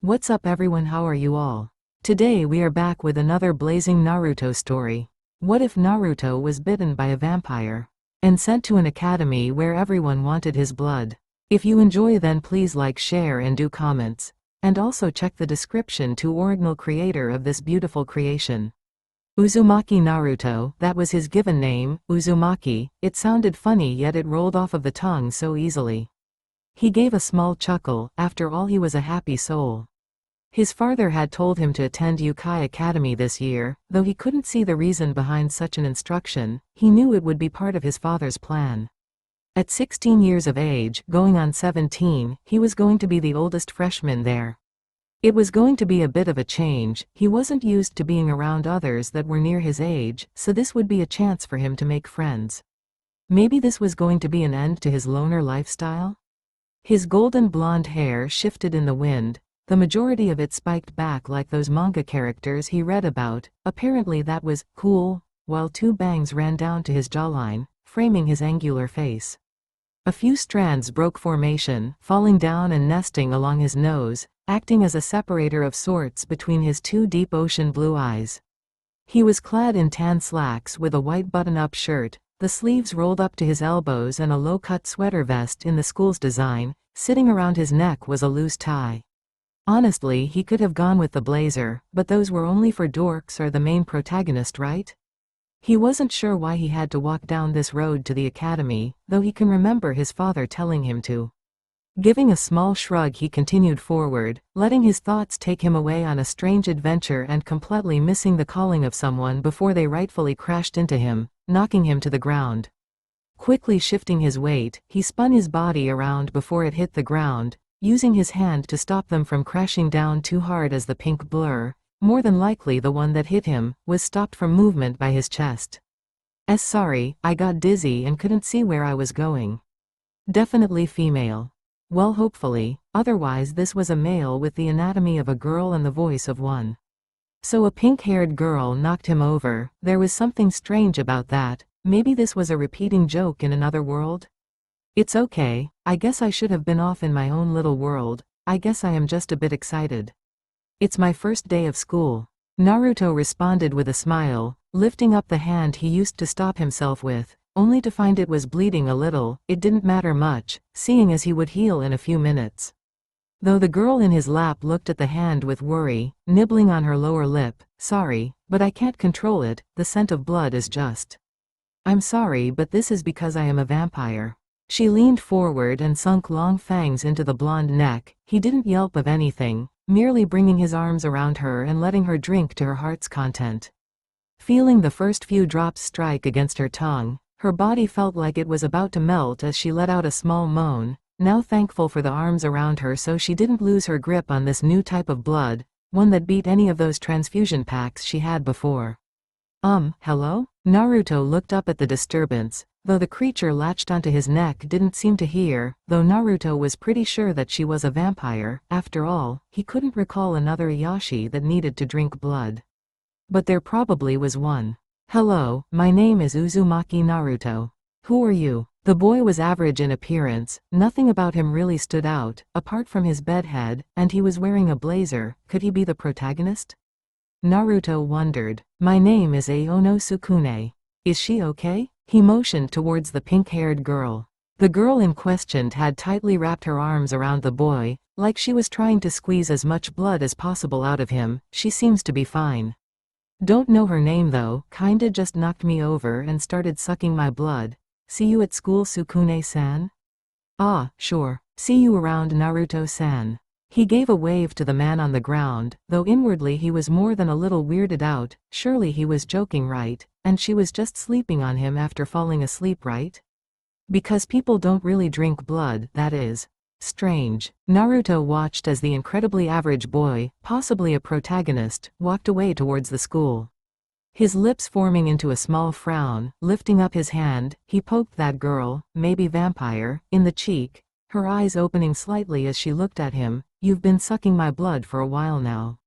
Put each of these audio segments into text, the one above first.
What's up everyone, how are you all? Today we are back with another blazing Naruto story. What if Naruto was bitten by a vampire and sent to an academy where everyone wanted his blood? If you enjoy, then please like, share and do comments. And also check the description to original creator of this beautiful creation. Uzumaki Naruto, that was his given name, Uzumaki. It sounded funny yet it rolled off of the tongue so easily. He gave a small chuckle. After all, he was a happy soul. His father had told him to attend Yukai Academy this year, though he couldn't see the reason behind such an instruction. He knew it would be part of his father's plan. At 16 years of age, going on 17, he was going to be the oldest freshman there. It was going to be a bit of a change. He wasn't used to being around others that were near his age, so this would be a chance for him to make friends. Maybe this was going to be an end to his loner lifestyle? His golden blonde hair shifted in the wind. The majority of it spiked back like those manga characters he read about. Apparently that was cool, while two bangs ran down to his jawline, framing his angular face. A few strands broke formation, falling down and nesting along his nose, acting as a separator of sorts between his two deep ocean blue eyes. He was clad in tan slacks with a white button-up shirt, the sleeves rolled up to his elbows, and a low-cut sweater vest in the school's design. Sitting around his neck was a loose tie. Honestly, he could have gone with the blazer, but those were only for dorks or the main protagonist, right? He wasn't sure why he had to walk down this road to the academy, though he can remember his father telling him to. Giving a small shrug, he continued forward, letting his thoughts take him away on a strange adventure and completely missing the calling of someone before they rightfully crashed into him, knocking him to the ground. Quickly shifting his weight, he spun his body around before it hit the ground, using his hand to stop them from crashing down too hard as the pink blur, more than likely the one that hit him, was stopped from movement by his chest. Sorry, I got dizzy and couldn't see where I was going. Definitely female. Well, hopefully, otherwise this was a male with the anatomy of a girl and the voice of one. So a pink-haired girl knocked him over. There was something strange about that. Maybe this was a repeating joke in another world? It's okay, I guess I should have been off in my own little world. I guess I am just a bit excited. It's my first day of school. Naruto responded with a smile, lifting up the hand he used to stop himself with, only to find it was bleeding a little. It didn't matter much, seeing as he would heal in a few minutes. Though the girl in his lap looked at the hand with worry, nibbling on her lower lip. Sorry, but I can't control it, the scent of blood is just. I'm sorry, but this is because I am a vampire. She leaned forward and sunk long fangs into the blonde neck. He didn't yelp of anything, merely bringing his arms around her and letting her drink to her heart's content. Feeling the first few drops strike against her tongue, her body felt like it was about to melt as she let out a small moan, now thankful for the arms around her so she didn't lose her grip on this new type of blood, one that beat any of those transfusion packs she had before. Hello? Naruto looked up at the disturbance. Though the creature latched onto his neck didn't seem to hear, though Naruto was pretty sure that she was a vampire. After all, he couldn't recall another Iyashi that needed to drink blood. But there probably was one. Hello, my name is Uzumaki Naruto. Who are you? The boy was average in appearance. Nothing about him really stood out, apart from his bedhead, and he was wearing a blazer. Could he be the protagonist? Naruto wondered. My name is Aono Sukune. Is she okay? He motioned towards the pink-haired girl. The girl in question had tightly wrapped her arms around the boy, like she was trying to squeeze as much blood as possible out of him. She seems to be fine. Don't know her name though, kinda just knocked me over and started sucking my blood. See you at school, Sukune-san? Ah, sure. See you around, Naruto-san. He gave a wave to the man on the ground, though inwardly he was more than a little weirded out. Surely he was joking, right? And she was just sleeping on him after falling asleep, right? Because people don't really drink blood, that is. Strange. Naruto watched as the incredibly average boy, possibly a protagonist, walked away towards the school. His lips forming into a small frown, lifting up his hand, he poked that girl, maybe vampire, in the cheek, her eyes opening slightly as she looked at him. You've been sucking my blood for a while now.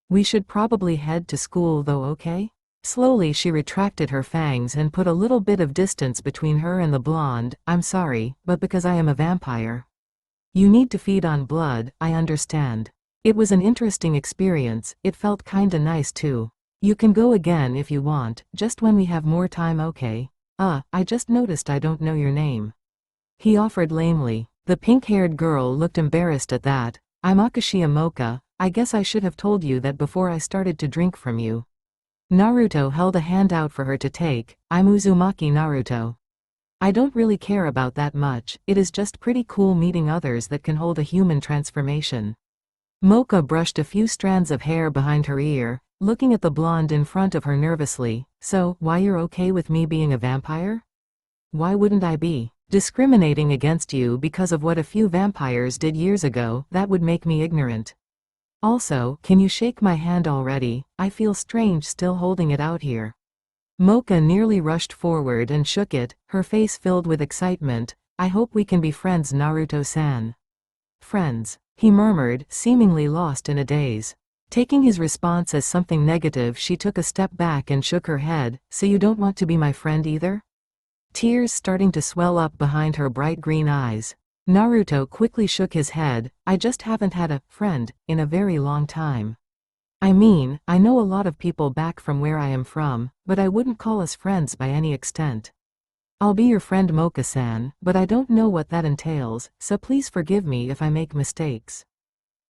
We should probably head to school though, okay? Slowly she retracted her fangs and put a little bit of distance between her and the blonde. I'm sorry, but because I am a vampire. You need to feed on blood, I understand. It was an interesting experience, it felt kinda nice too. You can go again if you want, just when we have more time, okay? I just noticed I don't know your name. He offered lamely. The pink-haired girl looked embarrassed at that. I'm Akashia Mocha, I guess I should have told you that before I started to drink from you. Naruto held a hand out for her to take. I'm Uzumaki Naruto. I don't really care about that much, it is just pretty cool meeting others that can hold a human transformation. Mocha brushed a few strands of hair behind her ear, looking at the blonde in front of her nervously. So, why you're okay with me being a vampire? Why wouldn't I be? Discriminating against you because of what a few vampires did years ago, that would make me ignorant. Also, can you shake my hand already? I feel strange still holding it out here. Mocha nearly rushed forward and shook it, her face filled with excitement. I hope we can be friends, Naruto-san. Friends, he murmured, seemingly lost in a daze. Taking his response as something negative, she took a step back and shook her head. So you don't want to be my friend either? Tears starting to swell up behind her bright green eyes. Naruto quickly shook his head. I just haven't had a friend in a very long time. I mean, I know a lot of people back from where I am from, but I wouldn't call us friends by any extent. I'll be your friend Mocha-san, but I don't know what that entails, so please forgive me if I make mistakes.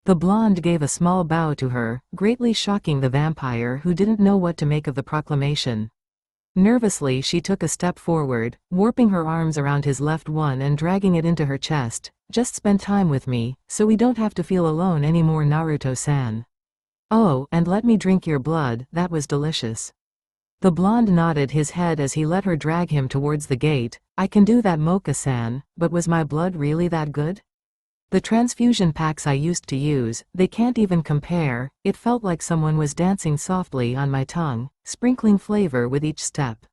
The blonde gave a small bow to her, greatly shocking the vampire who didn't know what to make of the proclamation. Nervously she took a step forward, warping her arms around his left one and dragging it into her chest. Just spend time with me, so we don't have to feel alone anymore, Naruto-san. Oh, and let me drink your blood, that was delicious. The blonde nodded his head as he let her drag him towards the gate. I can do that, Mocha-san, but was my blood really that good? The transfusion packs I used to use, they can't even compare. It felt like someone was dancing softly on my tongue, sprinkling flavor with each step.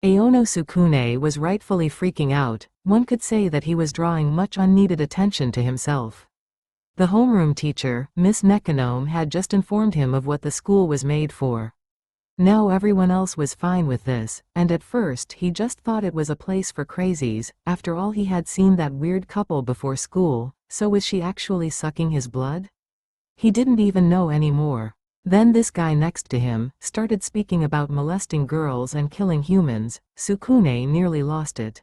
Aono Sukune was rightfully freaking out. One could say that he was drawing much unneeded attention to himself. The homeroom teacher, Miss Nekonome, had just informed him of what the school was made for. Now everyone else was fine with this, and at first he just thought it was a place for crazies. After all, he had seen that weird couple before school, so was she actually sucking his blood? He didn't even know anymore. Then this guy next to him started speaking about molesting girls and killing humans. Sukune nearly lost it.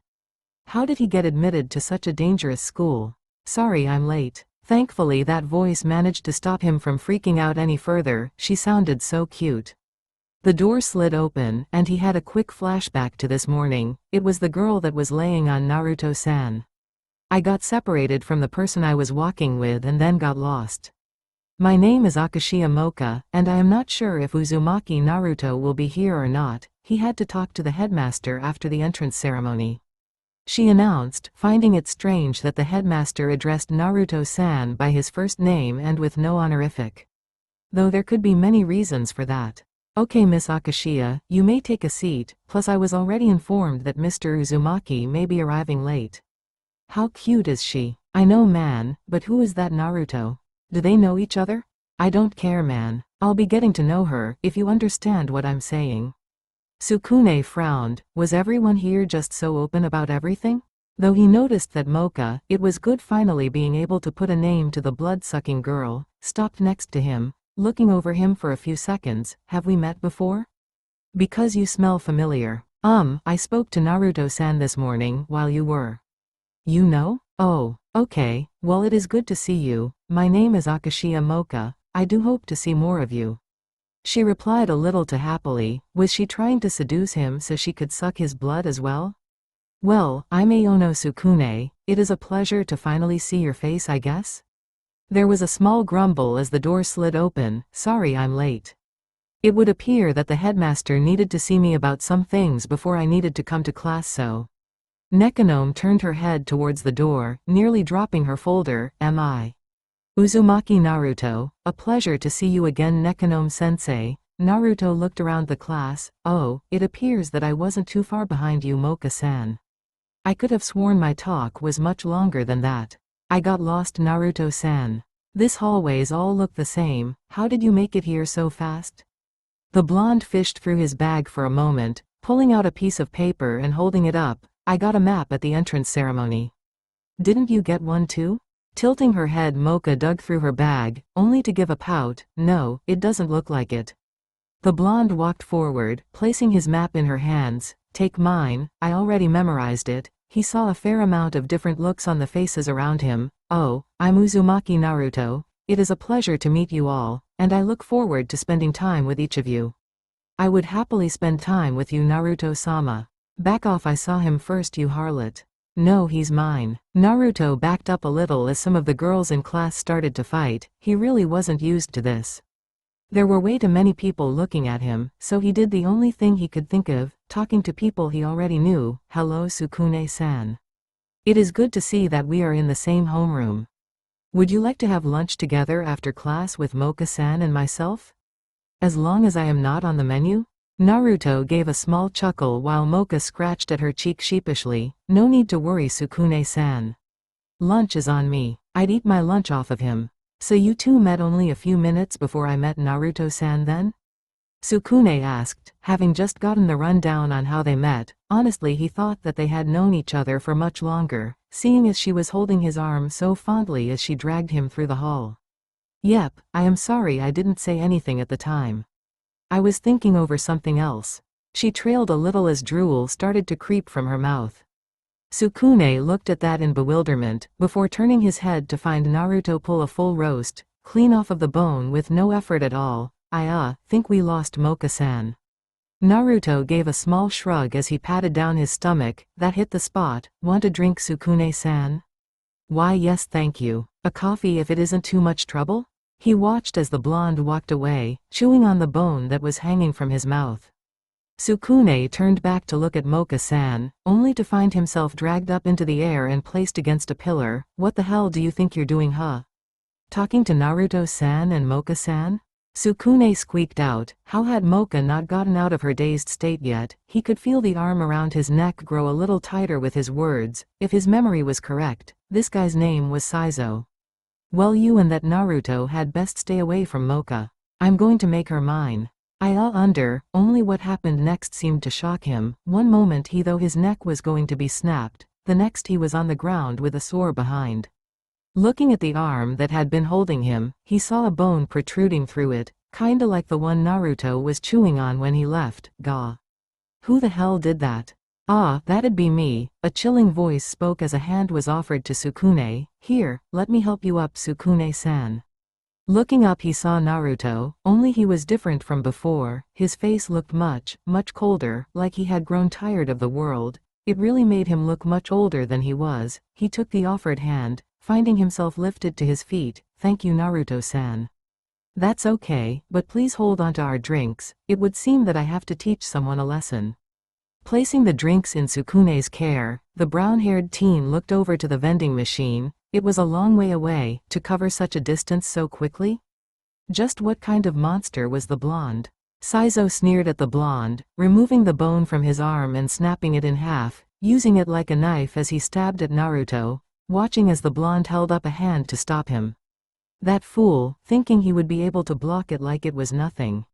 How did he get admitted to such a dangerous school? Sorry I'm late. Thankfully that voice managed to stop him from freaking out any further. She sounded so cute. The door slid open, and he had a quick flashback to this morning. It was the girl that was laying on Naruto-san. I got separated from the person I was walking with and then got lost. My name is Akashia Mocha, and I am not sure if Uzumaki Naruto will be here or not. He had to talk to the headmaster after the entrance ceremony. She announced, finding it strange that the headmaster addressed Naruto-san by his first name and with no honorific. Though there could be many reasons for that. Okay, Miss Akashia, you may take a seat, plus I was already informed that Mr. Uzumaki may be arriving late. How cute is she? I know, man, but who is that Naruto? Do they know each other? I don't care, man. I'll be getting to know her, if you understand what I'm saying. Sukune frowned. Was everyone here just so open about everything? Though he noticed that Mocha, it was good finally being able to put a name to the blood-sucking girl, stopped next to him, looking over him for a few seconds. Have we met before? Because you smell familiar. I spoke to Naruto-san this morning while you were. You know? Oh, okay, well it is good to see you. My name is Akashia Mocha. I do hope to see more of you. She replied a little too happily. Was she trying to seduce him so she could suck his blood as well? Well, I'm Aono Sukune. It is a pleasure to finally see your face, I guess? There was a small grumble as the door slid open. Sorry I'm late. It would appear that the headmaster needed to see me about some things before I needed to come to class, so. Nekonome turned her head towards the door, nearly dropping her folder. Am I? Uzumaki Naruto, a pleasure to see you again, Nekonome-sensei. Naruto looked around the class. Oh, it appears that I wasn't too far behind you, Mocha-san. I could have sworn my talk was much longer than that. I got lost, Naruto-san. This hallways all look the same. How did you make it here so fast? The blonde fished through his bag for a moment, pulling out a piece of paper and holding it up. I got a map at the entrance ceremony. Didn't you get one too? Tilting her head, Mocha dug through her bag, only to give a pout. No, it doesn't look like it. The blonde walked forward, placing his map in her hands. Take mine, I already memorized it. He saw a fair amount of different looks on the faces around him. Oh, I'm Uzumaki Naruto. It is a pleasure to meet you all, and I look forward to spending time with each of you. I would happily spend time with you, Naruto-sama. Back off, I saw him first, you harlot. No, he's mine. Naruto backed up a little as some of the girls in class started to fight. He really wasn't used to this. There were way too many people looking at him, so he did the only thing he could think of, talking to people he already knew. Hello, Sukune-san. It is good to see that we are in the same homeroom. Would you like to have lunch together after class with Mocha-san and myself? As long as I am not on the menu? Naruto gave a small chuckle while Mocha scratched at her cheek sheepishly. No need to worry, Sukune-san. Lunch is on me. I'd eat my lunch off of him. So you two met only a few minutes before I met Naruto-san then? Sukune asked, having just gotten the rundown on how they met. Honestly, he thought that they had known each other for much longer, seeing as she was holding his arm so fondly as she dragged him through the hall. Yep, I am sorry I didn't say anything at the time. I was thinking over something else. She trailed a little as drool started to creep from her mouth. Sukune looked at that in bewilderment, before turning his head to find Naruto pull a full roast, clean off of the bone with no effort at all. I think we lost Mocha-san. Naruto gave a small shrug as he patted down his stomach. That hit the spot. Want a drink, Sukune-san? Why, yes, thank you. A coffee if it isn't too much trouble? He watched as the blonde walked away, chewing on the bone that was hanging from his mouth. Sukune turned back to look at Mocha-san, only to find himself dragged up into the air and placed against a pillar. What the hell do you think you're doing, huh? Talking to Naruto-san and Mocha-san? Sukune squeaked out. How had Mocha not gotten out of her dazed state yet? He could feel the arm around his neck grow a little tighter with his words. If his memory was correct, this guy's name was Saizo. Well, you and that Naruto had best stay away from Mocha. I'm going to make her mine. Only what happened next seemed to shock him. One moment he thought his neck was going to be snapped, the next he was on the ground with a sore behind. Looking at the arm that had been holding him, he saw a bone protruding through it, kinda like the one Naruto was chewing on when he left. Gah. Who the hell did that? Ah, that'd be me. A chilling voice spoke as a hand was offered to Sukune. Here, let me help you up, Sukune-san. Looking up he saw Naruto, only he was different from before. His face looked much colder, like he had grown tired of the world. It really made him look much older than he was. He took the offered hand, finding himself lifted to his feet. Thank you, Naruto-san. That's okay, but please hold on to our drinks. It would seem that I have to teach someone a lesson. Placing the drinks in Sukune's care, the brown-haired teen looked over to the vending machine. It was a long way away, to cover such a distance so quickly? Just what kind of monster was the blonde? Saizo sneered at the blonde, removing the bone from his arm and snapping it in half, using it like a knife as he stabbed at Naruto, watching as the blonde held up a hand to stop him. That fool, thinking he would be able to block it like it was nothing.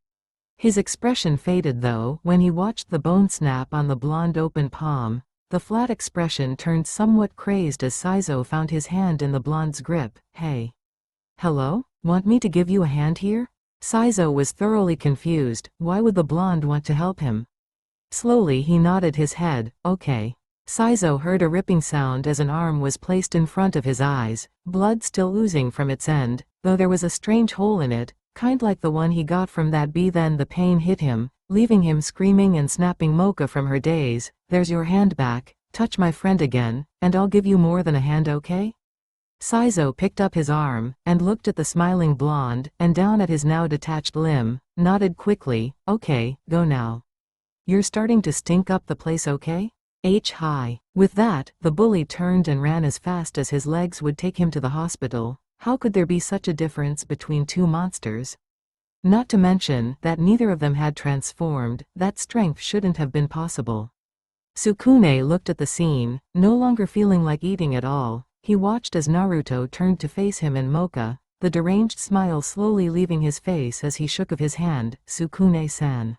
His expression faded though, when he watched the bone snap on the blonde open palm. The flat expression turned somewhat crazed as Saizo found his hand in the blonde's grip. Hey. Hello? Want me to give you a hand here? Saizo was thoroughly confused. Why would the blonde want to help him? Slowly he nodded his head. Okay. Saizo heard a ripping sound as an arm was placed in front of his eyes, blood still oozing from its end, though there was a strange hole in it, kind like the one he got from that bee. Then the pain hit him, leaving him screaming and snapping Mocha from her daze. There's your hand back. Touch my friend again, and I'll give you more than a hand, okay? Saizo picked up his arm, and looked at the smiling blonde, and down at his now detached limb, nodded quickly. Okay, go now. You're starting to stink up the place, okay? Hi. With that, the bully turned and ran as fast as his legs would take him to the hospital. How could there be such a difference between two monsters? Not to mention that neither of them had transformed. That strength shouldn't have been possible. Sukune looked at the scene, no longer feeling like eating at all. He watched as Naruto turned to face him and Mocha, the deranged smile slowly leaving his face as he shook of his hand. Sukune-san.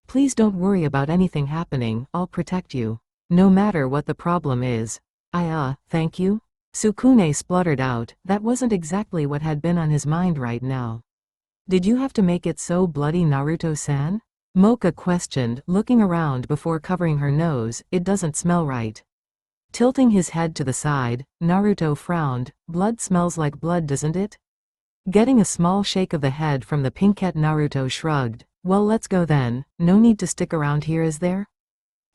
Please don't worry about anything happening, I'll protect you. No matter what the problem is. Thank you. Sukune spluttered out, that wasn't exactly what had been on his mind right now. Did you have to make it so bloody, Naruto-san? Mocha questioned, looking around before covering her nose. It doesn't smell right. Tilting his head to the side, Naruto frowned. Blood smells like blood, doesn't it? Getting a small shake of the head from the pinkette, Naruto shrugged. Well, let's go then, no need to stick around here, is there?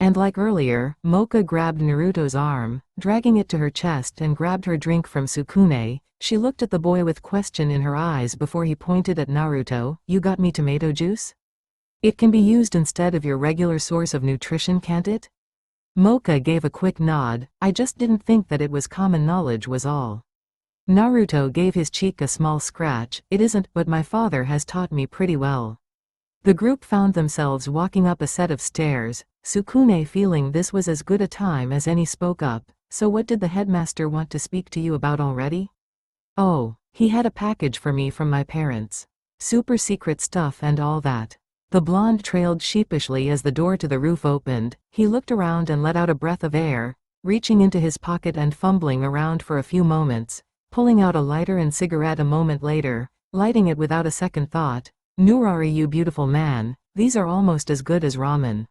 And like earlier, Mocha grabbed Naruto's arm, dragging it to her chest, and grabbed her drink from Sukune. She looked at the boy with question in her eyes before he pointed at Naruto. You got me tomato juice? It can be used instead of your regular source of nutrition, can't it? Mocha gave a quick nod. I just didn't think that it was common knowledge was all. Naruto gave his cheek a small scratch. It isn't, but my father has taught me pretty well. The group found themselves walking up a set of stairs. Sukune, feeling this was as good a time as any, spoke up. So what did the headmaster want to speak to you about already? Oh, he had a package for me from my parents. Super secret stuff and all that. The blonde trailed sheepishly as the door to the roof opened. He looked around and let out a breath of air, reaching into his pocket and fumbling around for a few moments, pulling out a lighter and cigarette a moment later, lighting it without a second thought. Nurari, you beautiful man, these are almost as good as ramen.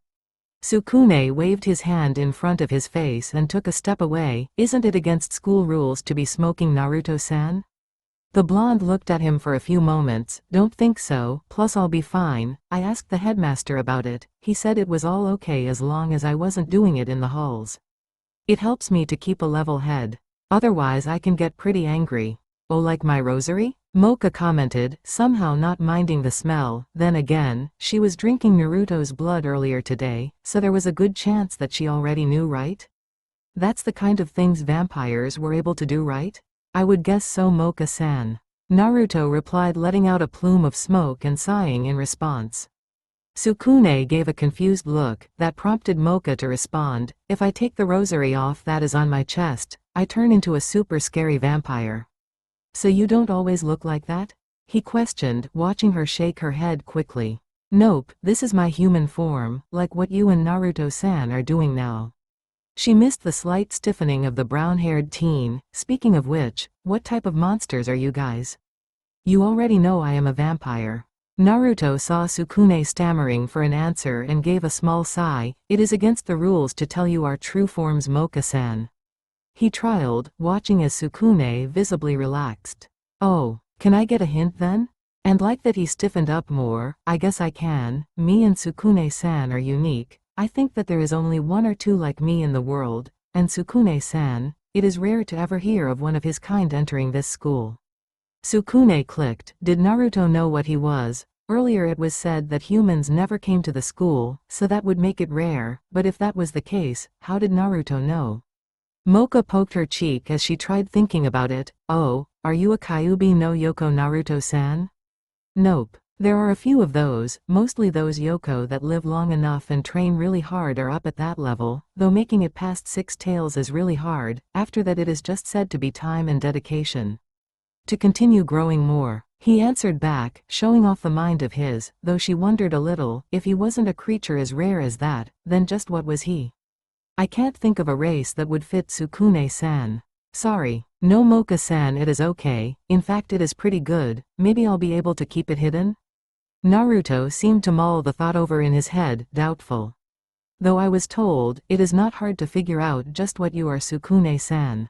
Sukune waved his hand in front of his face and took a step away. Isn't it against school rules to be smoking, Naruto-san? The blonde looked at him for a few moments. Don't think so, plus I'll be fine. I asked the headmaster about it. He said it was all okay as long as I wasn't doing it in the halls. It helps me to keep a level head. Otherwise I can get pretty angry. Oh, like my rosary? Mocha commented, somehow not minding the smell. Then again, she was drinking Naruto's blood earlier today, so there was a good chance that she already knew, right? That's the kind of things vampires were able to do, right? I would guess so, Mocha-san. Naruto replied, letting out a plume of smoke and sighing in response. Sukune gave a confused look that prompted Mocha to respond, if I take the rosary off that is on my chest, I turn into a super scary vampire. So you don't always look like that? He questioned, watching her shake her head quickly. Nope, this is my human form, like what you and Naruto-san are doing now. She missed the slight stiffening of the brown-haired teen. Speaking of which, what type of monsters are you guys? You already know I am a vampire. Naruto saw Sukune stammering for an answer and gave a small sigh. It is against the rules to tell you our true forms, Mocha-san. He trialed, watching as Sukune visibly relaxed. Oh, can I get a hint then? And like that he stiffened up more. I guess I can. Me and Sukune-san are unique. I think that there is only one or two like me in the world, and Sukune-san, it is rare to ever hear of one of his kind entering this school. Sukune clicked. Did Naruto know what he was? Earlier it was said that humans never came to the school, so that would make it rare, but if that was the case, how did Naruto know? Mocha poked her cheek as she tried thinking about it. Oh, are you a Kyuubi no Yoko, Naruto-san? Nope. There are a few of those, mostly those Yoko that live long enough and train really hard are up at that level, though making it past 6 tails is really hard. After that it is just said to be time and dedication. To continue growing more. He answered back, showing off the mind of his, though she wondered a little, if he wasn't a creature as rare as that, then just what was he? I can't think of a race that would fit Sukune-san. Sorry. No, Mocha-san, it is okay. In fact it is pretty good. Maybe I'll be able to keep it hidden? Naruto seemed to mull the thought over in his head, doubtful. Though I was told, it is not hard to figure out just what you are, Sukune-san.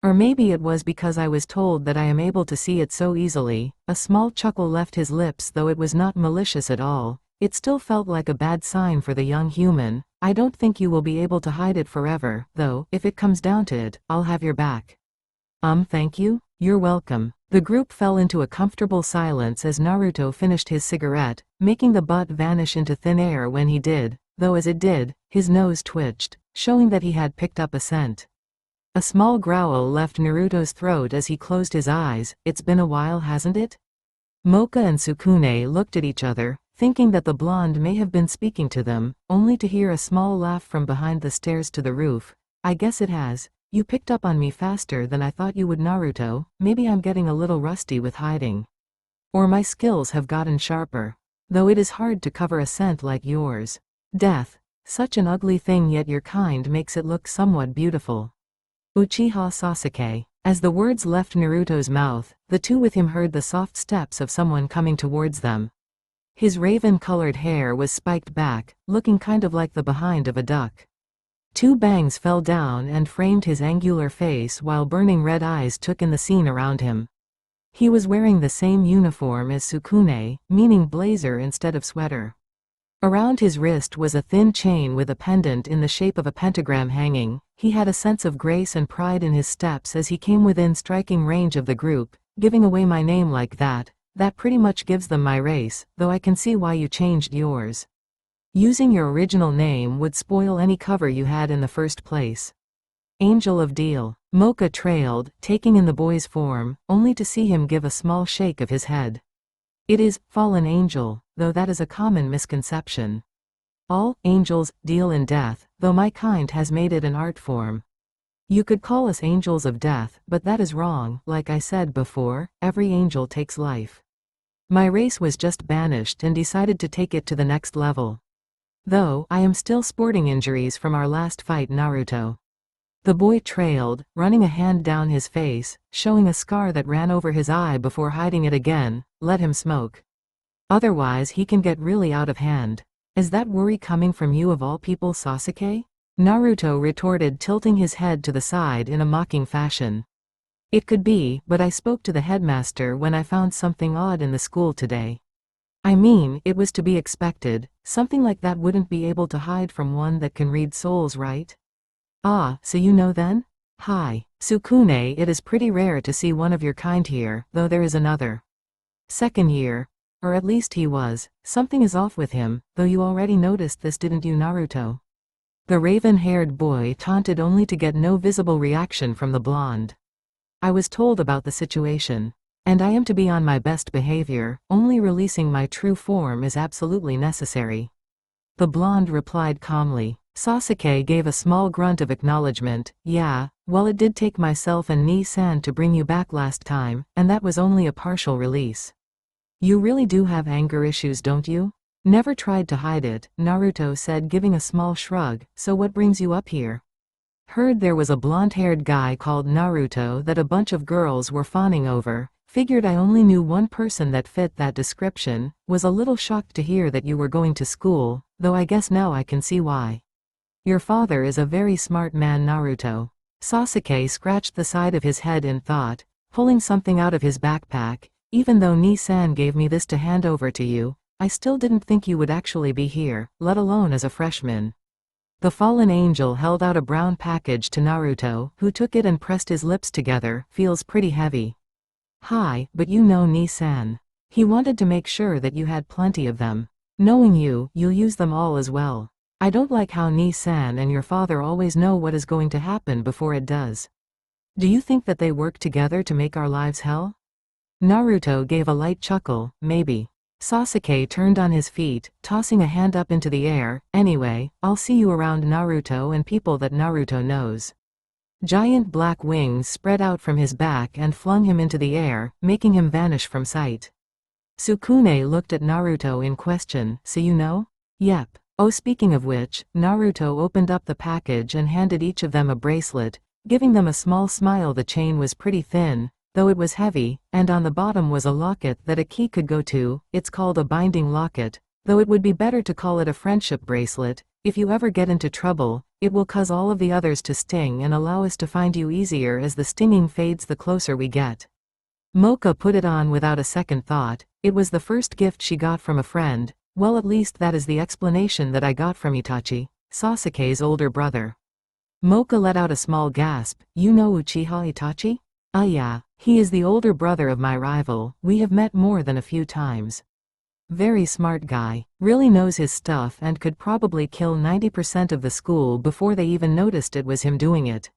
Or maybe it was because I was told that I am able to see it so easily. A small chuckle left his lips, though it was not malicious at all. It still felt like a bad sign for the young human. I don't think you will be able to hide it forever, though, if it comes down to it, I'll have your back. Thank you? You're welcome. The group fell into a comfortable silence as Naruto finished his cigarette, making the butt vanish into thin air when he did, though as it did, his nose twitched, showing that he had picked up a scent. A small growl left Naruto's throat as he closed his eyes. It's been a while, hasn't it? Mocha and Sukune looked at each other, thinking that the blonde may have been speaking to them, only to hear a small laugh from behind the stairs to the roof. I guess it has. You picked up on me faster than I thought you would, Naruto. Maybe I'm getting a little rusty with hiding. Or my skills have gotten sharper. Though it is hard to cover a scent like yours. Death. Such an ugly thing, yet your kind makes it look somewhat beautiful. Uchiha Sasuke. As the words left Naruto's mouth, the two with him heard the soft steps of someone coming towards them. His raven-colored hair was spiked back, looking kind of like the behind of a duck. Two bangs fell down and framed his angular face while burning red eyes took in the scene around him. He was wearing the same uniform as Sukune, meaning blazer instead of sweater. Around his wrist was a thin chain with a pendant in the shape of a pentagram hanging. He had a sense of grace and pride in his steps as he came within striking range of the group. Giving away my name like that pretty much gives them my race, though I can see why you changed yours. Using your original name would spoil any cover you had in the first place. Angel of Deal. Mocha trailed, taking in the boy's form, only to see him give a small shake of his head. It is fallen angel, though that is a common misconception. All angels deal in death, though my kind has made it an art form. You could call us angels of death, but that is wrong. Like I said before, every angel takes life. My race was just banished and decided to take it to the next level. Though I am still sporting injuries from our last fight, Naruto. The boy trailed, running a hand down his face, showing a scar that ran over his eye before hiding it again. Let him smoke. Otherwise he can get really out of hand. Is that worry coming from you of all people, Sasuke? Naruto retorted, tilting his head to the side in a mocking fashion. It could be, but I spoke to the headmaster when I found something odd in the school today. I mean, it was to be expected. Something like that wouldn't be able to hide from one that can read souls, right? Ah, so you know then? Hi, Sukune, it is pretty rare to see one of your kind here, though there is another. Second year. Or at least he was. Something is off with him, though you already noticed this, didn't you, Naruto? The raven-haired boy taunted only to get no visible reaction from the blonde. I was told about the situation. And I am to be on my best behavior, only releasing my true form is absolutely necessary. The blonde replied calmly. Sasuke gave a small grunt of acknowledgement. Yeah, well, it did take myself and Nii-san to bring you back last time, and that was only a partial release. You really do have anger issues, don't you? Never tried to hide it, Naruto said, giving a small shrug. So what brings you up here? Heard there was a blonde-haired guy called Naruto that a bunch of girls were fawning over. Figured I only knew one person that fit that description. Was a little shocked to hear that you were going to school, though I guess now I can see why. Your father is a very smart man, Naruto. Sasuke scratched the side of his head in thought, pulling something out of his backpack. Even though Nii-san gave me this to hand over to you, I still didn't think you would actually be here, let alone as a freshman. The fallen angel held out a brown package to Naruto, who took it and pressed his lips together. Feels pretty heavy. Hi, but you know Nii-san. He wanted to make sure that you had plenty of them. Knowing you, you'll use them all as well. I don't like how Nii-san and your father always know what is going to happen before it does. Do you think that they work together to make our lives hell? Naruto gave a light chuckle. Maybe. Sasuke turned on his feet, tossing a hand up into the air. Anyway, I'll see you around, Naruto and people that Naruto knows. Giant black wings spread out from his back and flung him into the air, making him vanish from sight. Sukune looked at Naruto in question. So you know? Yep. Oh, speaking of which, Naruto opened up the package and handed each of them a bracelet, giving them a small smile. The chain was pretty thin, though it was heavy, and on the bottom was a locket that a key could go to. It's called a binding locket, though it would be better to call it a friendship bracelet. If you ever get into trouble, it will cause all of the others to sting and allow us to find you easier as the stinging fades the closer we get. Mocha put it on without a second thought. It was the first gift she got from a friend. Well, at least that is the explanation that I got from Itachi, Sasuke's older brother. Mocha let out a small gasp. You know Uchiha Itachi? Ah yeah, he is the older brother of my rival. We have met more than a few times. Very smart guy, really knows his stuff and could probably kill 90% of the school before they even noticed it was him doing it.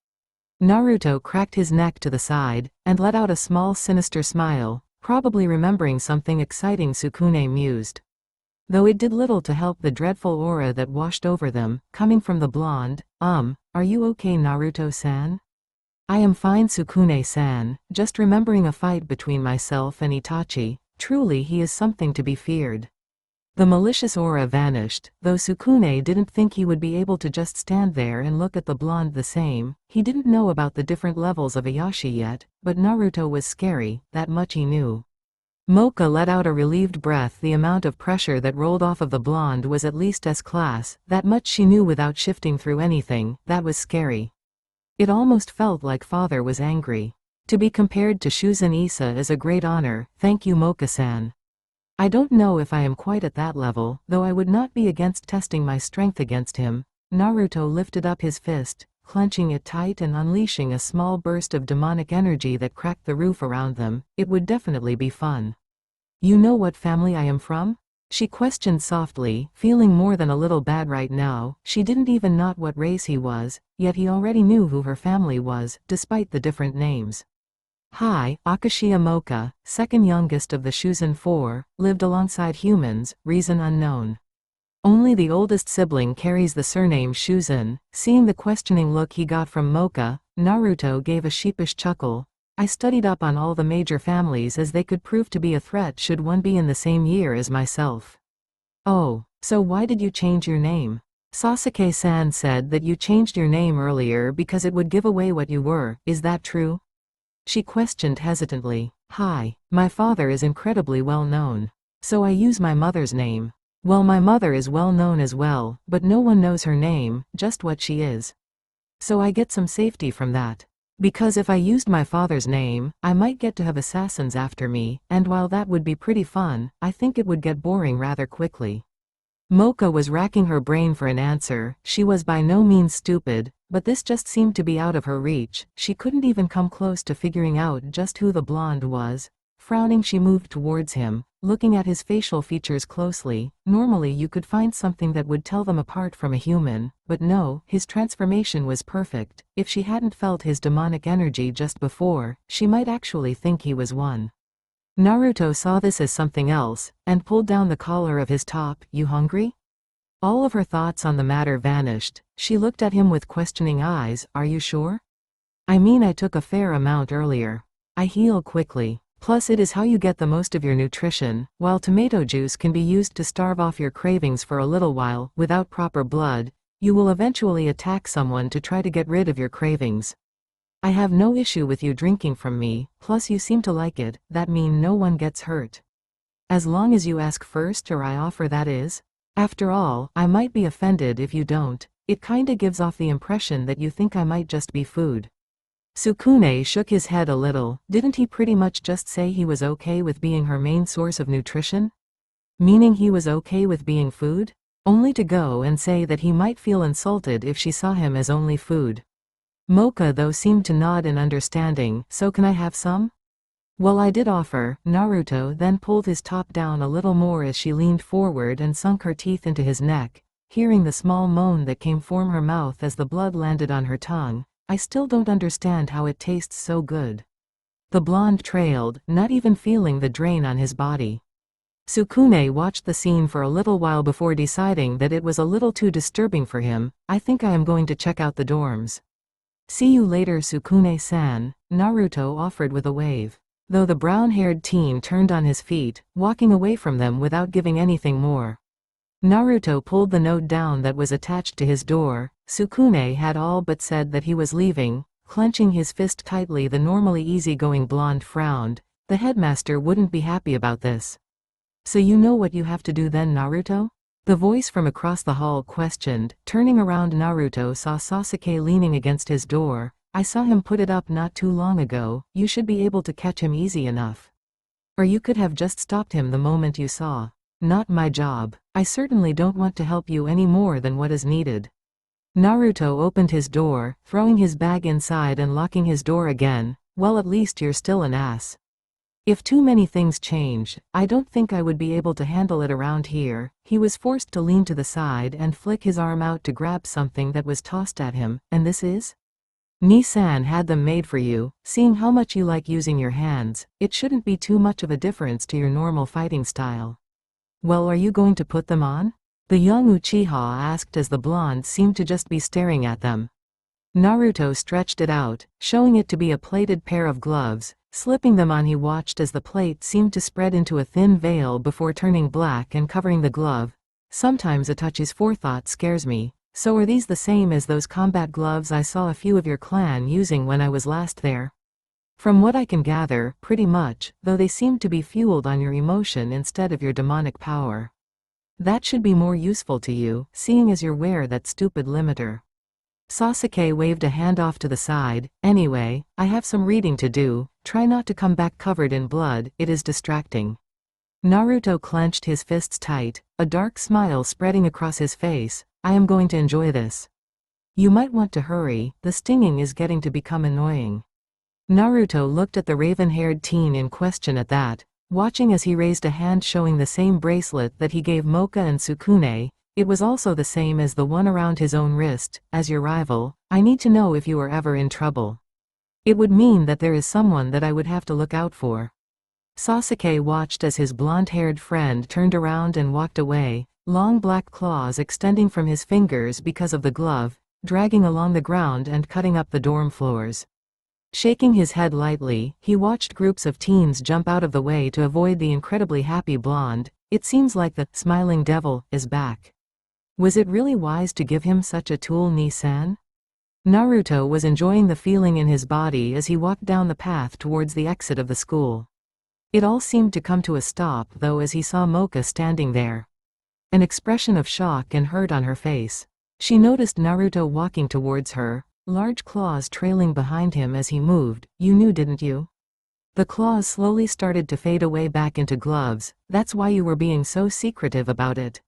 Naruto cracked his neck to the side, and let out a small sinister smile, probably remembering something exciting, Sukune mused. Though it did little to help the dreadful aura that washed over them, coming from the blonde. Are you okay, Naruto-san? I am fine, Sukune-san, just remembering a fight between myself and Itachi. Truly he is something to be feared. The malicious aura vanished, though Sukune didn't think he would be able to just stand there and look at the blonde the same. He didn't know about the different levels of Ayashi yet, but Naruto was scary, that much he knew. Mocha let out a relieved breath. The amount of pressure that rolled off of the blonde was at least S-class, that much she knew without shifting through anything. That was scary. It almost felt like father was angry. To be compared to Shuzen Issa is a great honor, thank you Mocha-san. I don't know if I am quite at that level, though I would not be against testing my strength against him. Naruto lifted up his fist, clenching it tight and unleashing a small burst of demonic energy that cracked the roof around them. It would definitely be fun. You know what family I am from? She questioned softly, feeling more than a little bad right now. She didn't even know what race he was, yet he already knew who her family was, despite the different names. Hi, Akashiya Mocha, second youngest of the Shuzen 4, lived alongside humans, reason unknown. Only the oldest sibling carries the surname Shuzen. Seeing the questioning look he got from Mocha, Naruto gave a sheepish chuckle. I studied up on all the major families as they could prove to be a threat should one be in the same year as myself. Oh, so why did you change your name? Sasuke-san said that you changed your name earlier because it would give away what you were, is that true? She questioned hesitantly. Hi, my father is incredibly well known. So I use my mother's name. Well, my mother is well known as well, but no one knows her name, just what she is. So I get some safety from that. Because if I used my father's name, I might get to have assassins after me, and while that would be pretty fun, I think it would get boring rather quickly. Mocha was racking her brain for an answer. She was by no means stupid, but this just seemed to be out of her reach. She couldn't even come close to figuring out just who the blonde was. Frowning, she moved towards him, looking at his facial features closely. Normally you could find something that would tell them apart from a human, but no, his transformation was perfect. If she hadn't felt his demonic energy just before, she might actually think he was one. Naruto saw this as something else, and pulled down the collar of his top. You hungry? All of her thoughts on the matter vanished. She looked at him with questioning eyes. Are you sure? I mean, I took a fair amount earlier. I heal quickly. Plus it is how you get the most of your nutrition. While tomato juice can be used to starve off your cravings for a little while, without proper blood, you will eventually attack someone to try to get rid of your cravings. I have no issue with you drinking from me, plus you seem to like it. That mean no one gets hurt. As long as you ask first, or I offer, that is. After all, I might be offended if you don't. It kinda gives off the impression that you think I might just be food. Sukune shook his head a little. Didn't he pretty much just say he was okay with being her main source of nutrition? Meaning he was okay with being food? Only to go and say that he might feel insulted if she saw him as only food. Mocha though seemed to nod in understanding. So can I have some? Well, I did offer. Naruto then pulled his top down a little more as she leaned forward and sunk her teeth into his neck, hearing the small moan that came from her mouth as the blood landed on her tongue. I still don't understand how it tastes so good. The blonde trailed, not even feeling the drain on his body. Sukune watched the scene for a little while before deciding that it was a little too disturbing for him. I think I am going to check out the dorms. See you later, Sukune-san, Naruto offered with a wave. Though the brown-haired teen turned on his feet, walking away from them without giving anything more. Naruto pulled the note down that was attached to his door. Sukune had all but said that he was leaving. Clenching his fist tightly, the normally easygoing blonde frowned. The headmaster wouldn't be happy about this. So you know what you have to do then, Naruto? The voice from across the hall questioned. Turning around, Naruto saw Sasuke leaning against his door. I saw him put it up not too long ago. You should be able to catch him easy enough. Or you could have just stopped him the moment you saw. Not my job. I certainly don't want to help you any more than what is needed. Naruto opened his door, throwing his bag inside and locking his door again. Well, at least you're still an ass. If too many things change, I don't think I would be able to handle it around here. He was forced to lean to the side and flick his arm out to grab something that was tossed at him. And this is? Ni-san had them made for you. Seeing how much you like using your hands, it shouldn't be too much of a difference to your normal fighting style. Well, are you going to put them on? The young Uchiha asked as the blonde seemed to just be staring at them. Naruto stretched it out, showing it to be a plated pair of gloves. Slipping them on, he watched as the plate seemed to spread into a thin veil before turning black and covering the glove. Sometimes Itachi's forethought scares me. So are these the same as those combat gloves I saw a few of your clan using when I was last there? From what I can gather, pretty much, though they seem to be fueled on your emotion instead of your demonic power. That should be more useful to you, seeing as you wear that stupid limiter. Sasuke waved a hand off to the side. Anyway, I have some reading to do. Try not to come back covered in blood, it is distracting. Naruto clenched his fists tight, a dark smile spreading across his face. I am going to enjoy this. You might want to hurry, the stinging is getting to become annoying. Naruto looked at the raven-haired teen in question at that, watching as he raised a hand showing the same bracelet that he gave Mocha and Sukune. It was also the same as the one around his own wrist. As your rival, I need to know if you are ever in trouble. It would mean that there is someone that I would have to look out for. Sasuke watched as his blonde-haired friend turned around and walked away, long black claws extending from his fingers because of the glove, dragging along the ground and cutting up the dorm floors. Shaking his head lightly, he watched groups of teens jump out of the way to avoid the incredibly happy blonde. It seems like the smiling devil is back. Was it really wise to give him such a tool, Ni-san? Naruto was enjoying the feeling in his body as he walked down the path towards the exit of the school. It all seemed to come to a stop though as he saw Mocha standing there. An expression of shock and hurt on her face. She noticed Naruto walking towards her, large claws trailing behind him as he moved. You knew, didn't you? The claws slowly started to fade away back into gloves. That's why you were being so secretive about it.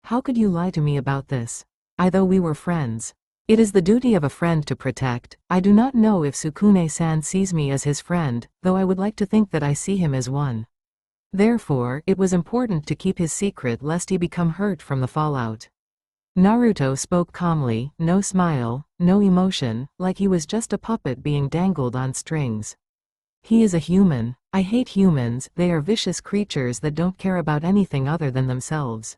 How could you lie to me about this? Though we were friends. It is the duty of a friend to protect. I do not know if Sukune-san sees me as his friend, though I would like to think that I see him as one. Therefore, it was important to keep his secret lest he become hurt from the fallout. Naruto spoke calmly, no smile, no emotion, like he was just a puppet being dangled on strings. He is a human. I hate humans, they are vicious creatures that don't care about anything other than themselves.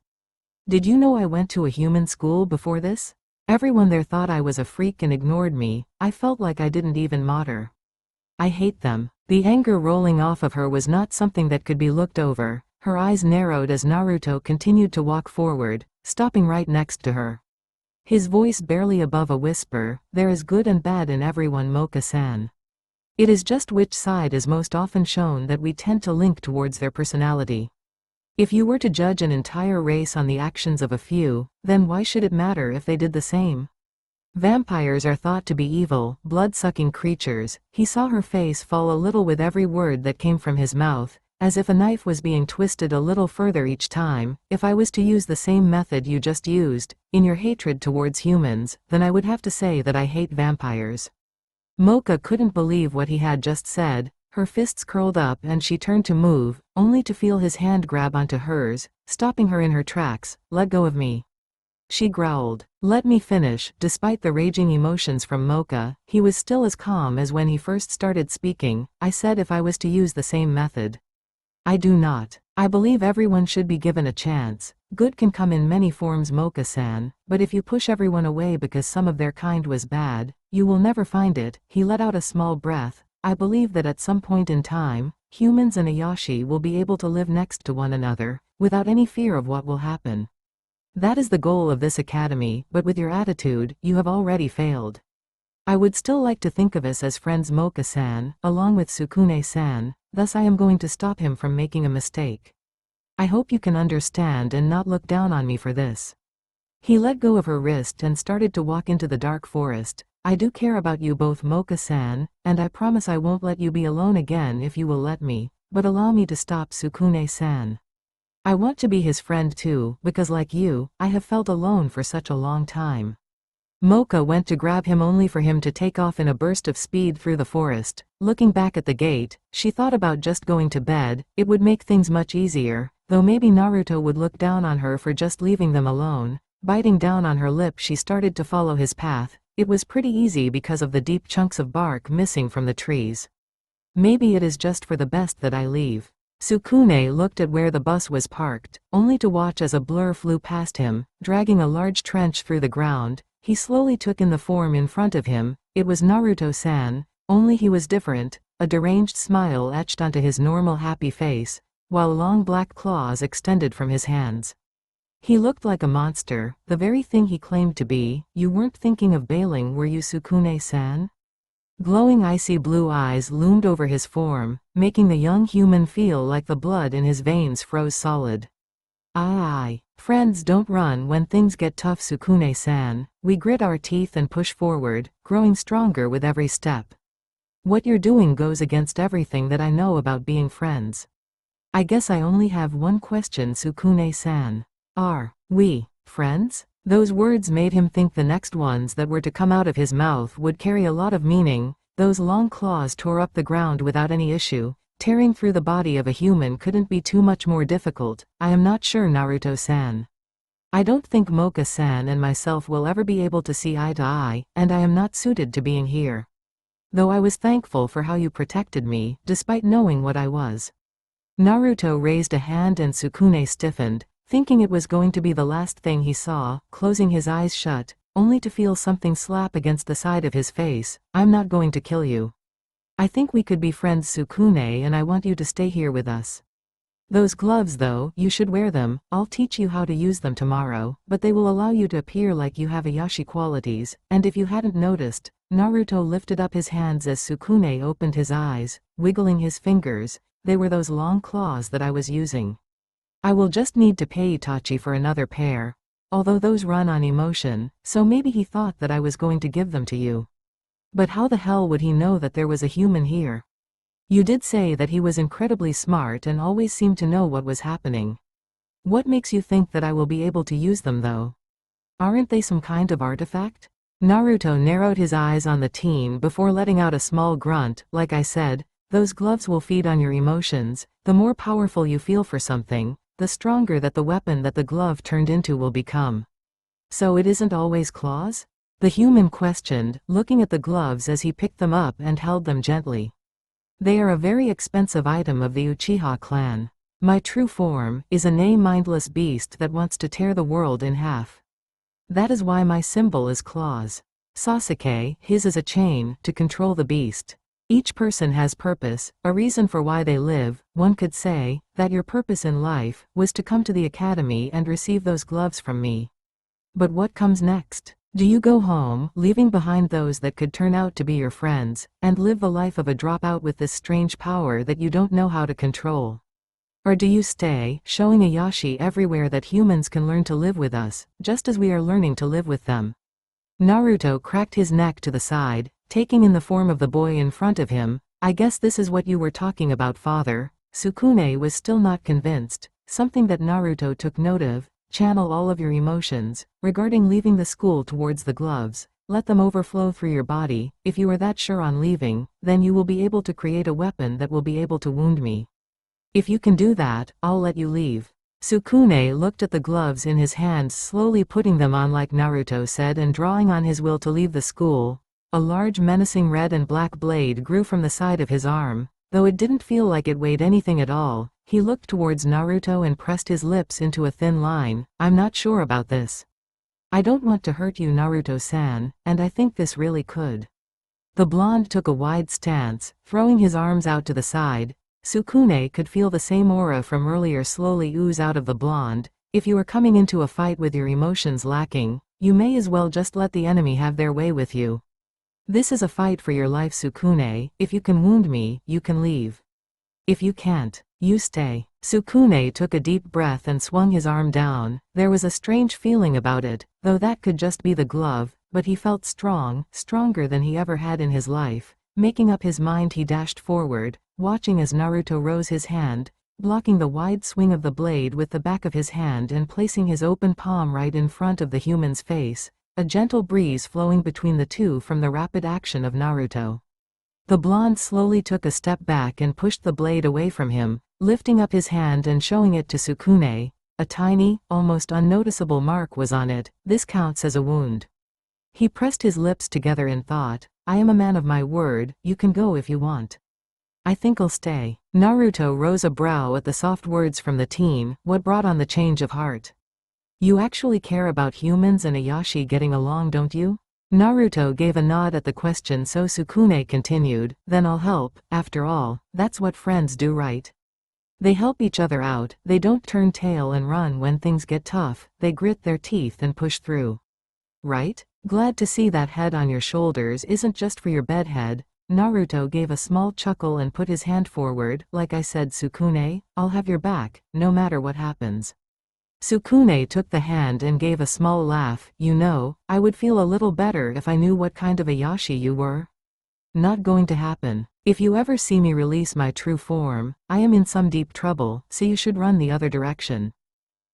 Did you know I went to a human school before this? Everyone there thought I was a freak and ignored me. I felt like I didn't even matter. I hate them. The anger rolling off of her was not something that could be looked over. Her eyes narrowed as Naruto continued to walk forward, stopping right next to her. His voice barely above a whisper, there is good and bad in everyone, Mocha-san. It is just which side is most often shown that we tend to link towards their personality. If you were to judge an entire race on the actions of a few, then why should it matter if they did the same? Vampires are thought to be evil, blood-sucking creatures. He saw her face fall a little with every word that came from his mouth, as if a knife was being twisted a little further each time. If I was to use the same method you just used, in your hatred towards humans, then I would have to say that I hate vampires. Mocha couldn't believe what he had just said. Her fists curled up and she turned to move, only to feel his hand grab onto hers, stopping her in her tracks. Let go of me. She growled. Let me finish. Despite the raging emotions from Mocha, he was still as calm as when he first started speaking. I said if I was to use the same method. I do not. I believe everyone should be given a chance. Good can come in many forms, Mocha-san, but if you push everyone away because some of their kind was bad, you will never find it. He let out a small breath. I believe that at some point in time, humans and Ayashi will be able to live next to one another, without any fear of what will happen. That is the goal of this academy, but with your attitude, you have already failed. I would still like to think of us as friends, Mocha-san, along with Sukune-san, thus I am going to stop him from making a mistake. I hope you can understand and not look down on me for this. He let go of her wrist and started to walk into the dark forest. I do care about you both, Mocha-san, and I promise I won't let you be alone again if you will let me, but allow me to stop Sukune-san. I want to be his friend too, because like you, I have felt alone for such a long time. Mocha went to grab him only for him to take off in a burst of speed through the forest. Looking back at the gate, she thought about just going to bed. It would make things much easier, though maybe Naruto would look down on her for just leaving them alone. Biting down on her lip, she started to follow his path. It was pretty easy because of the deep chunks of bark missing from the trees. Maybe it is just for the best that I leave. Sukune looked at where the bus was parked, only to watch as a blur flew past him, dragging a large trench through the ground. He slowly took in the form in front of him. It was Naruto-san, only he was different. a deranged smile etched onto his normal happy face, while long black claws extended from his hands. He looked like a monster, the very thing he claimed to be. You weren't thinking of bailing, were you, Sukune-san? Glowing icy blue eyes loomed over his form, making the young human feel like the blood in his veins froze solid. Aye. Friends don't run when things get tough, Sukune-san. We grit our teeth and push forward, growing stronger with every step. What you're doing goes against everything that I know about being friends. I guess I only have one question, Sukune-san. Are we friends? Those words made him think the next ones that were to come out of his mouth would carry a lot of meaning. Those long claws tore up the ground without any issue. Tearing through the body of a human couldn't be too much more difficult. I am not sure, Naruto-san. I don't think Mocha-san and myself will ever be able to see eye to eye, and I am not suited to being here. Though I was thankful for how you protected me, despite knowing what I was. Naruto raised a hand and Sukune stiffened, thinking it was going to be the last thing he saw, closing his eyes shut, only to feel something slap against the side of his face. I'm not going to kill you. I think we could be friends, Sukune, and I want you to stay here with us. Those gloves though, you should wear them. I'll teach you how to use them tomorrow, but they will allow you to appear like you have Ayashi qualities, and if you hadn't noticed, Naruto lifted up his hands as Sukune opened his eyes, wiggling his fingers. They were those long claws that I was using. I will just need to pay Itachi for another pair. Although those run on emotion, so maybe he thought that I was going to give them to you. But how the hell would he know that there was a human here? You did say that he was incredibly smart and always seemed to know what was happening. What makes you think that I will be able to use them though? Aren't they some kind of artifact? Naruto narrowed his eyes on the teen before letting out a small grunt. Like I said, those gloves will feed on your emotions. The more powerful you feel for something, the stronger that the weapon that the glove turned into will become. So it isn't always claws? The human questioned, looking at the gloves as he picked them up and held them gently. They are a very expensive item of the Uchiha clan. My true form is a mindless beast that wants to tear the world in half. That is why my symbol is claws. Sasuke, his is a chain to control the beast. Each person has purpose, a reason for why they live. One could say that your purpose in life was to come to the academy and receive those gloves from me. But what comes next? Do you go home, leaving behind those that could turn out to be your friends, and live the life of a dropout with this strange power that you don't know how to control? Or do you stay, showing Ayashi everywhere that humans can learn to live with us, just as we are learning to live with them? Naruto cracked his neck to the side, taking in the form of the boy in front of him. I guess this is what you were talking about, father. Sukune was still not convinced, something that Naruto took note of. Channel all of your emotions regarding leaving the school towards the gloves. Let them overflow through your body. If you are that sure on leaving, then you will be able to create a weapon that will be able to wound me. If you can do that, I'll let you leave. Sukune looked at the gloves in his hands, slowly putting them on like Naruto said and drawing on his will to leave the school. A large menacing red and black blade grew from the side of his arm. Though it didn't feel like it weighed anything at all, he looked towards Naruto and pressed his lips into a thin line. I'm not sure about this. I don't want to hurt you, Naruto-san, and I think this really could. The blonde took a wide stance, throwing his arms out to the side. Sukune could feel the same aura from earlier slowly ooze out of the blonde. If you are coming into a fight with your emotions lacking, you may as well just let the enemy have their way with you. This is a fight for your life, Sukune. If you can wound me, you can leave. If you can't, you stay. Sukune took a deep breath and swung his arm down. There was a strange feeling about it, though that could just be the glove, but he felt strong, stronger than he ever had in his life. Making up his mind, he dashed forward, watching as Naruto rose his hand, blocking the wide swing of the blade with the back of his hand and placing his open palm right in front of the human's face. A gentle breeze flowing between the two from the rapid action of Naruto. The blonde slowly took a step back and pushed the blade away from him, lifting up his hand and showing it to Sukune. A tiny, almost unnoticeable mark was on it. This counts as a wound. He pressed his lips together in thought. I am a man of my word. You can go if you want. I think I'll stay. Naruto rose a brow at the soft words from the teen. What brought on the change of heart? You actually care about humans and Ayashi getting along, don't you? Naruto gave a nod at the question, so Sukune continued, then I'll help, after all, that's what friends do, right? They help each other out, they don't turn tail and run when things get tough, they grit their teeth and push through. Right? Glad to see that head on your shoulders isn't just for your bedhead. Naruto gave a small chuckle and put his hand forward. Like I said, Sukune, I'll have your back, no matter what happens. Sukune took the hand and gave a small laugh. You know, I would feel a little better if I knew what kind of a Yashi you were. Not going to happen. If you ever see me release my true form, I am in some deep trouble, so you should run the other direction.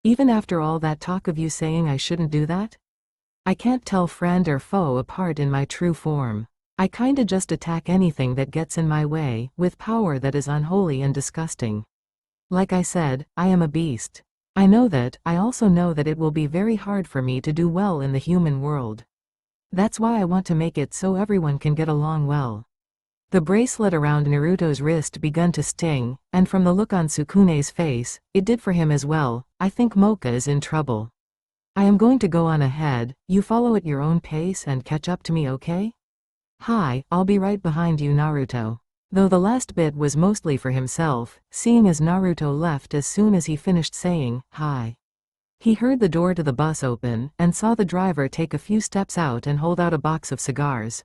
Even after all that talk of you saying I shouldn't do that? I can't tell friend or foe apart in my true form. I kinda just attack anything that gets in my way, with power that is unholy and disgusting. Like I said, I am a beast. I know that. I also know that it will be very hard for me to do well in the human world. That's why I want to make it so everyone can get along well. The bracelet around Naruto's wrist began to sting, and from the look on Sukune's face, it did for him as well. I think Mocha is in trouble. I am going to go on ahead, you follow at your own pace and catch up to me, okay? Hi, I'll be right behind you, Naruto. Though the last bit was mostly for himself, seeing as Naruto left as soon as he finished saying, hi. He heard the door to the bus open, and saw the driver take a few steps out and hold out a box of cigars.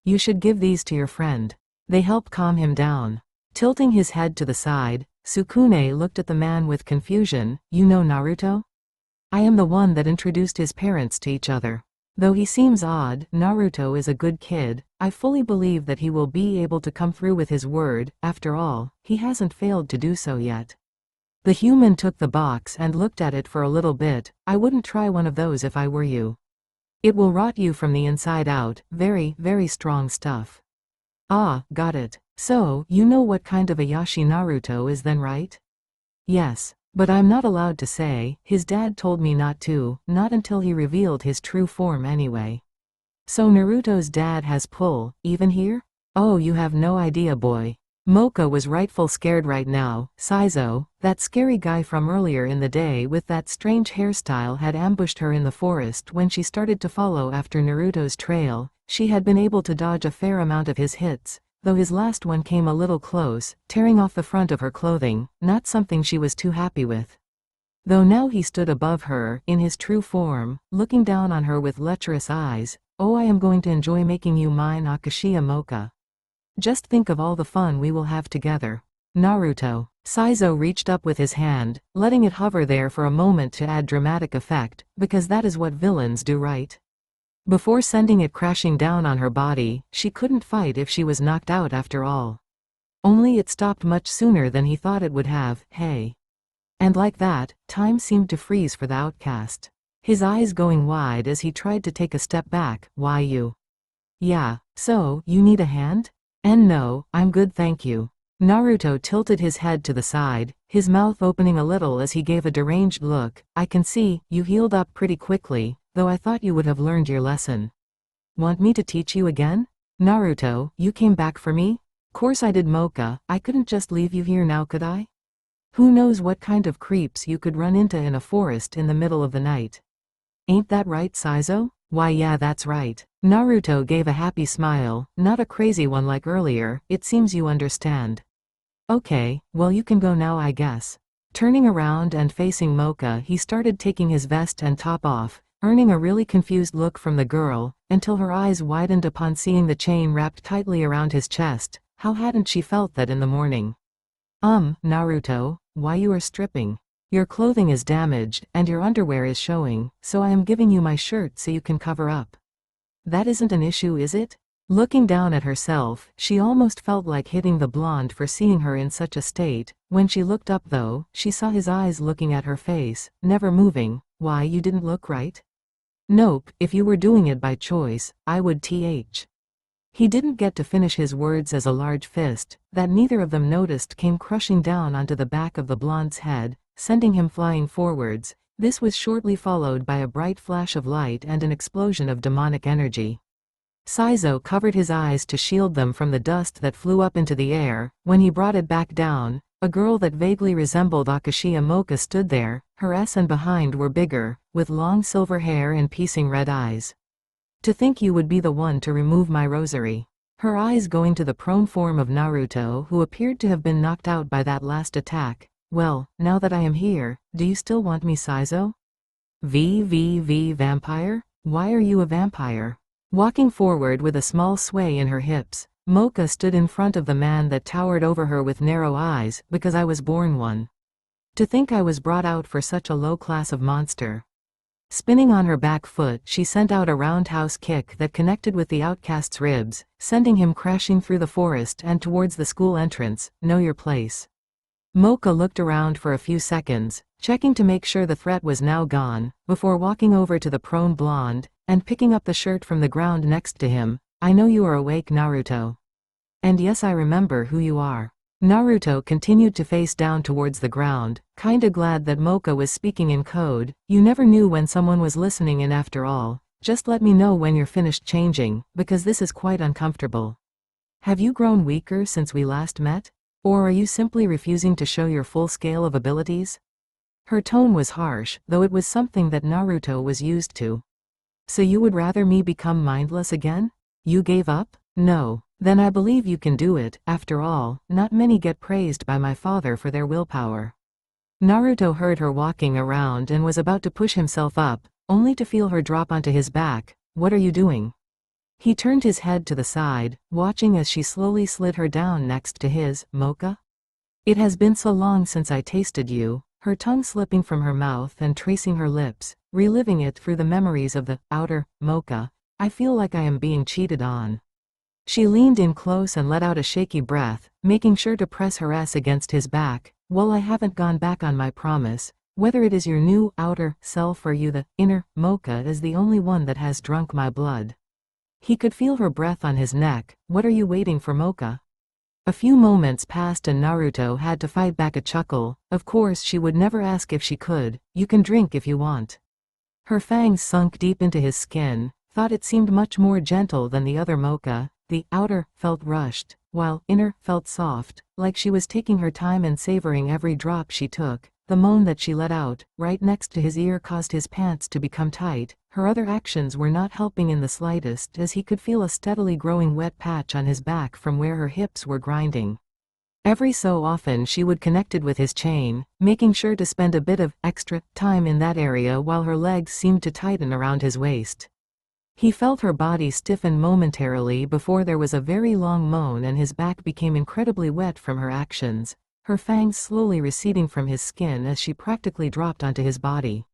You should give these to your friend. They help calm him down. Tilting his head to the side, Sukune looked at the man with confusion. You know Naruto? I am the one that introduced his parents to each other. Though he seems odd, Naruto is a good kid. I fully believe that he will be able to come through with his word. After all, he hasn't failed to do so yet. The human took the box and looked at it for a little bit. I wouldn't try one of those if I were you. It will rot you from the inside out. Very, very strong stuff. Ah, got it. So, you know what kind of a Yashi Naruto is then, right? Yes. But I'm not allowed to say. His dad told me not to, not until he revealed his true form anyway. So Naruto's dad has pull, even here? Oh, you have no idea, boy. Mocha was rightful scared right now. Saizo, that scary guy from earlier in the day with that strange hairstyle, had ambushed her in the forest when she started to follow after Naruto's trail. She had been able to dodge a fair amount of his hits, though his last one came a little close, tearing off the front of her clothing, not something she was too happy with. Though now he stood above her, in his true form, looking down on her with lecherous eyes. Oh, I am going to enjoy making you mine, Akashiya Mocha. Just think of all the fun we will have together. Naruto. Saizo reached up with his hand, letting it hover there for a moment to add dramatic effect, because that is what villains do, right? Before sending it crashing down on her body. She couldn't fight if she was knocked out after all. Only it stopped much sooner than he thought it would have. Hey. And like that, time seemed to freeze for the outcast. His eyes going wide as he tried to take a step back. Why you? Yeah, so, you need a hand? And no, I'm good, thank you. Naruto tilted his head to the side, his mouth opening a little as he gave a deranged look. I can see, you healed up pretty quickly, though I thought you would have learned your lesson. Want me to teach you again? Naruto, you came back for me? Course I did, Mocha. I couldn't just leave you here now, could I? Who knows what kind of creeps you could run into in a forest in the middle of the night. Ain't that right, Saizo? Why yeah, that's right. Naruto gave a happy smile, not a crazy one like earlier. It seems you understand. Okay, well you can go now, I guess. Turning around and facing Mocha, he started taking his vest and top off, earning a really confused look from the girl, until her eyes widened upon seeing the chain wrapped tightly around his chest. How hadn't she felt that in the morning? Naruto, why you are stripping? Your clothing is damaged, and your underwear is showing, so I am giving you my shirt so you can cover up. That isn't an issue, is it? Looking down at herself, she almost felt like hitting the blonde for seeing her in such a state. When she looked up though, she saw his eyes looking at her face, never moving. Why, you didn't look right? Nope, if you were doing it by choice, I would th. He didn't get to finish his words as a large fist, that neither of them noticed, came crushing down onto the back of the blonde's head, sending him flying forwards. This was shortly followed by a bright flash of light and an explosion of demonic energy. Saizo covered his eyes to shield them from the dust that flew up into the air. When he brought it back down, a girl that vaguely resembled Akashiya Mocha stood there. Her S and behind were bigger, with long silver hair and piercing red eyes. To think you would be the one to remove my rosary. Her eyes going to the prone form of Naruto, who appeared to have been knocked out by that last attack. Well, now that I am here, do you still want me, Saizo? Vampire? Why are you a vampire? Walking forward with a small sway in her hips, Mocha stood in front of the man that towered over her with narrow eyes, because I was born one. To think I was brought out for such a low class of monster. Spinning on her back foot, she sent out a roundhouse kick that connected with the outcast's ribs, sending him crashing through the forest and towards the school entrance. Know your place. Mocha looked around for a few seconds, checking to make sure the threat was now gone, before walking over to the prone blonde, and picking up the shirt from the ground next to him. I know you are awake, Naruto. And yes, I remember who you are. Naruto continued to face down towards the ground, kinda glad that Mocha was speaking in code. You never knew when someone was listening in after all. Just let me know when you're finished changing, because this is quite uncomfortable. Have you grown weaker since we last met? Or are you simply refusing to show your full scale of abilities? Her tone was harsh, though it was something that Naruto was used to. So you would rather me become mindless again? You gave up? No. Then I believe you can do it. After all, not many get praised by my father for their willpower. Naruto heard her walking around and was about to push himself up, only to feel her drop onto his back. What are you doing? He turned his head to the side, watching as she slowly slid her down next to his. Mocha? It has been so long since I tasted you, her tongue slipping from her mouth and tracing her lips, reliving it through the memories of the outer. Mocha, I feel like I am being cheated on. She leaned in close and let out a shaky breath, making sure to press her ass against his back. Well, I haven't gone back on my promise. Whether it is your new outer self or you, the inner Mocha is the only one that has drunk my blood. He could feel her breath on his neck. What are you waiting for, Mocha? A few moments passed and Naruto had to fight back a chuckle. Of course she would never ask if she could. You can drink if you want. Her fangs sunk deep into his skin, thought it seemed much more gentle than the other Mocha. The outer felt rushed, while inner felt soft, like she was taking her time and savoring every drop she took. The moan that she let out, right next to his ear, caused his pants to become tight. Her other actions were not helping in the slightest, as he could feel a steadily growing wet patch on his back from where her hips were grinding. Every so often she would connect it with his chain, making sure to spend a bit of extra time in that area while her legs seemed to tighten around his waist. He felt her body stiffen momentarily before there was a very long moan and his back became incredibly wet from her actions, her fangs slowly receding from his skin as she practically dropped onto his body.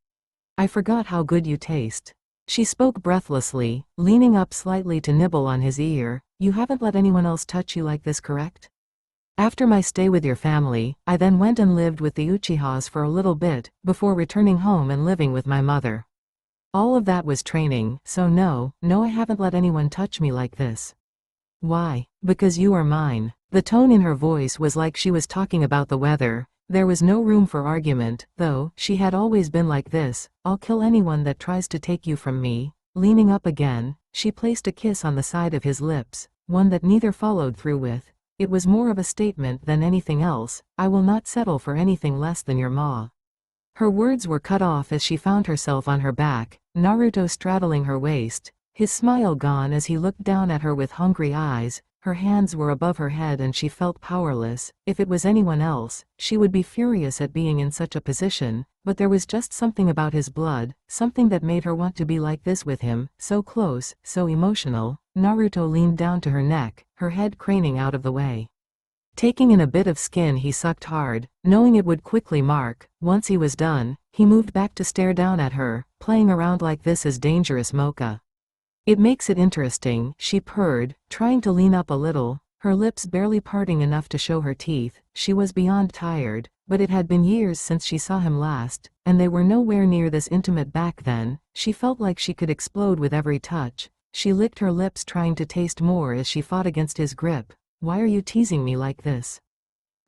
I forgot how good you taste. She spoke breathlessly, leaning up slightly to nibble on his ear. You haven't let anyone else touch you like this, correct? After my stay with your family, I then went and lived with the Uchihas for a little bit, before returning home and living with my mother. All of that was training, so no, I haven't let anyone touch me like this. Why? Because you are mine. The tone in her voice was like she was talking about the weather. There was no room for argument, though. She had always been like this. I'll kill anyone that tries to take you from me. Leaning up again, she placed a kiss on the side of his lips, one that neither followed through with. It was more of a statement than anything else. I will not settle for anything less than your ma. Her words were cut off as she found herself on her back, Naruto straddling her waist, his smile gone as he looked down at her with hungry eyes. Her hands were above her head and she felt powerless. If it was anyone else, she would be furious at being in such a position, but there was just something about his blood, something that made her want to be like this with him, so close, so emotional. Naruto leaned down to her neck, her head craning out of the way. Taking in a bit of skin, he sucked hard, knowing it would quickly mark. Once he was done, he moved back to stare down at her. Playing around like this is dangerous, Mocha. It makes it interesting, she purred, trying to lean up a little, her lips barely parting enough to show her teeth. She was beyond tired, but it had been years since she saw him last, and they were nowhere near this intimate back then. She felt like she could explode with every touch. She licked her lips trying to taste more as she fought against his grip. Why are you teasing me like this?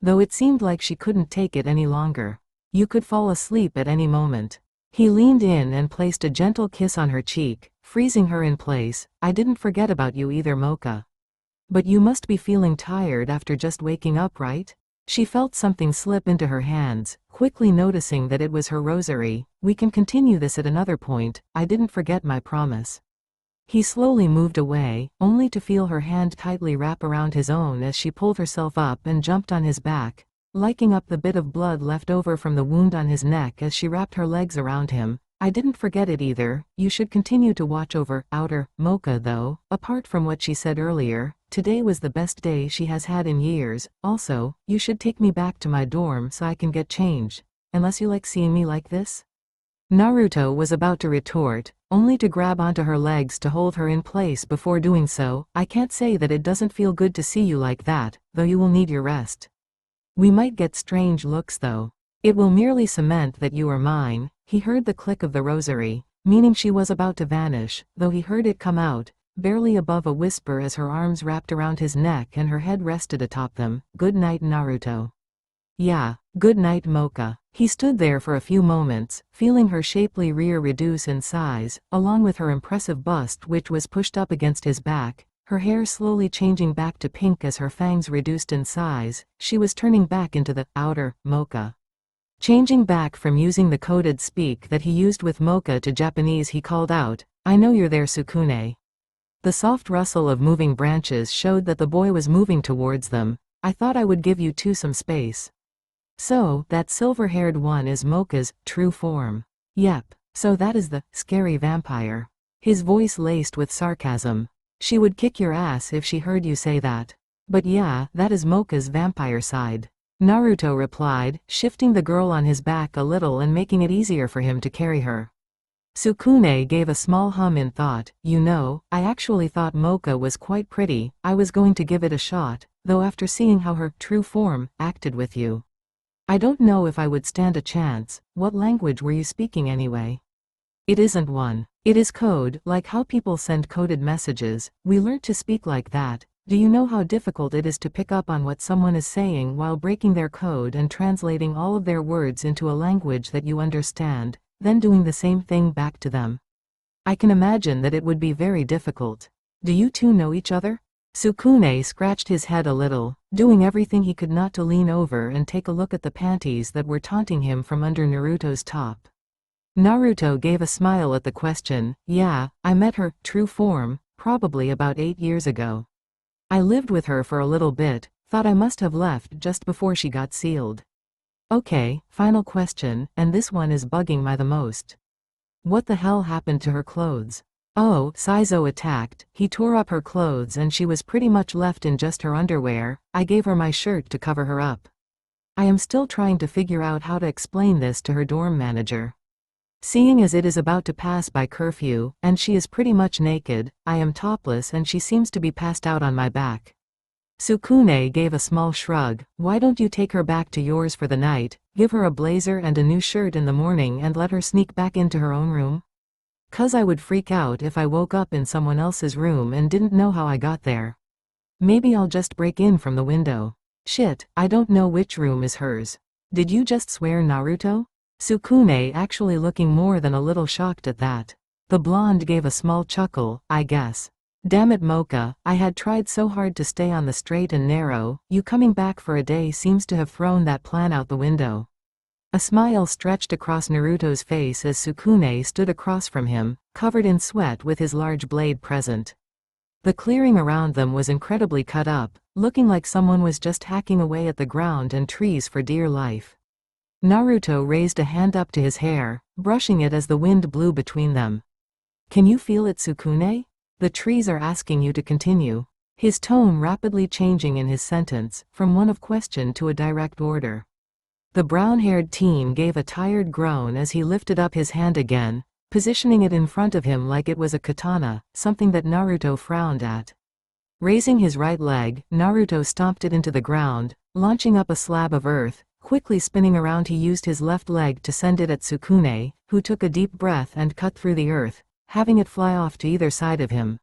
Though it seemed like she couldn't take it any longer. You could fall asleep at any moment. He leaned in and placed a gentle kiss on her cheek, freezing her in place. I didn't forget about you either, Mocha. But you must be feeling tired after just waking up, right? She felt something slip into her hands, quickly noticing that it was her rosary. We can continue this at another point. I didn't forget my promise. He slowly moved away, only to feel her hand tightly wrap around his own as she pulled herself up and jumped on his back, liking up the bit of blood left over from the wound on his neck as she wrapped her legs around him. I didn't forget it either. You should continue to watch over outer Mocha though. Apart from what she said earlier, today was the best day she has had in years. Also, you should take me back to my dorm so I can get changed. Unless you like seeing me like this? Naruto was about to retort, only to grab onto her legs to hold her in place before doing so. I can't say that it doesn't feel good to see you like that, though you will need your rest. We might get strange looks though. It will merely cement that you are mine. He heard the click of the rosary, meaning she was about to vanish, though he heard it come out, barely above a whisper as her arms wrapped around his neck and her head rested atop them. Good night, Naruto. Yeah, good night, Mocha. He stood there for a few moments, feeling her shapely rear reduce in size, along with her impressive bust which was pushed up against his back, her hair slowly changing back to pink as her fangs reduced in size. She was turning back into the outer Mocha. Changing back from using the coded speak that he used with Mocha to Japanese, he called out, "I know you're there, Sukune." The soft rustle of moving branches showed that the boy was moving towards them. I thought I would give you two some space. So, that silver-haired one is Mocha's true form. Yep, so that is the scary vampire. His voice laced with sarcasm. She would kick your ass if she heard you say that. But yeah, that is Mocha's vampire side. Naruto replied, shifting the girl on his back a little and making it easier for him to carry her. Sukune gave a small hum in thought. You know, I actually thought Mocha was quite pretty. I was going to give it a shot, though after seeing how her true form acted with you, I don't know if I would stand a chance. What language were you speaking anyway? It isn't one. It is code, like how people send coded messages. We learned to speak like that. Do you know how difficult it is to pick up on what someone is saying while breaking their code and translating all of their words into a language that you understand, then doing the same thing back to them? I can imagine that it would be very difficult. Do you two know each other? Sukune scratched his head a little, doing everything he could not to lean over and take a look at the panties that were taunting him from under Naruto's top. Naruto gave a smile at the question. Yeah, I met her true form, probably about 8 years ago. I lived with her for a little bit, thought I must have left just before she got sealed. Okay, final question, and this one is bugging me the most. What the hell happened to her clothes? Oh, Saizo attacked. He tore up her clothes and she was pretty much left in just her underwear. I gave her my shirt to cover her up. I am still trying to figure out how to explain this to her dorm manager. Seeing as it is about to pass by curfew, and she is pretty much naked, I am topless and she seems to be passed out on my back. Sukune gave a small shrug. Why don't you take her back to yours for the night, give her a blazer and a new shirt in the morning and let her sneak back into her own room? 'Cause I would freak out if I woke up in someone else's room and didn't know how I got there. Maybe I'll just break in from the window. Shit, I don't know which room is hers. Did you just swear, Naruto? Sukune actually looking more than a little shocked at that. The blonde gave a small chuckle. I guess. Damn it, Mocha, I had tried so hard to stay on the straight and narrow. You coming back for a day seems to have thrown that plan out the window. A smile stretched across Naruto's face as Sukune stood across from him, covered in sweat with his large blade present. The clearing around them was incredibly cut up, looking like someone was just hacking away at the ground and trees for dear life. Naruto raised a hand up to his hair, brushing it as the wind blew between them. Can you feel it, Sukune? The trees are asking you to continue. His tone rapidly changing in his sentence, from one of question to a direct order. The brown-haired teen gave a tired groan as he lifted up his hand again, positioning it in front of him like it was a katana, something that Naruto frowned at. Raising his right leg, Naruto stomped it into the ground, launching up a slab of earth. Quickly spinning around, he used his left leg to send it at Sukune, who took a deep breath and cut through the earth, having it fly off to either side of him.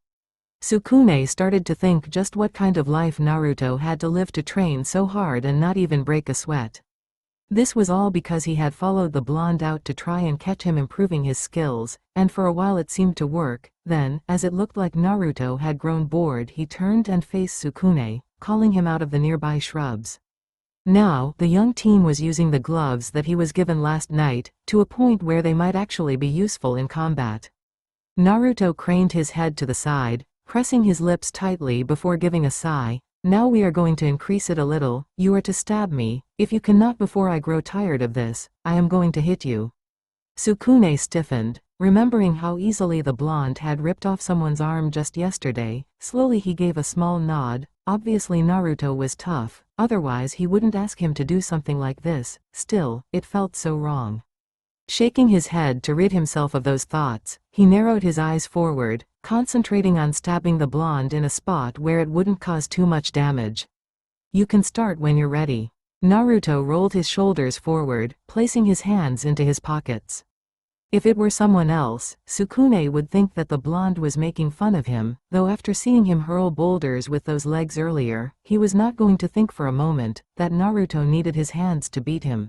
Sukune started to think just what kind of life Naruto had to live to train so hard and not even break a sweat. This was all because he had followed the blonde out to try and catch him improving his skills, and for a while it seemed to work. Then, as it looked like Naruto had grown bored, he turned and faced Sukune, calling him out of the nearby shrubs. Now, the young teen was using the gloves that he was given last night, to a point where they might actually be useful in combat. Naruto craned his head to the side, pressing his lips tightly before giving a sigh. Now we are going to increase it a little. You are to stab me. If you cannot before I grow tired of this, I am going to hit you. Sukune stiffened, remembering how easily the blonde had ripped off someone's arm just yesterday. Slowly he gave a small nod. Obviously Naruto was tough, otherwise he wouldn't ask him to do something like this. Still, it felt so wrong. Shaking his head to rid himself of those thoughts, he narrowed his eyes forward, concentrating on stabbing the blonde in a spot where it wouldn't cause too much damage. You can start when you're ready. Naruto rolled his shoulders forward, placing his hands into his pockets. If it were someone else, Sukune would think that the blonde was making fun of him, though after seeing him hurl boulders with those legs earlier, he was not going to think for a moment that Naruto needed his hands to beat him.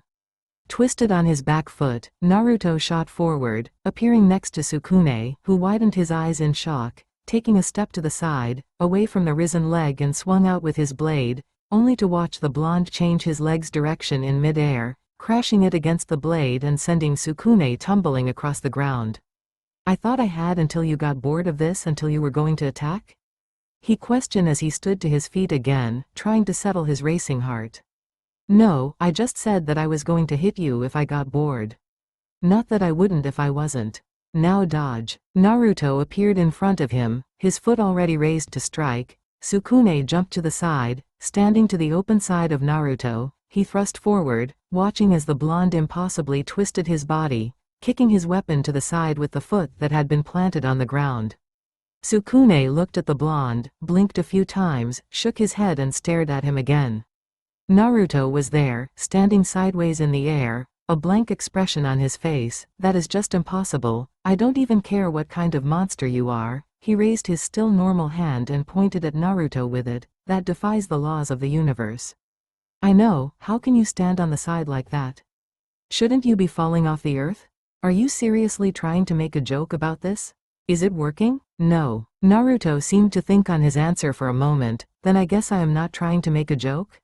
Twisted on his back foot, Naruto shot forward, appearing next to Sukune, who widened his eyes in shock, taking a step to the side, away from the risen leg and swung out with his blade, only to watch the blonde change his leg's direction in mid-air, crashing it against the blade and sending Sukune tumbling across the ground. I thought I had until you got bored of this until you were going to attack? He questioned as he stood to his feet again, trying to settle his racing heart. No, I just said that I was going to hit you if I got bored. Not that I wouldn't if I wasn't. Now dodge. Naruto appeared in front of him, his foot already raised to strike. Sukune jumped to the side, standing to the open side of Naruto. He thrust forward, watching as the blonde impossibly twisted his body, kicking his weapon to the side with the foot that had been planted on the ground. Sukune looked at the blonde, blinked a few times, shook his head and stared at him again. Naruto was there, standing sideways in the air, a blank expression on his face. That is just impossible. I don't even care what kind of monster you are. He raised his still normal hand and pointed at Naruto with it. That defies the laws of the universe. I know, how can you stand on the side like that? Shouldn't you be falling off the earth? Are you seriously trying to make a joke about this? Is it working? No. Naruto seemed to think on his answer for a moment. Then I guess I am not trying to make a joke?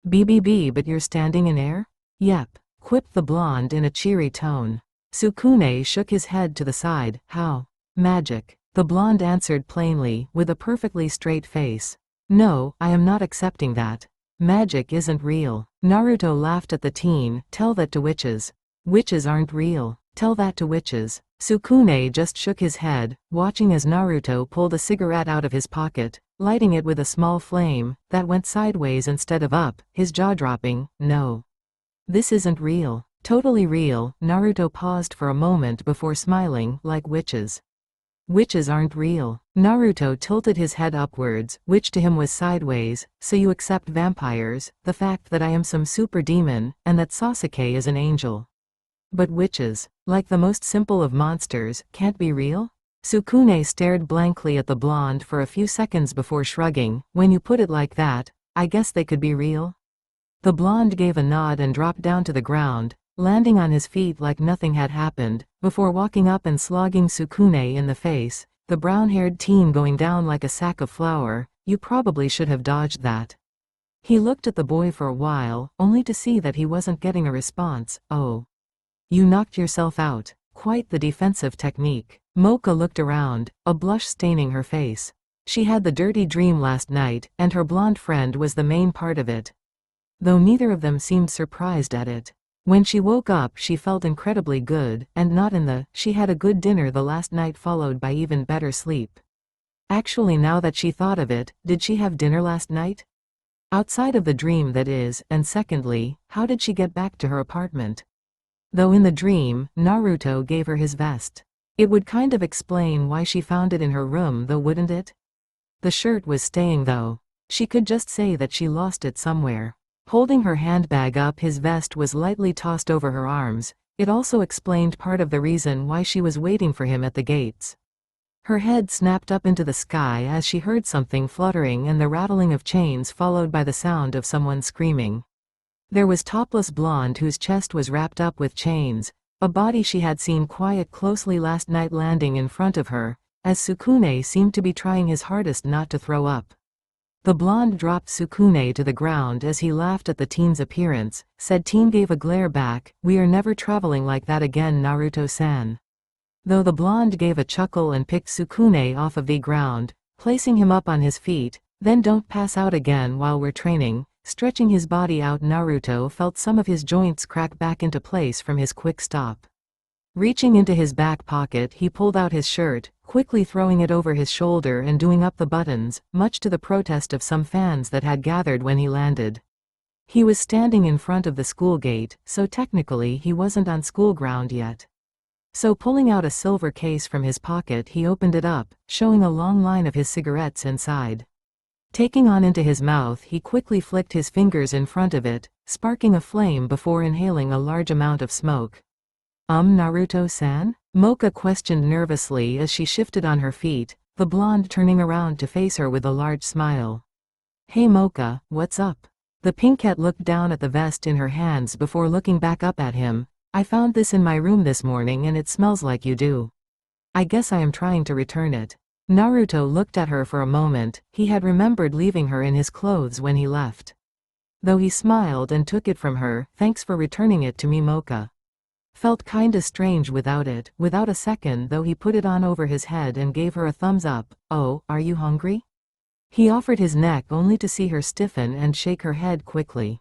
BBB, but you're standing in air? Yep, quipped the blonde in a cheery tone. Sukune shook his head to the side. How? Magic. The blonde answered plainly, with a perfectly straight face. No, I am not accepting that. Magic isn't real. Naruto laughed at the teen. Tell that to witches. Witches aren't real. Tell that to witches. Sukune just shook his head, watching as Naruto pulled a cigarette out of his pocket, lighting it with a small flame that went sideways instead of up, his jaw dropping. No. This isn't real. Totally real. Naruto paused for a moment before smiling. Like witches. Witches aren't real. Naruto tilted his head upwards, which to him was sideways. So you accept vampires, the fact that I am some super demon, and that Sasuke is an angel. But witches, like the most simple of monsters, can't be real? Sukune stared blankly at the blonde for a few seconds before shrugging. When you put it like that, I guess they could be real? The blonde gave a nod and dropped down to the ground, landing on his feet like nothing had happened, before walking up and slogging Sukune in the face. The brown-haired teen going down like a sack of flour. You probably should have dodged that. He looked at the boy for a while, only to see that he wasn't getting a response. Oh. You knocked yourself out. Quite the defensive technique. Mocha looked around, a blush staining her face. She had the dirty dream last night, and her blonde friend was the main part of it. Though neither of them seemed surprised at it. When she woke up she felt incredibly good, and not in the, she had a good dinner the last night followed by even better sleep. Actually, now that she thought of it, did she have dinner last night? Outside of the dream, that is, and secondly, how did she get back to her apartment? Though in the dream, Naruto gave her his vest. It would kind of explain why she found it in her room though, wouldn't it? The shirt was staying though. She could just say that she lost it somewhere. Holding her handbag up, his vest was lightly tossed over her arms. It also explained part of the reason why she was waiting for him at the gates. Her head snapped up into the sky as she heard something fluttering and the rattling of chains followed by the sound of someone screaming. There was topless blonde whose chest was wrapped up with chains, a body she had seen quiet closely last night landing in front of her, as Sukune seemed to be trying his hardest not to throw up. The blonde dropped Sukune to the ground as he laughed at the teen's appearance. Said teen gave a glare back. We are never traveling like that again, Naruto-san. Though the blonde gave a chuckle and picked Sukune off of the ground, placing him up on his feet. Then don't pass out again while we're training. Stretching his body out, Naruto felt some of his joints crack back into place from his quick stop. Reaching into his back pocket, he pulled out his shirt, quickly throwing it over his shoulder and doing up the buttons, much to the protest of some fans that had gathered when he landed. He was standing in front of the school gate, so technically he wasn't on school ground yet. So pulling out a silver case from his pocket, he opened it up, showing a long line of his cigarettes inside. Taking on into his mouth, he quickly flicked his fingers in front of it, sparking a flame before inhaling a large amount of smoke. Naruto-san? Mocha questioned nervously as she shifted on her feet, the blonde turning around to face her with a large smile. Hey Mocha, what's up? The pinkette looked down at the vest in her hands before looking back up at him. I found this in my room this morning and it smells like you do. I guess I am trying to return it. Naruto looked at her for a moment. He had remembered leaving her in his clothes when he left. Though he smiled and took it from her. Thanks for returning it to me, Mocha. Felt kinda strange without it. Without a second though, he put it on over his head and gave her a thumbs up. Oh, are you hungry? He offered his neck only to see her stiffen and shake her head quickly.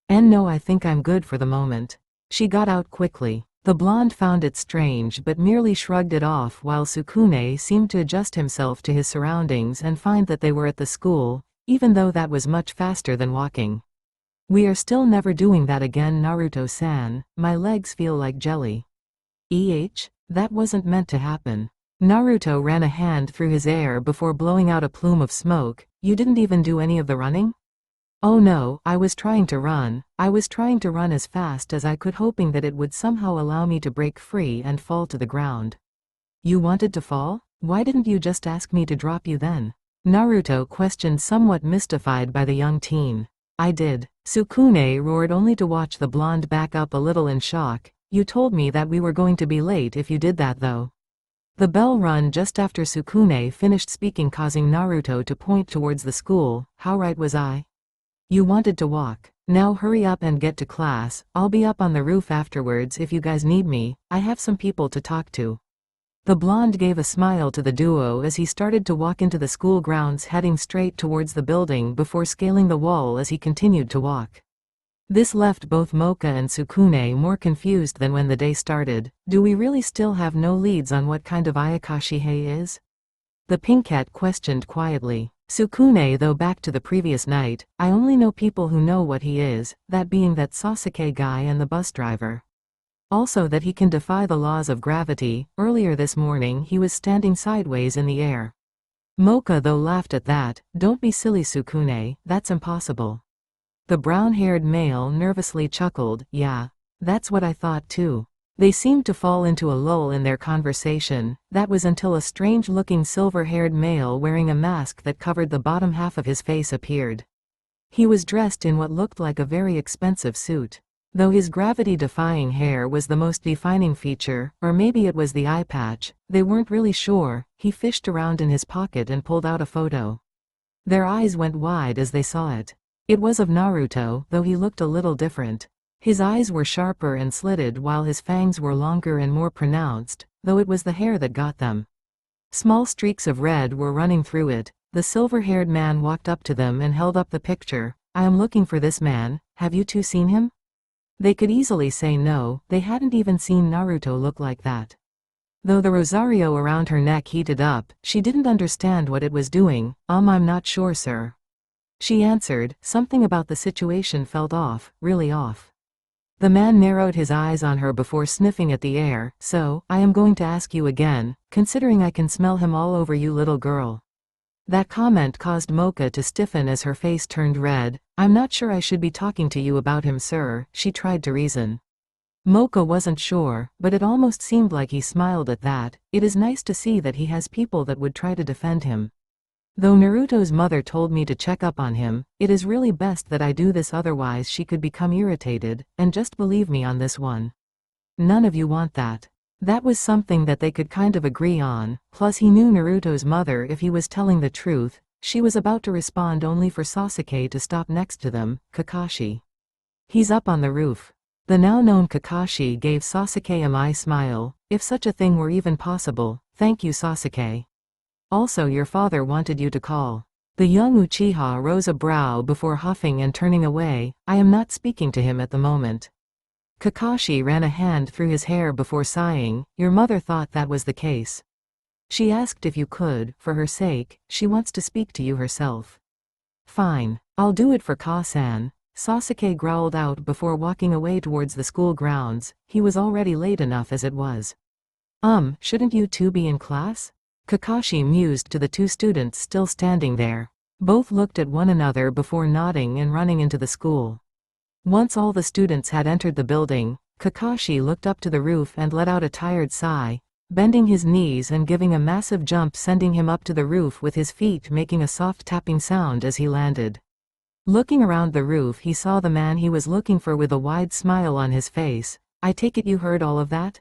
And no, I think I'm good for the moment. She got out quickly. The blonde found it strange but merely shrugged it off while Sukune seemed to adjust himself to his surroundings and find that they were at the school, even though that was much faster than walking. We are still never doing that again, Naruto-san. My legs feel like jelly. That wasn't meant to happen. Naruto ran a hand through his hair before blowing out a plume of smoke. You didn't even do any of the running? Oh no, I was trying to run. I was trying to run as fast as I could, hoping that it would somehow allow me to break free and fall to the ground. You wanted to fall? Why didn't you just ask me to drop you then? Naruto questioned, somewhat mystified by the young teen. I did. Sukune roared, only to watch the blonde back up a little in shock. You told me that we were going to be late if you did that though. The bell rang just after Sukune finished speaking, causing Naruto to point towards the school. How right was I? You wanted to walk. Now hurry up and get to class. I'll be up on the roof afterwards if you guys need me. I have some people to talk to. The blonde gave a smile to the duo as he started to walk into the school grounds, heading straight towards the building before scaling the wall as he continued to walk. This left both Mocha and Sukune more confused than when the day started. Do we really still have no leads on what kind of Ayakashihei is? The pinkette questioned quietly. Sukune, though, back to the previous night. I only know people who know what he is, that being that Sasuke guy and the bus driver. Also that he can defy the laws of gravity. Earlier this morning he was standing sideways in the air. Mocha, though, laughed at that. Don't be silly, Sukune, that's impossible. The brown-haired male nervously chuckled. Yeah, that's what I thought too. They seemed to fall into a lull in their conversation. That was until a strange-looking silver-haired male wearing a mask that covered the bottom half of his face appeared. He was dressed in what looked like a very expensive suit. Though his gravity-defying hair was the most defining feature, or maybe it was the eye patch, they weren't really sure. He fished around in his pocket and pulled out a photo. Their eyes went wide as they saw it. It was of Naruto, though he looked a little different. His eyes were sharper and slitted while his fangs were longer and more pronounced, though it was the hair that got them. Small streaks of red were running through it. The silver-haired man walked up to them and held up the picture. I am looking for this man. Have you two seen him? They could easily say no, they hadn't even seen Naruto look like that. Though the rosario around her neck heated up, she didn't understand what it was doing. I'm not sure, sir. She answered. Something about the situation felt off, really off. The man narrowed his eyes on her before sniffing at the air. So, I am going to ask you again, considering I can smell him all over you, little girl. That comment caused Mocha to stiffen as her face turned red. I'm not sure I should be talking to you about him, sir, she tried to reason. Mocha wasn't sure, but it almost seemed like he smiled at that. It is nice to see that he has people that would try to defend him. Though Naruto's mother told me to check up on him, it is really best that I do this, otherwise she could become irritated, and just believe me on this one. None of you want that. That was something that they could kind of agree on, plus he knew Naruto's mother. If he was telling the truth, she was about to respond only for Sasuke to stop next to them. Kakashi. He's up on the roof. The now-known Kakashi gave Sasuke a my smile, if such a thing were even possible. Thank you, Sasuke. Also, your father wanted you to call. The young Uchiha rose a brow before huffing and turning away. I am not speaking to him at the moment. Kakashi ran a hand through his hair before sighing. Your mother thought that was the case. She asked if you could, for her sake. She wants to speak to you herself. Fine. I'll do it for Ka-san. Sasuke growled out before walking away towards the school grounds. He was already late enough as it was. Shouldn't you two be in class? Kakashi mused to the two students still standing there. Both looked at one another before nodding and running into the school. Once all the students had entered the building, Kakashi looked up to the roof and let out a tired sigh, bending his knees and giving a massive jump, sending him up to the roof with his feet making a soft tapping sound as he landed. Looking around the roof, he saw the man he was looking for with a wide smile on his face. I take it you heard all of that?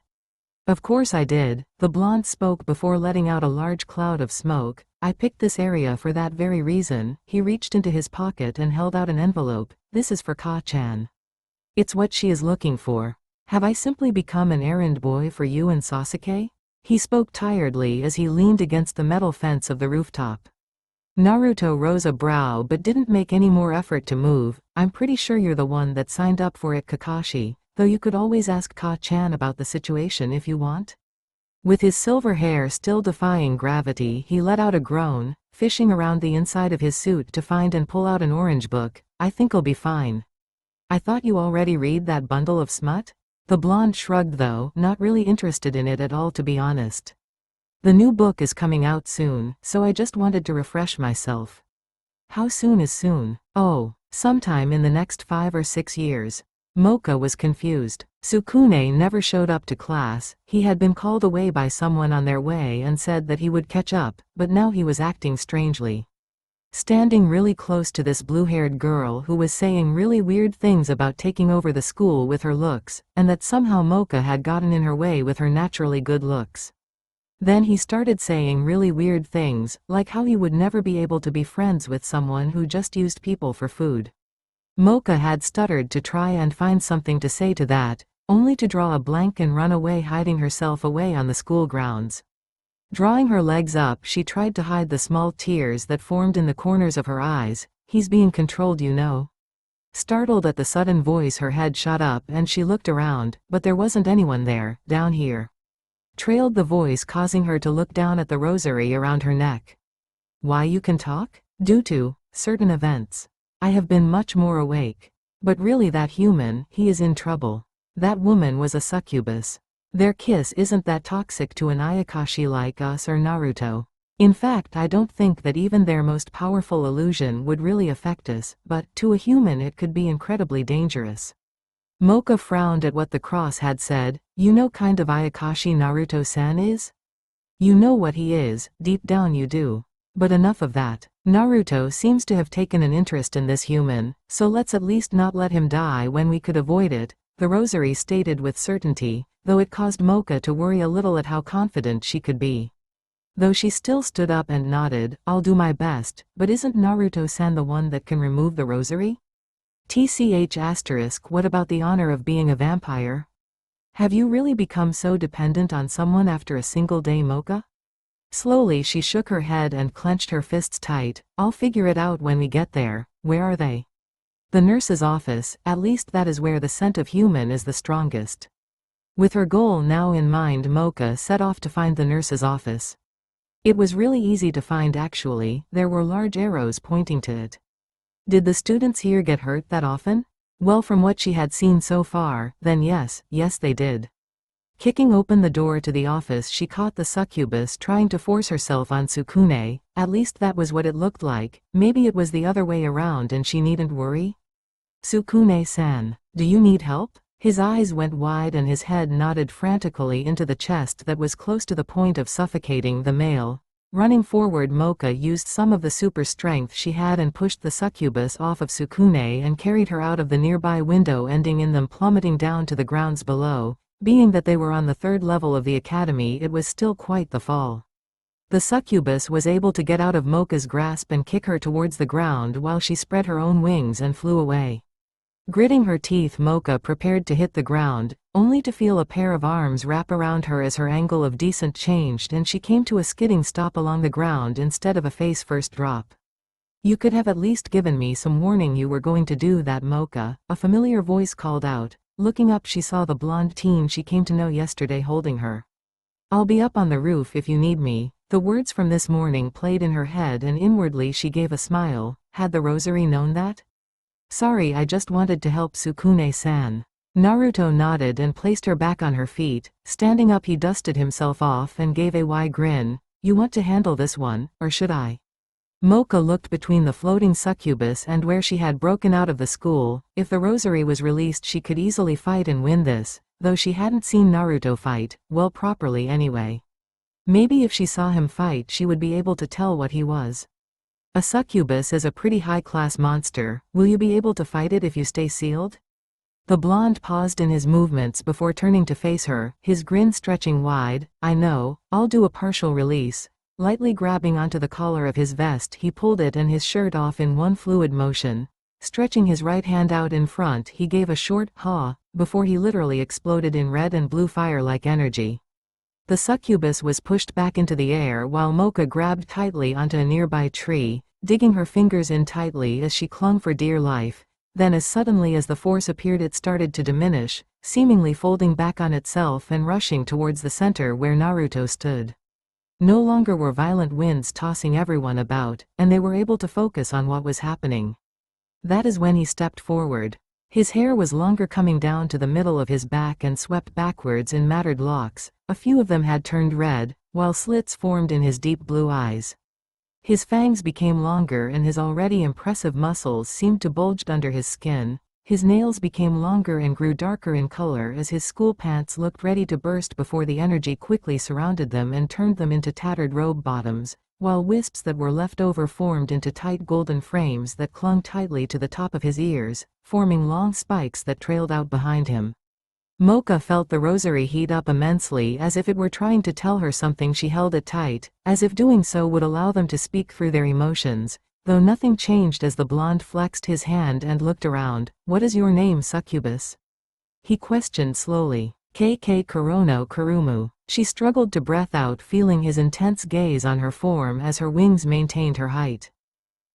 Of course I did, the blonde spoke before letting out a large cloud of smoke. I picked this area for that very reason. He reached into his pocket and held out an envelope. This is for Ka-chan. It's what she is looking for. Have I simply become an errand boy for you and Sasuke? He spoke tiredly as he leaned against the metal fence of the rooftop. Naruto rose a brow but didn't make any more effort to move. I'm pretty sure you're the one that signed up for it, Kakashi, though you could always ask Ka-chan about the situation if you want. With his silver hair still defying gravity, he let out a groan, fishing around the inside of his suit to find and pull out an orange book. I think I'll be fine. I thought you already read that bundle of smut? The blonde shrugged though, not really interested in it at all to be honest. The new book is coming out soon, so I just wanted to refresh myself. How soon is soon? Oh, sometime in the next 5 or 6 years. Mocha was confused. Sukune never showed up to class. He had been called away by someone on their way and said that he would catch up, but now he was acting strangely. Standing really close to this blue-haired girl who was saying really weird things about taking over the school with her looks, and that somehow Mocha had gotten in her way with her naturally good looks. Then he started saying really weird things, like how he would never be able to be friends with someone who just used people for food. Mocha had stuttered to try and find something to say to that, only to draw a blank and run away, hiding herself away on the school grounds. Drawing her legs up, she tried to hide the small tears that formed in the corners of her eyes. He's being controlled, you know. Startled at the sudden voice, her head shot up and she looked around, but there wasn't anyone there. Down here, trailed the voice, causing her to look down at the rosary around her neck. Why, you can talk? Due to certain events, I have been much more awake. But really, that human, he is in trouble. That woman was a succubus. Their kiss isn't that toxic to an Ayakashi like us or Naruto. In fact, I don't think that even their most powerful illusion would really affect us, but to a human it could be incredibly dangerous. Mocha frowned at what the cross had said. You know kind of Ayakashi Naruto-san is? You know what he is, deep down you do. But enough of that. Naruto seems to have taken an interest in this human, so let's at least not let him die when we could avoid it, the rosary stated with certainty, though it caused Mocha to worry a little at how confident she could be. Though she still stood up and nodded, I'll do my best, but isn't Naruto-san the one that can remove the rosary? What about the honor of being a vampire? Have you really become so dependent on someone after a single day, Mocha? Slowly she shook her head and clenched her fists tight. I'll figure it out when we get there. Where are they? The nurse's office, at least that is where the scent of human is the strongest. With her goal now in mind, Mocha set off to find the nurse's office. It was really easy to find actually, there were large arrows pointing to it. Did the students here get hurt that often? Well, from what she had seen so far, then yes they did. Kicking open the door to the office, she caught the succubus trying to force herself on Sukune. At least that was what it looked like. Maybe it was the other way around and she needn't worry? Sukune-san, do you need help? His eyes went wide and his head nodded frantically into the chest that was close to the point of suffocating the male. Running forward, Mocha used some of the super strength she had and pushed the succubus off of Sukune and carried her out of the nearby window, ending in them plummeting down to the grounds below. Being that they were on the 3rd level of the academy, it was still quite the fall. The succubus was able to get out of Mocha's grasp and kick her towards the ground while she spread her own wings and flew away. Gritting her teeth, Mocha prepared to hit the ground, only to feel a pair of arms wrap around her as her angle of descent changed and she came to a skidding stop along the ground instead of a face-first drop. "You could have at least given me some warning you were going to do that, Mocha," a familiar voice called out. Looking up, she saw the blonde teen she came to know yesterday holding her. "I'll be up on the roof if you need me." The words from this morning played in her head and inwardly she gave a smile. Had the rosary known that? "Sorry, I just wanted to help Sukune-san." Naruto nodded and placed her back on her feet. Standing up, he dusted himself off and gave a wide grin. "You want to handle this one, or should I?" Mocha looked between the floating succubus and where she had broken out of the school. If the rosary was released, she could easily fight and win this, though she hadn't seen Naruto fight, well, properly anyway. Maybe if she saw him fight she would be able to tell what he was. "A succubus is a pretty high-class monster. Will you be able to fight it if you stay sealed?" The blonde paused in his movements before turning to face her, his grin stretching wide. "I know, I'll do a partial release." Lightly grabbing onto the collar of his vest, he pulled it and his shirt off in one fluid motion. Stretching his right hand out in front, he gave a short "ha" before he literally exploded in red and blue fire-like energy. The succubus was pushed back into the air while Mocha grabbed tightly onto a nearby tree, digging her fingers in tightly as she clung for dear life. Then as suddenly as the force appeared, it started to diminish, seemingly folding back on itself and rushing towards the center where Naruto stood. No longer were violent winds tossing everyone about, and they were able to focus on what was happening. That is when he stepped forward. His hair was longer, coming down to the middle of his back and swept backwards in matted locks. A few of them had turned red, while slits formed in his deep blue eyes. His fangs became longer and his already impressive muscles seemed to bulge under his skin. His nails became longer and grew darker in color as his school pants looked ready to burst before the energy quickly surrounded them and turned them into tattered robe bottoms, while wisps that were left over formed into tight golden frames that clung tightly to the top of his ears, forming long spikes that trailed out behind him. Mocha felt the rosary heat up immensely, as if it were trying to tell her something. She held it tight, as if doing so would allow them to speak through their emotions. Though nothing changed as the blonde flexed his hand and looked around. "What is your name, succubus?" he questioned slowly. "KK Kurono Kurumu." She struggled to breath out, feeling his intense gaze on her form as her wings maintained her height.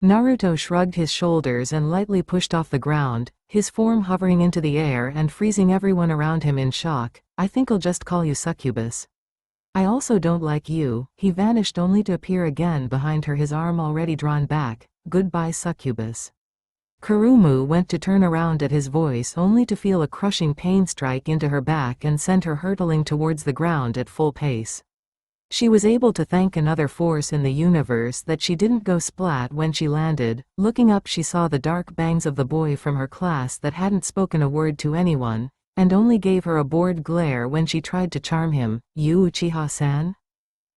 Naruto shrugged his shoulders and lightly pushed off the ground, his form hovering into the air and freezing everyone around him in shock. "I think I'll just call you succubus. I also don't like you." He vanished only to appear again behind her, his arm already drawn back. "Goodbye, succubus." Kurumu went to turn around at his voice only to feel a crushing pain strike into her back and send her hurtling towards the ground at full pace. She was able to thank another force in the universe that she didn't go splat when she landed. Looking up, she saw the dark bangs of the boy from her class that hadn't spoken a word to anyone, and only gave her a bored glare when she tried to charm him. "You Uchiha-san?"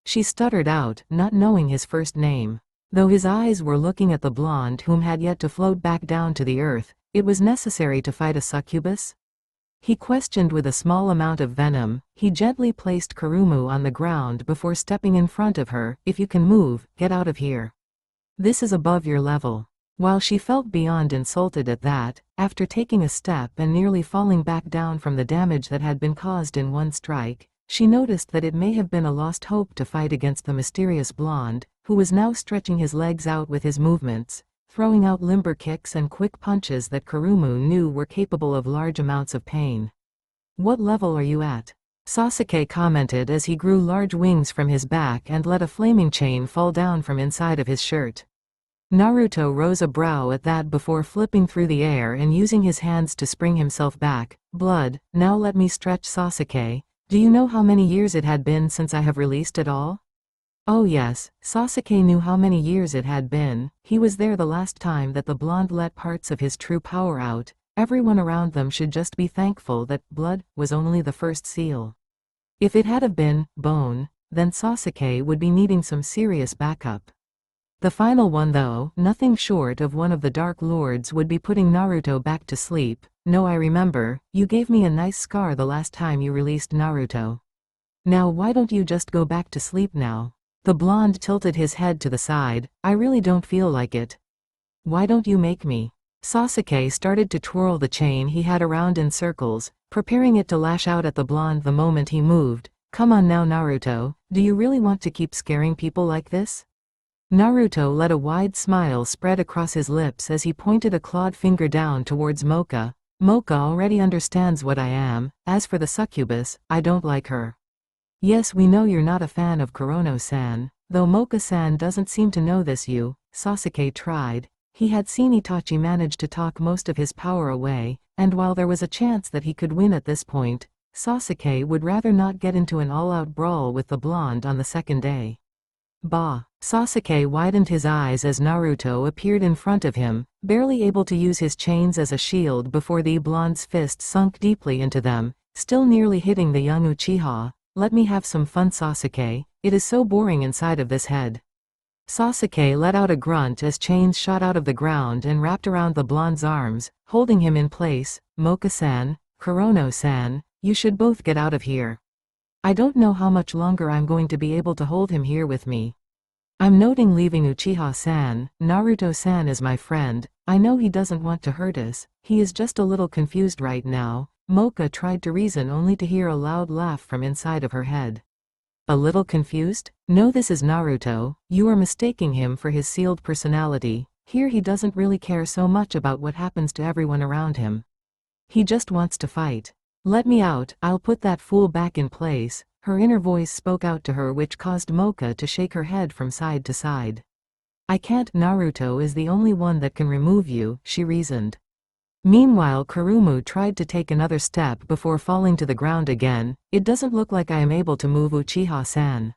she stuttered out, not knowing his first name. Though his eyes were looking at the blonde whom had yet to float back down to the earth. "It was necessary to fight a succubus?" he questioned with a small amount of venom. He gently placed Kurumu on the ground before stepping in front of her. "If you can move, get out of here. This is above your level." While she felt beyond insulted at that, after taking a step and nearly falling back down from the damage that had been caused in one strike, she noticed that it may have been a lost hope to fight against the mysterious blonde, who was now stretching his legs out with his movements, throwing out limber kicks and quick punches that Kurumu knew were capable of large amounts of pain. "What level are you at?" Sasuke commented as he grew large wings from his back and let a flaming chain fall down from inside of his shirt. Naruto rose a brow at that before flipping through the air and using his hands to spring himself back. "Blood, now let me stretch." "Sasuke, do you know how many years it had been since I have released it all?" Oh yes, Sasuke knew how many years it had been. He was there the last time that the blonde let parts of his true power out. Everyone around them should just be thankful that blood was only the first seal. If it had have been bone, then Sasuke would be needing some serious backup. The final one though, nothing short of one of the Dark Lords would be putting Naruto back to sleep. "No, I remember, you gave me a nice scar the last time you released Naruto. Now why don't you just go back to sleep now?" The blonde tilted his head to the side. "I really don't feel like it." "Why don't you make me?" Sasuke started to twirl the chain he had around in circles, preparing it to lash out at the blonde the moment he moved. Come on now Naruto, do you really want to keep scaring people like this? Naruto let a wide smile spread across his lips as he pointed a clawed finger down towards Mocha. Mocha already understands what I am. As for the succubus, I don't like her. Yes, we know you're not a fan of Kurono-san, though Mocha-san doesn't seem to know this. Sasuke tried. He had seen Itachi manage to talk most of his power away, and while there was a chance that he could win at this point, Sasuke would rather not get into an all-out brawl with the blonde on the second day. Bah! Sasuke widened his eyes as Naruto appeared in front of him, barely able to use his chains as a shield before the blonde's fist sunk deeply into them, still nearly hitting the young Uchiha. Let me have some fun Sasuke, it is so boring inside of this head. Sasuke let out a grunt as chains shot out of the ground and wrapped around the blonde's arms, holding him in place. Mocha-san, Kurono-san, you should both get out of here. I don't know how much longer I'm going to be able to hold him here with me. I'm noting leaving Uchiha-san. Naruto-san is my friend. I know he doesn't want to hurt us. He is just a little confused right now. Mocha tried to reason only to hear a loud laugh from inside of her head. A little confused? No, this is Naruto. You are mistaking him for his sealed personality. Here he doesn't really care so much about what happens to everyone around him. He just wants to fight. Let me out, I'll put that fool back in place. Her inner voice spoke out to her, which caused Mocha to shake her head from side to side. I can't. Naruto is the only one that can remove you, she reasoned. Meanwhile, Kurumu tried to take another step before falling to the ground again. It doesn't look like I am able to move Uchiha-san.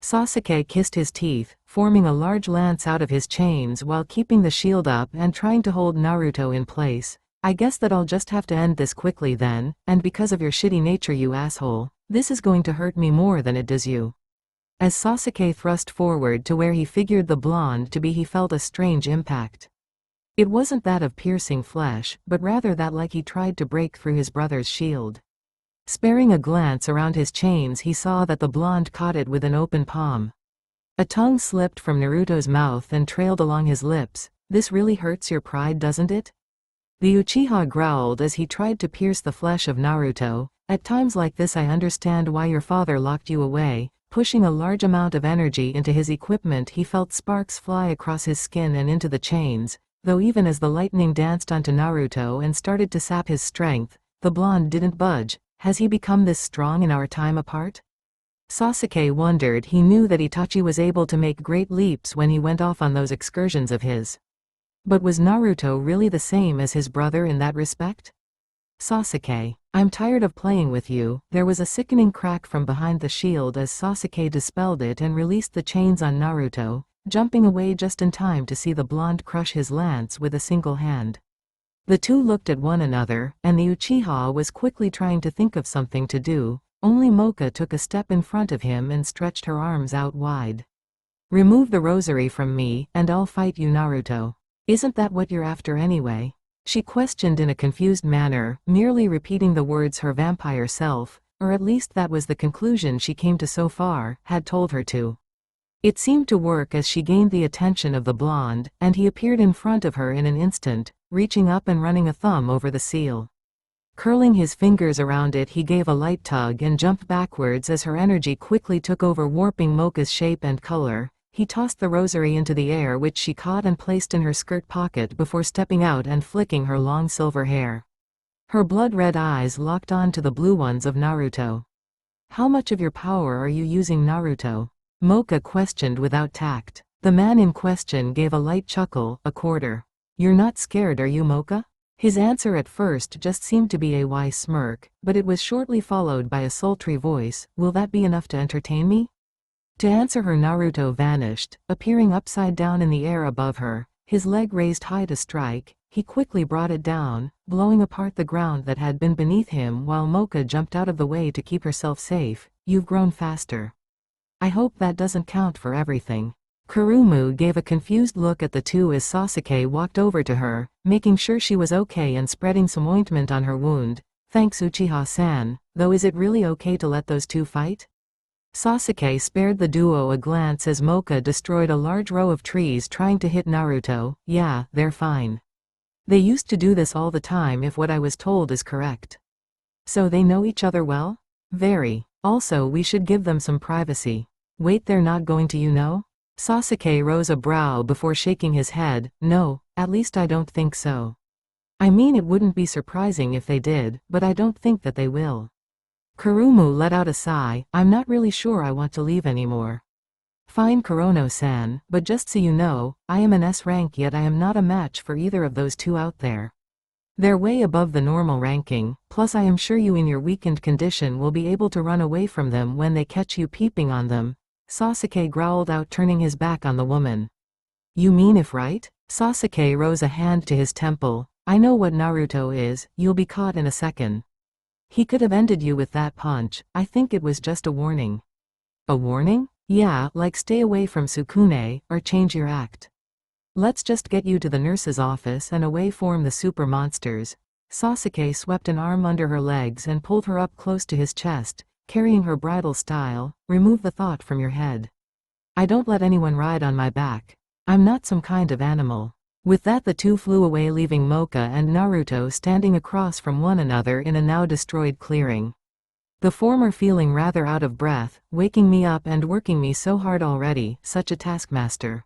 Sasuke kissed his teeth, forming a large lance out of his chains while keeping the shield up and trying to hold Naruto in place. I guess that I'll just have to end this quickly then, and because of your shitty nature, you asshole, this is going to hurt me more than it does you. As Sasuke thrust forward to where he figured the blonde to be, he felt a strange impact. It wasn't that of piercing flesh, but rather that like he tried to break through his brother's shield. Sparing a glance around his chains, he saw that the blonde caught it with an open palm. A tongue slipped from Naruto's mouth and trailed along his lips. This really hurts your pride, doesn't it? The Uchiha growled as he tried to pierce the flesh of Naruto. At times like this I understand why your father locked you away. Pushing a large amount of energy into his equipment, he felt sparks fly across his skin and into the chains, though even as the lightning danced onto Naruto and started to sap his strength, the blonde didn't budge. Has he become this strong in our time apart? Sasuke wondered. He knew that Itachi was able to make great leaps when he went off on those excursions of his. But was Naruto really the same as his brother in that respect? Sasuke, I'm tired of playing with you. There was a sickening crack from behind the shield as Sasuke dispelled it and released the chains on Naruto, jumping away just in time to see the blonde crush his lance with a single hand. The two looked at one another, and the Uchiha was quickly trying to think of something to do. Only Mocha took a step in front of him and stretched her arms out wide. Remove the rosary from me, and I'll fight you, Naruto. Isn't that what you're after anyway? She questioned in a confused manner, merely repeating the words her vampire self, or at least that was the conclusion she came to so far, had told her to. It seemed to work as she gained the attention of the blonde, and he appeared in front of her in an instant, reaching up and running a thumb over the seal. Curling his fingers around it, he gave a light tug and jumped backwards as her energy quickly took over, warping Mocha's shape and color. He tossed the rosary into the air, which she caught and placed in her skirt pocket before stepping out and flicking her long silver hair. Her blood-red eyes locked on to the blue ones of Naruto. How much of your power are you using, Naruto? Mocha questioned without tact. The man in question gave a light chuckle. A quarter. You're not scared, are you, Mocha? His answer at first just seemed to be a wry smirk, but it was shortly followed by a sultry voice. Will that be enough to entertain me? To answer her, Naruto vanished, appearing upside down in the air above her, his leg raised high to strike. He quickly brought it down, blowing apart the ground that had been beneath him while Mocha jumped out of the way to keep herself safe. You've grown faster. I hope that doesn't count for everything. Kurumu gave a confused look at the two as Sasuke walked over to her, making sure she was okay and spreading some ointment on her wound. Thanks, Uchiha-san, though is it really okay to let those two fight? Sasuke spared the duo a glance as Mocha destroyed a large row of trees trying to hit Naruto. Yeah, they're fine. They used to do this all the time if what I was told is correct. So they know each other well? Very. Also, we should give them some privacy. Wait, they're not going to, you know? Sasuke rose a brow before shaking his head. No, at least I don't think so. I mean, it wouldn't be surprising if they did, but I don't think that they will. Kurumu let out a sigh. I'm not really sure I want to leave anymore. Fine, Kurono-san, but just so you know, I am an S rank, yet I am not a match for either of those two out there. They're way above the normal ranking, plus I am sure you in your weakened condition will be able to run away from them when they catch you peeping on them. Sasuke growled out, turning his back on the woman. You mean if right? Sasuke rose a hand to his temple. I know what Naruto is, you'll be caught in a second. He could have ended you with that punch. I think it was just a warning. A warning? Yeah, like stay away from Sukune, or change your act. Let's just get you to the nurse's office and away from the super monsters. Sasuke swept an arm under her legs and pulled her up close to his chest, carrying her bridal style. Remove the thought from your head. I don't let anyone ride on my back. I'm not some kind of animal. With that, the two flew away, leaving Mocha and Naruto standing across from one another in a now destroyed clearing. The former feeling rather out of breath, waking me up and working me so hard already, such a taskmaster.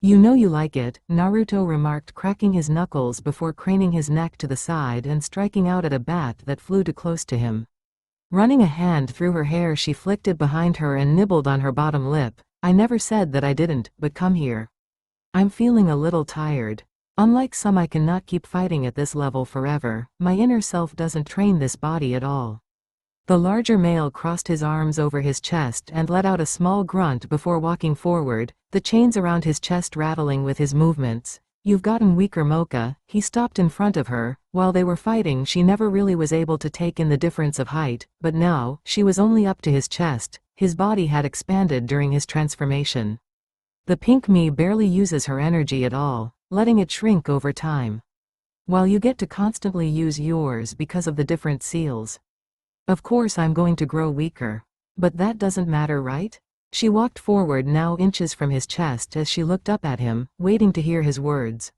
You know you like it, Naruto remarked, cracking his knuckles before craning his neck to the side and striking out at a bat that flew too close to him. Running a hand through her hair, she flicked it behind her and nibbled on her bottom lip. I never said that I didn't, but come here. I'm feeling a little tired. Unlike some, I cannot keep fighting at this level forever. My inner self doesn't train this body at all. The larger male crossed his arms over his chest and let out a small grunt before walking forward, the chains around his chest rattling with his movements. You've gotten weaker, Mocha. He stopped in front of her. While they were fighting, she never really was able to take in the difference of height, but now, she was only up to his chest. His body had expanded during his transformation. The pink me barely uses her energy at all, letting it shrink over time. While you get to constantly use yours because of the different seals. Of course I'm going to grow weaker. But that doesn't matter, right? She walked forward, now inches from his chest, as she looked up at him, waiting to hear his words.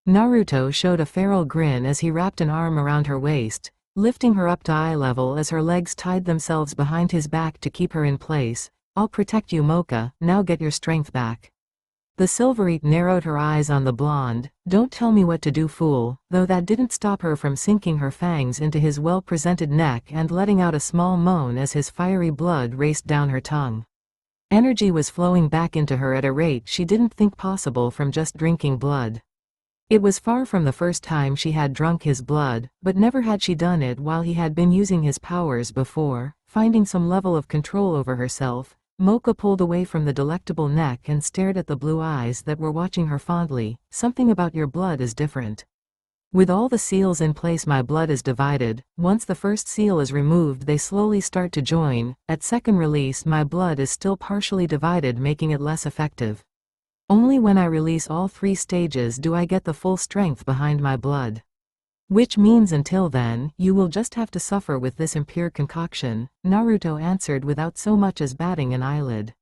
Naruto showed a feral grin as he wrapped an arm around her waist, lifting her up to eye level as her legs tied themselves behind his back to keep her in place. I'll protect you, Mocha, now get your strength back. The Silverite narrowed her eyes on the blonde. Don't tell me what to do, fool, though that didn't stop her from sinking her fangs into his well-presented neck and letting out a small moan as his fiery blood raced down her tongue. Energy was flowing back into her at a rate she didn't think possible from just drinking blood. It was far from the first time she had drunk his blood, but never had she done it while he had been using his powers before. Finding some level of control over herself, Mocha pulled away from the delectable neck and stared at the blue eyes that were watching her fondly. Something about your blood is different. With all the seals in place, my blood is divided. Once the first seal is removed, they slowly start to join. At second release, my blood is still partially divided, making it less effective. Only when I release all 3 stages do I get the full strength behind my blood. Which means until then, you will just have to suffer with this impure concoction, Naruto answered without so much as batting an eyelid.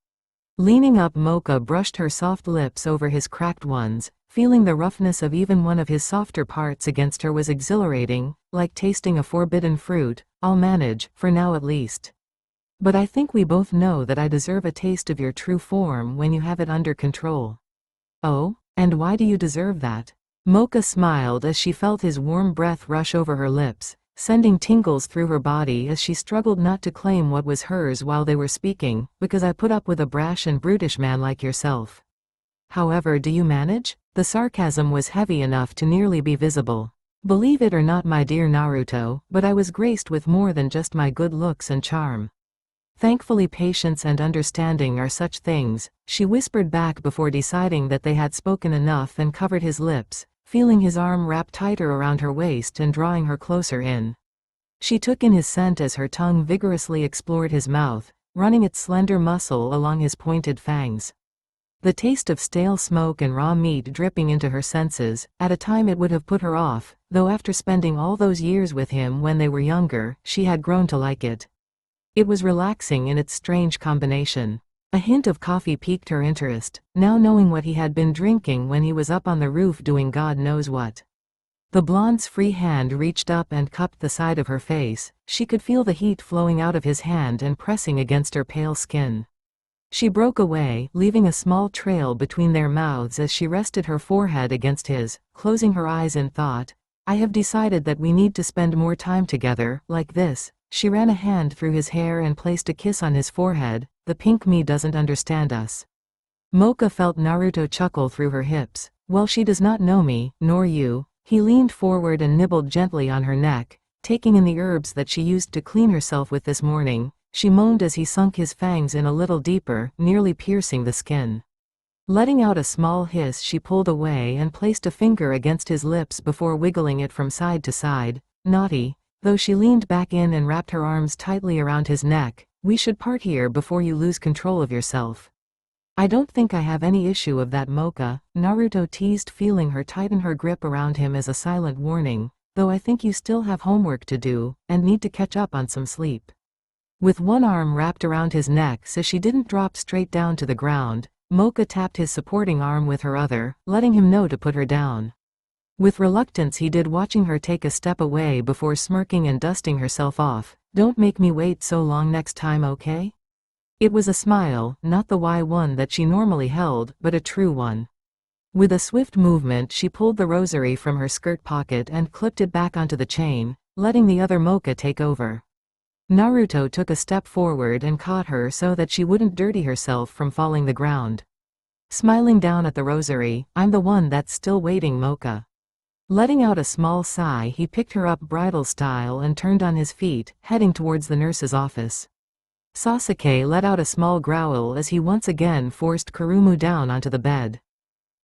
Leaning up, Mocha brushed her soft lips over his cracked ones. Feeling the roughness of even one of his softer parts against her was exhilarating, like tasting a forbidden fruit. I'll manage, for now at least. But I think we both know that I deserve a taste of your true form when you have it under control. Oh? And why do you deserve that? Mocha smiled as she felt his warm breath rush over her lips, sending tingles through her body as she struggled not to claim what was hers while they were speaking. Because I put up with a brash and brutish man like yourself. However, do you manage? The sarcasm was heavy enough to nearly be visible. Believe it or not, my dear Naruto, but I was graced with more than just my good looks and charm. Thankfully, patience and understanding are such things, she whispered back before deciding that they had spoken enough and covered his lips, feeling his arm wrap tighter around her waist and drawing her closer in. She took in his scent as her tongue vigorously explored his mouth, running its slender muscle along his pointed fangs. The taste of stale smoke and raw meat dripping into her senses. At a time it would have put her off, though after spending all those years with him when they were younger, she had grown to like it. It was relaxing in its strange combination. A hint of coffee piqued her interest, now knowing what he had been drinking when he was up on the roof doing God knows what. The blonde's free hand reached up and cupped the side of her face. She could feel the heat flowing out of his hand and pressing against her pale skin. She broke away, leaving a small trail between their mouths as she rested her forehead against his, closing her eyes in thought. I have decided that we need to spend more time together, like this. She ran a hand through his hair and placed a kiss on his forehead. The pink me doesn't understand us. Mocha felt Naruto chuckle through her hips. Well, she does not know me, nor you. He leaned forward and nibbled gently on her neck, taking in the herbs that she used to clean herself with this morning. She moaned as he sunk his fangs in a little deeper, nearly piercing the skin. Letting out a small hiss, she pulled away and placed a finger against his lips before wiggling it from side to side. Naughty. Though she leaned back in and wrapped her arms tightly around his neck. We should part here before you lose control of yourself. I don't think I have any issue of that, Mocha, Naruto teased, feeling her tighten her grip around him as a silent warning, though I think you still have homework to do, and need to catch up on some sleep. With one arm wrapped around his neck so she didn't drop straight down to the ground, Mocha tapped his supporting arm with her other, letting him know to put her down. With reluctance he did, watching her take a step away before smirking and dusting herself off. Don't make me wait so long next time, okay? It was a smile, not the wry one that she normally held, but a true one. With a swift movement she pulled the rosary from her skirt pocket and clipped it back onto the chain, letting the other Mocha take over. Naruto took a step forward and caught her so that she wouldn't dirty herself from falling the ground. Smiling down at the rosary, I'm the one that's still waiting, Mocha. Letting out a small sigh, he picked her up bridal style and turned on his feet, heading towards the nurse's office. Sasuke let out a small growl as he once again forced Kurumu down onto the bed.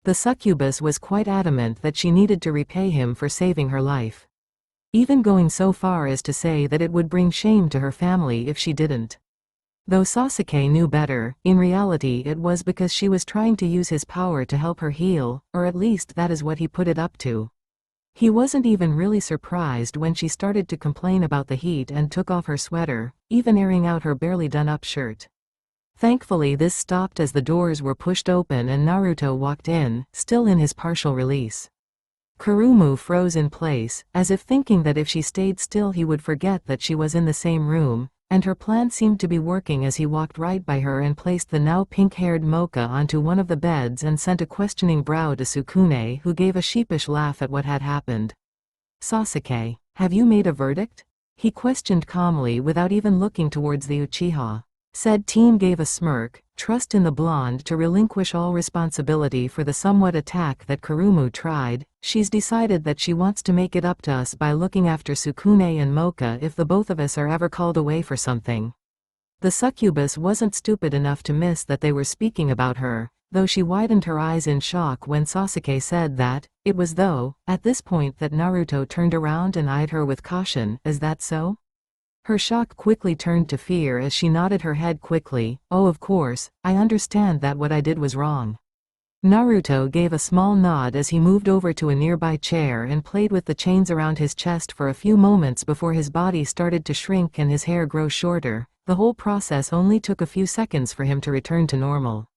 The succubus was quite adamant that she needed to repay him for saving her life. Even going so far as to say that it would bring shame to her family if she didn't. Though Sasuke knew better, in reality it was because she was trying to use his power to help her heal, or at least that is what he put it up to. He wasn't even really surprised when she started to complain about the heat and took off her sweater, even airing out her barely done-up shirt. Thankfully this stopped as the doors were pushed open and Naruto walked in, still in his partial release. Kurumu froze in place, as if thinking that if she stayed still he would forget that she was in the same room, and her plan seemed to be working as he walked right by her and placed the now pink-haired Mocha onto one of the beds and sent a questioning brow to Sukune, who gave a sheepish laugh at what had happened. Sasuke, have you made a verdict? He questioned calmly without even looking towards the Uchiha. Said team gave a smirk, trust in the blonde to relinquish all responsibility for the somewhat attack that Kurumu tried. She's decided that she wants to make it up to us by looking after Sukune and Mocha if the both of us are ever called away for something. The succubus wasn't stupid enough to miss that they were speaking about her, though she widened her eyes in shock when Sasuke said that. It was though, at this point that Naruto turned around and eyed her with caution. Is that so? Her shock quickly turned to fear as she nodded her head quickly. Oh, of course, I understand that what I did was wrong. Naruto gave a small nod as he moved over to a nearby chair and played with the chains around his chest for a few moments before his body started to shrink and his hair grow shorter. The whole process only took a few seconds for him to return to normal.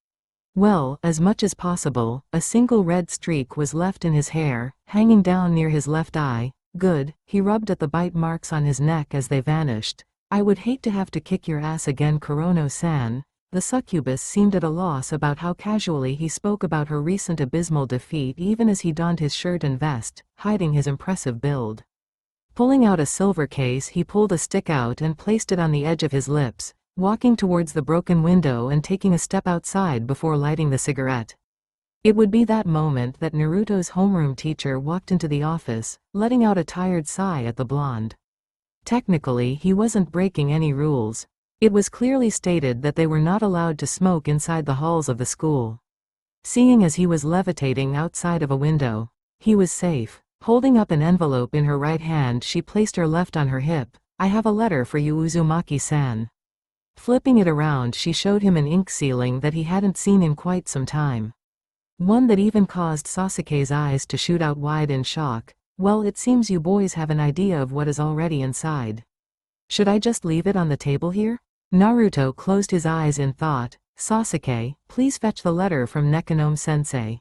Well, as much as possible, a single red streak was left in his hair, hanging down near his left eye. Good, he rubbed at the bite marks on his neck as they vanished. I would hate to have to kick your ass again, Kurono-san. The succubus seemed at a loss about how casually he spoke about her recent abysmal defeat even as he donned his shirt and vest, hiding his impressive build. Pulling out a silver case, he pulled a stick out and placed it on the edge of his lips, walking towards the broken window and taking a step outside before lighting the cigarette. It would be that moment that Naruto's homeroom teacher walked into the office, letting out a tired sigh at the blonde. Technically, he wasn't breaking any rules. It was clearly stated that they were not allowed to smoke inside the halls of the school. Seeing as he was levitating outside of a window, he was safe. Holding up an envelope in her right hand, she placed her left on her hip. I have a letter for you, Uzumaki-san. Flipping it around, she showed him an ink sealing that he hadn't seen in quite some time. One that even caused Sasuke's eyes to shoot out wide in shock. Well, it seems you boys have an idea of what is already inside. Should I just leave it on the table here? Naruto closed his eyes in thought. Sasuke, please fetch the letter from Nekonomiya-sensei.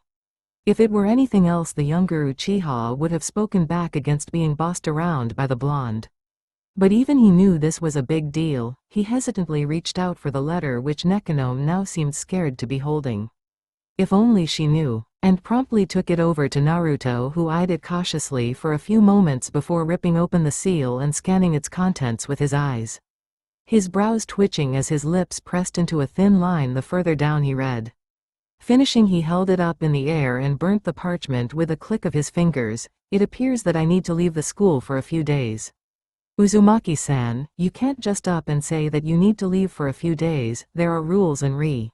If it were anything else, the younger Uchiha would have spoken back against being bossed around by the blonde. But even he knew this was a big deal. He hesitantly reached out for the letter which Nekonomiya now seemed scared to be holding. If only she knew, and promptly took it over to Naruto, who eyed it cautiously for a few moments before ripping open the seal and scanning its contents with his eyes. His brows twitching as his lips pressed into a thin line the further down he read. Finishing, he held it up in the air and burnt the parchment with a click of his fingers. It appears that I need to leave the school for a few days. Uzumaki-san, you can't just up and say that you need to leave for a few days. There are rules and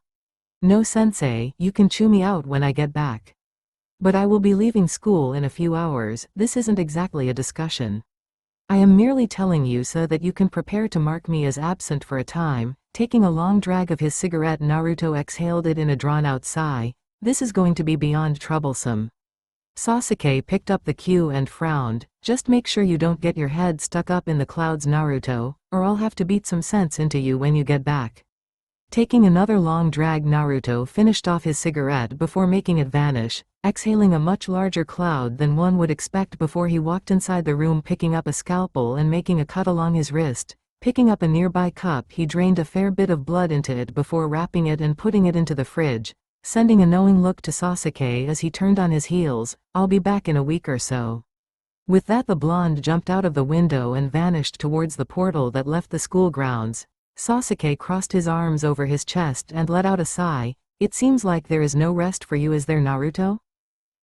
No sensei, you can chew me out when I get back. But I will be leaving school in a few hours. This isn't exactly a discussion. I am merely telling you so that you can prepare to mark me as absent for a time. Taking a long drag of his cigarette, Naruto exhaled it in a drawn-out sigh. This is going to be beyond troublesome. Sasuke picked up the cue and frowned. Just make sure you don't get your head stuck up in the clouds, Naruto, or I'll have to beat some sense into you when you get back. Taking another long drag, Naruto finished off his cigarette before making it vanish, exhaling a much larger cloud than one would expect before he walked inside the room, picking up a scalpel and making a cut along his wrist. Picking up a nearby cup, he drained a fair bit of blood into it before wrapping it and putting it into the fridge, sending a knowing look to Sasuke as he turned on his heels. I'll be back in a week or so. With that, the blonde jumped out of the window and vanished towards the portal that left the school grounds. Sasuke crossed his arms over his chest and let out a sigh. It seems like there is no rest for you, is there, Naruto?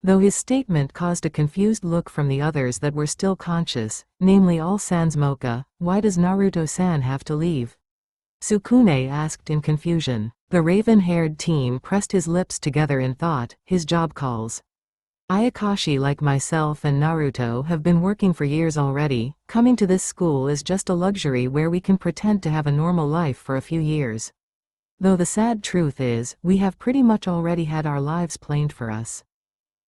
Though his statement caused a confused look from the others that were still conscious, namely all sans Mocha. Why does Naruto-san have to leave? Sukune asked in confusion. The raven-haired teen pressed his lips together in thought. His job calls. Ayakashi, like myself and Naruto, have been working for years already. Coming to this school is just a luxury where we can pretend to have a normal life for a few years. Though the sad truth is, we have pretty much already had our lives planned for us.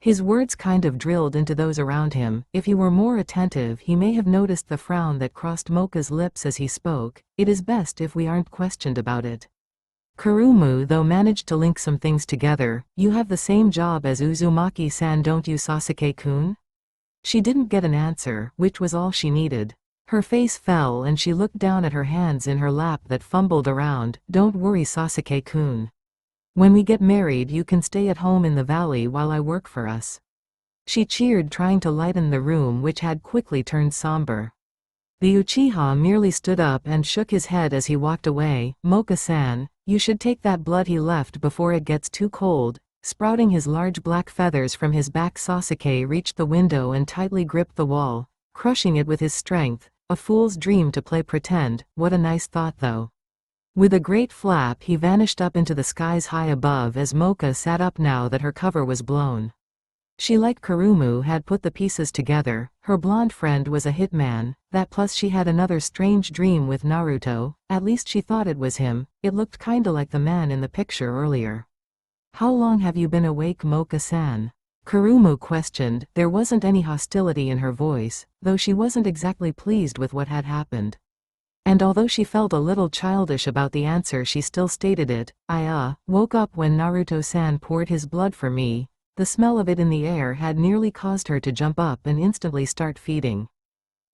His words kind of drilled into those around him. If he were more attentive, he may have noticed the frown that crossed Mocha's lips as he spoke. It is best if we aren't questioned about it. Kurumu, though, managed to link some things together. You have the same job as Uzumaki-san, don't you, Sasuke-kun? She didn't get an answer, which was all she needed. Her face fell and she looked down at her hands in her lap that fumbled around. Don't worry, Sasuke-kun. When we get married, you can stay at home in the valley while I work for us. She cheered, trying to lighten the room, which had quickly turned somber. The Uchiha merely stood up and shook his head as he walked away. Mocha-san, you should take that blood he left before it gets too cold. Sprouting his large black feathers from his back, Sasuke reached the window and tightly gripped the wall, crushing it with his strength. A fool's dream to play pretend. What a nice thought, though. With a great flap, he vanished up into the skies high above as Mocha sat up now that her cover was blown. She, like Kurumu, had put the pieces together. Her blonde friend was a hitman, that plus she had another strange dream with Naruto. At least she thought it was him. It looked kinda like the man in the picture earlier. How long have you been awake, Mocha-san? Kurumu questioned. There wasn't any hostility in her voice, though she wasn't exactly pleased with what had happened. And although she felt a little childish about the answer, she still stated it. I woke up when Naruto-san poured his blood for me. The smell of it in the air had nearly caused her to jump up and instantly start feeding.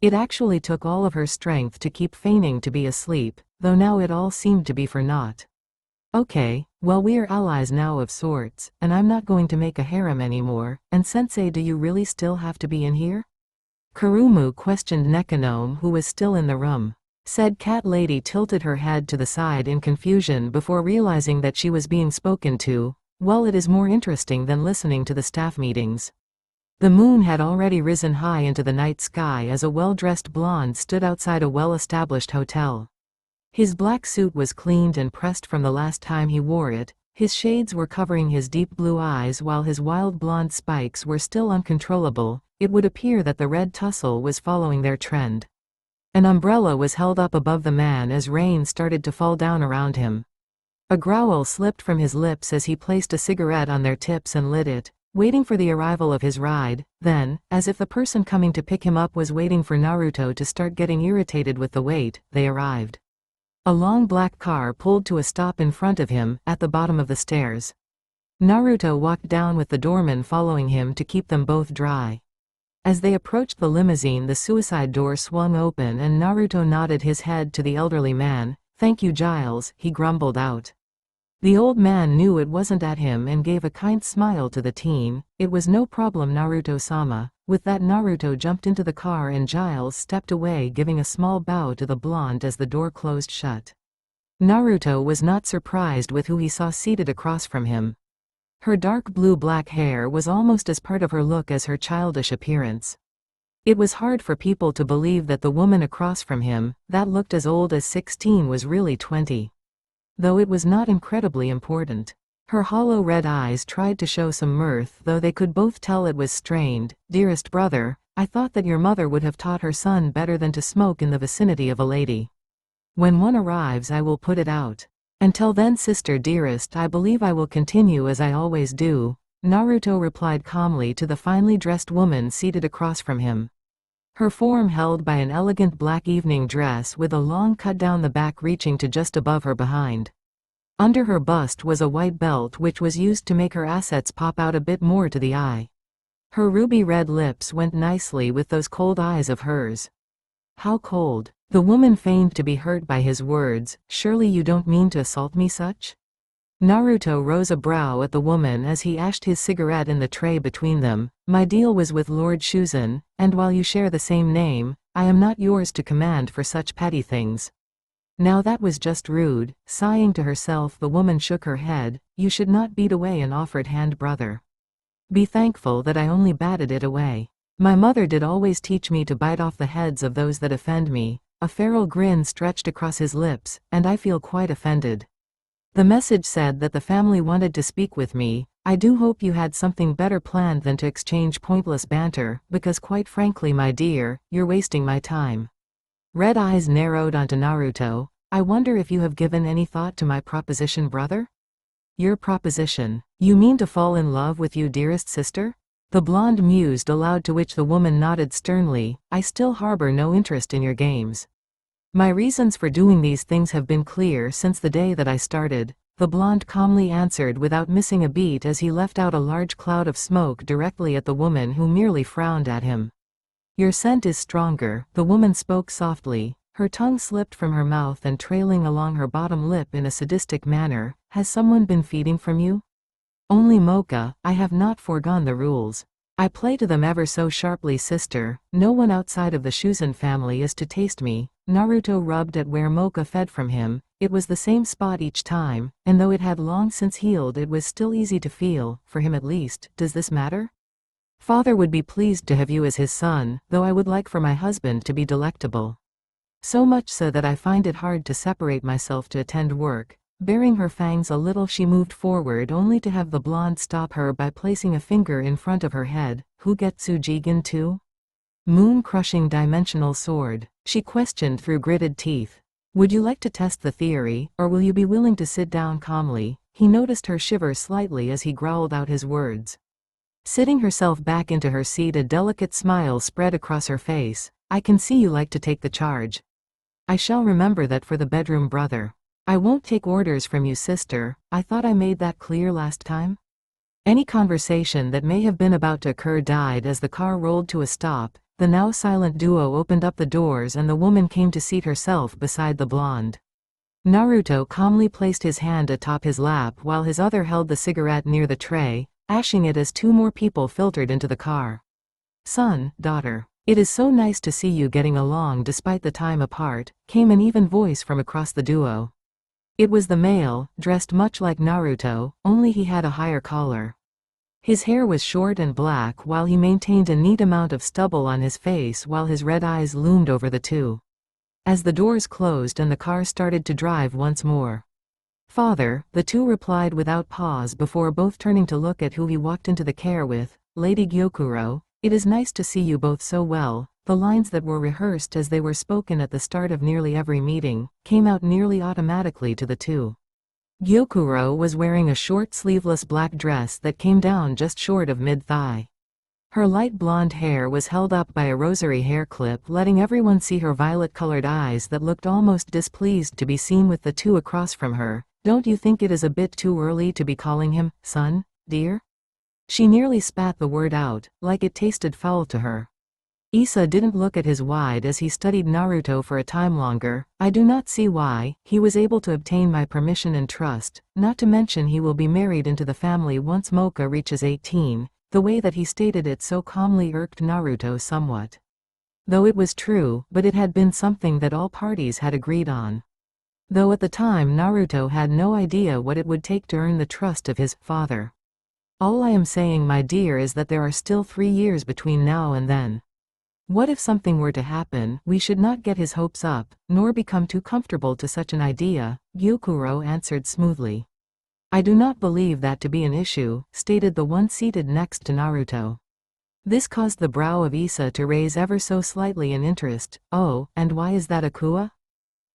It actually took all of her strength to keep feigning to be asleep, though now it all seemed to be for naught. Okay, well, we're allies now of sorts, and I'm not going to make a harem anymore. And sensei, do you really still have to be in here? Kurumu questioned Nekonomiya, who was still in the room. Said cat lady tilted her head to the side in confusion before realizing that she was being spoken to. Well, it is more interesting than listening to the staff meetings. The moon had already risen high into the night sky as a well-dressed blonde stood outside a well-established hotel. His black suit was cleaned and pressed from the last time he wore it. His shades were covering his deep blue eyes while his wild blonde spikes were still uncontrollable. It would appear that the red tussle was following their trend. An umbrella was held up above the man as rain started to fall down around him. A growl slipped from his lips as he placed a cigarette on their tips and lit it, waiting for the arrival of his ride. Then, as if the person coming to pick him up was waiting for Naruto to start getting irritated with the wait, they arrived. A long black car pulled to a stop in front of him, at the bottom of the stairs. Naruto walked down with the doorman following him to keep them both dry. As they approached the limousine, the suicide door swung open and Naruto nodded his head to the elderly man. "Thank you, Giles," he grumbled out. The old man knew it wasn't at him and gave a kind smile to the teen. "It was no problem, Naruto-sama." With that, Naruto jumped into the car and Giles stepped away, giving a small bow to the blonde as the door closed shut. Naruto was not surprised with who he saw seated across from him. Her dark blue-black hair was almost as part of her look as her childish appearance. It was hard for people to believe that the woman across from him, that looked as old as 16, was really 20. Though it was not incredibly important. Her hollow red eyes tried to show some mirth, though they could both tell it was strained. "Dearest brother, I thought that your mother would have taught her son better than to smoke in the vicinity of a lady. When one arrives, I will put it out. Until then, sister dearest, I believe I will continue as I always do," Naruto replied calmly to the finely dressed woman seated across from him. Her form held by an elegant black evening dress with a long cut down the back reaching to just above her behind. Under her bust was a white belt which was used to make her assets pop out a bit more to the eye. Her ruby red lips went nicely with those cold eyes of hers. "How cold?" The woman feigned to be hurt by his words. "Surely you don't mean to assault me such?" Naruto rose a brow at the woman as he ashed his cigarette in the tray between them. "My deal was with Lord Shuzen, and while you share the same name, I am not yours to command for such petty things." Now that was just rude. Sighing to herself, the woman shook her head. "You should not beat away an offered hand, brother. Be thankful that I only batted it away. My mother did always teach me to bite off the heads of those that offend me." A feral grin stretched across his lips, "And I feel quite offended. The message said that the family wanted to speak with me. I do hope you had something better planned than to exchange pointless banter, because quite frankly, my dear, you're wasting my time." Red eyes narrowed onto Naruto. "I wonder if you have given any thought to my proposition, brother?" "Your proposition? You mean to fall in love with you, dearest sister?" The blonde mused aloud, to which the woman nodded sternly. "I still harbor no interest in your games. My reasons for doing these things have been clear since the day that I started," the blonde calmly answered without missing a beat as he left out a large cloud of smoke directly at the woman, who merely frowned at him. "Your scent is stronger," the woman spoke softly. Her tongue slipped from her mouth and trailing along her bottom lip in a sadistic manner. "Has someone been feeding from you?" "Only Mocha. I have not forgone the rules. I play to them ever so sharply, sister. No one outside of the Shuzen family is to taste me." Naruto rubbed at where Mocha fed from him. It was the same spot each time, and though it had long since healed, it was still easy to feel, for him at least. "Does this matter? Father would be pleased to have you as his son, though I would like for my husband to be delectable. So much so that I find it hard to separate myself to attend work." Baring her fangs a little, she moved forward, only to have the blonde stop her by placing a finger in front of her head. "Hugetsu Jigen too? Moon-crushing dimensional sword?" she questioned through gritted teeth. "Would you like to test the theory, or will you be willing to sit down calmly?" He noticed her shiver slightly as he growled out his words. Sitting herself back into her seat, a delicate smile spread across her face. "I can see you like to take the charge. I shall remember that for the bedroom, brother. I won't take orders from you, sister. I thought I made that clear last time." Any conversation that may have been about to occur died as the car rolled to a stop. The now silent duo opened up the doors and the woman came to seat herself beside the blonde. Naruto calmly placed his hand atop his lap while his other held the cigarette near the tray, ashing it as two more people filtered into the car. "Son, daughter. It is so nice to see you getting along despite the time apart," came an even voice from across the duo. It was the male, dressed much like Naruto, only he had a higher collar. His hair was short and black while he maintained a neat amount of stubble on his face while his red eyes loomed over the two. As the doors closed and the car started to drive once more. "Father," the two replied without pause before both turning to look at who he walked into the car with. "Lady Gyokuro, it is nice to see you both so well." The lines that were rehearsed as they were spoken at the start of nearly every meeting, came out nearly automatically to the two. Gyokuro was wearing a short sleeveless black dress that came down just short of mid-thigh. Her light blonde hair was held up by a rosary hair clip, letting everyone see her violet-colored eyes that looked almost displeased to be seen with the two across from her. "Don't you think it is a bit too early to be calling him son?" dear? She nearly spat the word out, like it tasted foul to her. Issa didn't look at his wide as he studied Naruto for a time longer. I do not see why. He was able to obtain my permission and trust, not to mention he will be married into the family once Mocha reaches 18. The way that he stated it so calmly irked Naruto somewhat. Though it was true, but it had been something that all parties had agreed on. Though at the time Naruto had no idea what it would take to earn the trust of his father. All I am saying, my dear, is that there are still 3 years between now and then. What if something were to happen? We should not get his hopes up, nor become too comfortable to such an idea, Gyokuro answered smoothly. I do not believe that to be an issue, stated the one seated next to Naruto. This caused the brow of Issa to raise ever so slightly in interest. Oh, and why is that, Akua?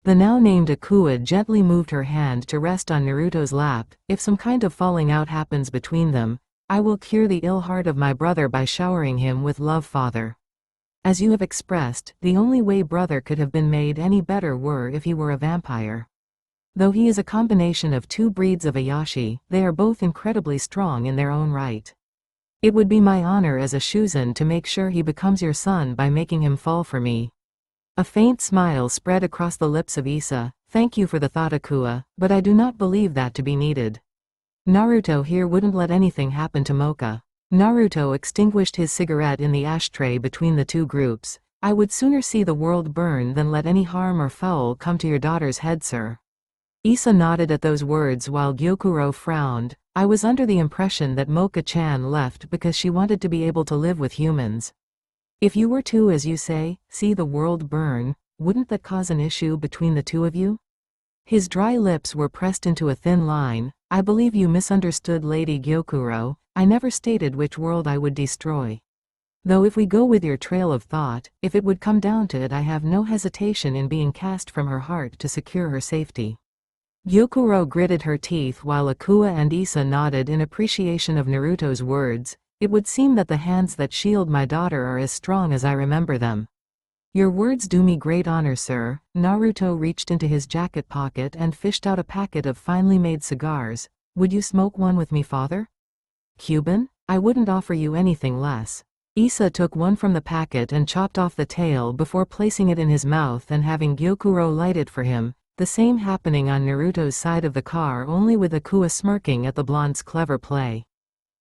The now named Akua gently moved her hand to rest on Naruto's lap. If some kind of falling out happens between them, I will cure the ill heart of my brother by showering him with love, father. As you have expressed, the only way brother could have been made any better were if he were a vampire. Though he is a combination of 2 breeds of Ayashi, they are both incredibly strong in their own right. It would be my honor as a Shuzen to make sure he becomes your son by making him fall for me. A faint smile spread across the lips of Issa. Thank you for the thought, Akua, but I do not believe that to be needed. Naruto here wouldn't let anything happen to Mocha. Naruto extinguished his cigarette in the ashtray between the 2 groups. I would sooner see the world burn than let any harm or foul come to your daughter's head, sir. Issa nodded at those words while Gyokuro frowned. I was under the impression that Mocha-chan left because she wanted to be able to live with humans. If you were to, as you say, see the world burn, wouldn't that cause an issue between the 2 of you? His dry lips were pressed into a thin line. I believe you misunderstood, Lady Gyokuro. I never stated which world I would destroy. Though if we go with your trail of thought, if it would come down to it, I have no hesitation in being cast from her heart to secure her safety. Gyokuro gritted her teeth while Akua and Issa nodded in appreciation of Naruto's words. It would seem that the hands that shield my daughter are as strong as I remember them. Your words do me great honor, sir. Naruto reached into his jacket pocket and fished out a packet of finely made cigars. Would you smoke one with me, father? Cuban? I wouldn't offer you anything less. Issa took one from the packet and chopped off the tail before placing it in his mouth and having Gyokuro light it for him. The same happening on Naruto's side of the car, only with Akua smirking at the blonde's clever play.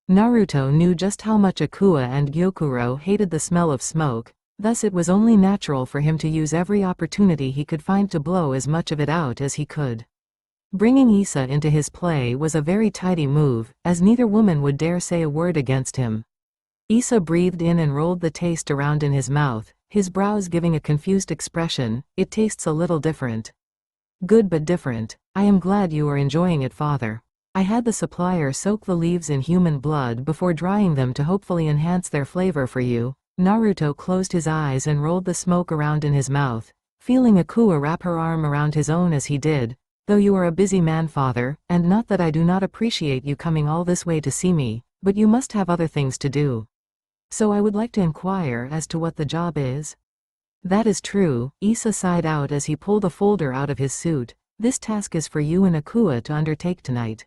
Naruto knew just how much Akua and Gyokuro hated the smell of smoke, thus it was only natural for him to use every opportunity he could find to blow as much of it out as he could. Bringing Issa into his play was a very tidy move, as neither woman would dare say a word against him. Issa breathed in and rolled the taste around in his mouth, his brows giving a confused expression. It tastes a little different. Good but different. I am glad you are enjoying it, father. I had the supplier soak the leaves in human blood before drying them to hopefully enhance their flavor for you. Naruto closed his eyes and rolled the smoke around in his mouth, feeling Akua wrap her arm around his own as he did. Though you are a busy man, father, and not that I do not appreciate you coming all this way to see me, but you must have other things to do. So I would like to inquire as to what the job is. That is true, Issa sighed out as he pulled a folder out of his suit. This task is for you and Akua to undertake tonight.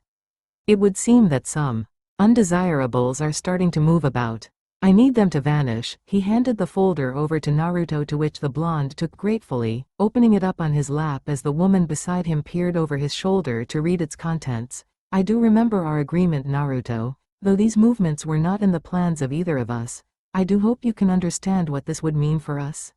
It would seem that some undesirables are starting to move about. I need them to vanish. He handed the folder over to Naruto, to which the blonde took gratefully, opening it up on his lap as the woman beside him peered over his shoulder to read its contents. I do remember our agreement, Naruto. Though these movements were not in the plans of either of us, I do hope you can understand what this would mean for us.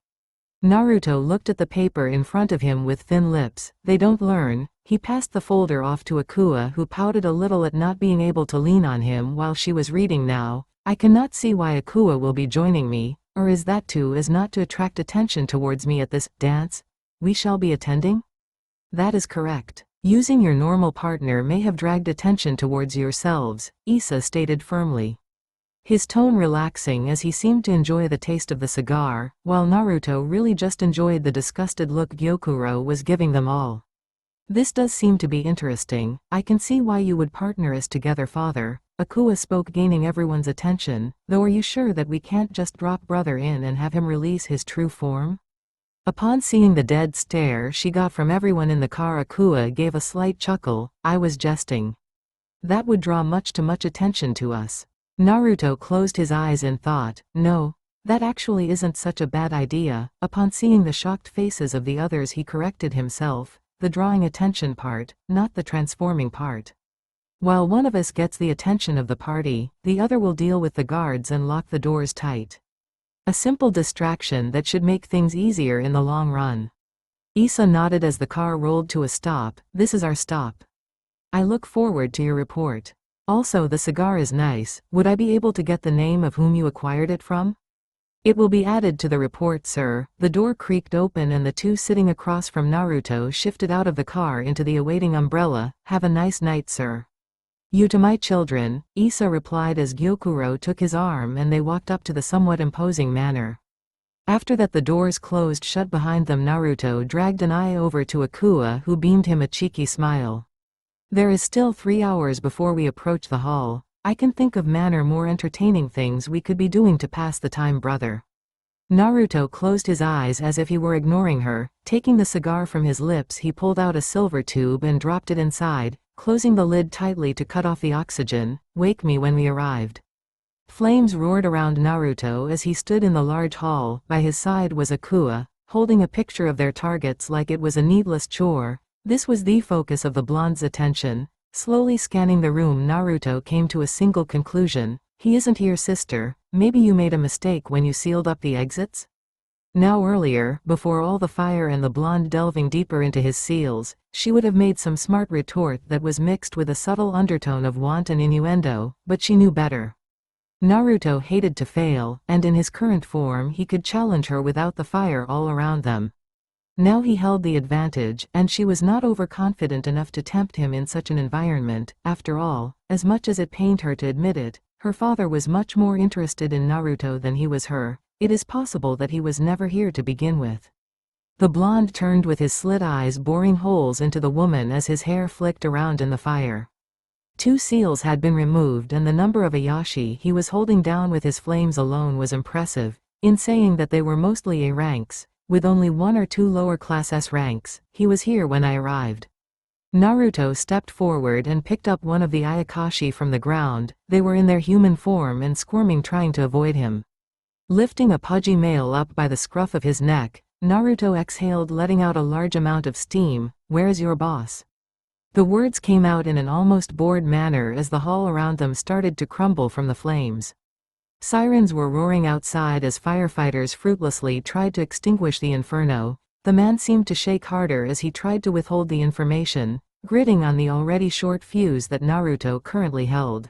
Naruto looked at the paper in front of him with thin lips. They don't learn. He passed the folder off to Akua, who pouted a little at not being able to lean on him while she was reading now. I cannot see why Akua will be joining me, or is that too as not to attract attention towards me at this dance we shall be attending? That is correct. Using your normal partner may have dragged attention towards yourselves, Issa stated firmly. His tone relaxing as he seemed to enjoy the taste of the cigar, while Naruto really just enjoyed the disgusted look Gyokuro was giving them all. This does seem to be interesting. I can see why you would partner us together, father. Akua spoke, gaining everyone's attention. Though are you sure that we can't just drop brother in and have him release his true form? Upon seeing the dead stare she got from everyone in the car, Akua gave a slight chuckle. I was jesting. That would draw much attention to us. Naruto closed his eyes in thought. No, that actually isn't such a bad idea. Upon seeing the shocked faces of the others, he corrected himself. The drawing attention part, not the transforming part. While one of us gets the attention of the party, the other will deal with the guards and lock the doors tight. A simple distraction that should make things easier in the long run. Issa nodded as the car rolled to a stop. This is our stop. I look forward to your report. Also, the cigar is nice. Would I be able to get the name of whom you acquired it from? It will be added to the report, sir. The door creaked open and the two sitting across from Naruto shifted out of the car into the awaiting umbrella. Have a nice night, sir. You to my children, Issa replied as Gyokuro took his arm and they walked up to the somewhat imposing manor. After that the doors closed shut behind them. Naruto dragged an eye over to Akua, who beamed him a cheeky smile. There is still 3 hours before we approach the hall. I can think of more entertaining things we could be doing to pass the time, brother. Naruto closed his eyes as if he were ignoring her. Taking the cigar from his lips, he pulled out a silver tube and dropped it inside, closing the lid tightly to cut off the oxygen. Wake me when we arrived. Flames roared around Naruto as he stood in the large hall. By his side was Akua, holding a picture of their targets like it was a needless chore. This was the focus of the blonde's attention. Slowly scanning the room, Naruto came to a single conclusion. He isn't here, sister. Maybe you made a mistake when you sealed up the exits? Now earlier, before all the fire and the blonde delving deeper into his seals, she would have made some smart retort that was mixed with a subtle undertone of want and innuendo, but she knew better. Naruto hated to fail, and in his current form he could challenge her without the fire all around them. Now he held the advantage, and she was not overconfident enough to tempt him in such an environment. After all, as much as it pained her to admit it, her father was much more interested in Naruto than he was her. It is possible that he was never here to begin with. The blonde turned with his slit eyes boring holes into the woman as his hair flicked around in the fire. 2 seals had been removed and the number of Ayashi he was holding down with his flames alone was impressive, in saying that they were mostly A ranks, with only 1 or 2 lower class S ranks. He was here when I arrived. Naruto stepped forward and picked up one of the Ayakashi from the ground. They were in their human form and squirming, trying to avoid him. Lifting a pudgy male up by the scruff of his neck, Naruto exhaled, letting out a large amount of steam. Where's your boss? The words came out in an almost bored manner as the hall around them started to crumble from the flames. Sirens were roaring outside as firefighters fruitlessly tried to extinguish the inferno. The man seemed to shake harder as he tried to withhold the information, gritting on the already short fuse that Naruto currently held.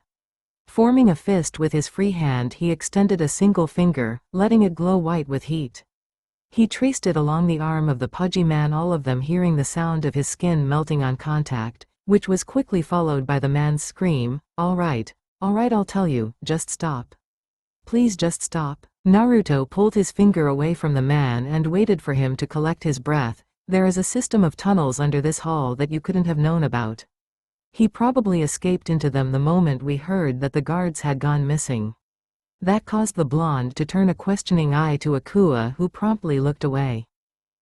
Forming a fist with his free hand, he extended a single finger, letting it glow white with heat. He traced it along the arm of the pudgy man, all of them hearing the sound of his skin melting on contact, which was quickly followed by the man's scream, all right, I'll tell you, just stop. Please just stop." Naruto pulled his finger away from the man and waited for him to collect his breath. "There is a system of tunnels under this hall that you couldn't have known about. He probably escaped into them the moment we heard that the guards had gone missing." That caused the blonde to turn a questioning eye to Akua, who promptly looked away.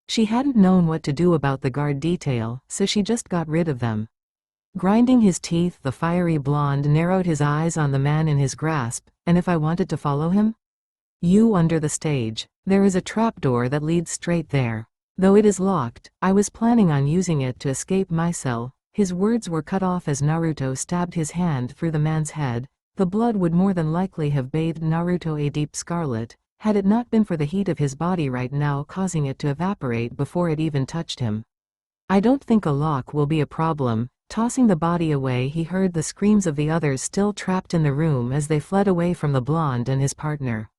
She hadn't known what to do about the guard detail, so she just got rid of them. Grinding his teeth, the fiery blonde narrowed his eyes on the man in his grasp. "And if I wanted to follow him?" "You under the stage. There is a trapdoor that leads straight there. Though it is locked, I was planning on using it to escape my cell." His words were cut off as Naruto stabbed his hand through the man's head. The blood would more than likely have bathed Naruto a deep scarlet, had it not been for the heat of his body right now causing it to evaporate before it even touched him. "I don't think a lock will be a problem." Tossing the body away, he heard the screams of the others still trapped in the room as they fled away from the blonde and his partner.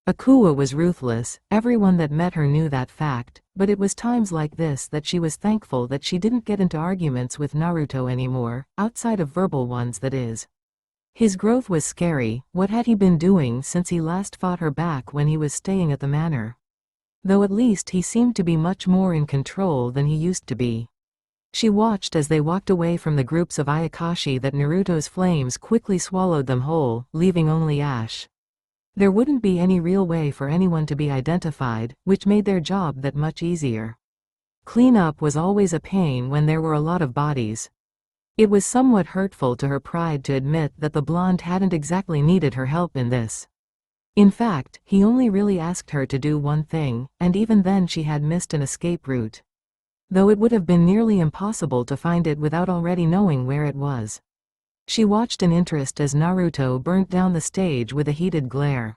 Akua was ruthless, everyone that met her knew that fact, but it was times like this that she was thankful that she didn't get into arguments with Naruto anymore, outside of verbal ones that is. His growth was scary. What had he been doing since he last fought her back when he was staying at the manor? Though at least he seemed to be much more in control than he used to be. She watched as they walked away from the groups of Ayakashi that Naruto's flames quickly swallowed them whole, leaving only ash. There wouldn't be any real way for anyone to be identified, which made their job that much easier. Cleanup was always a pain when there were a lot of bodies. It was somewhat hurtful to her pride to admit that the blonde hadn't exactly needed her help in this. In fact, he only really asked her to do one thing, and even then she had missed an escape route. Though it would have been nearly impossible to find it without already knowing where it was. She watched in interest as Naruto burnt down the stage with a heated glare,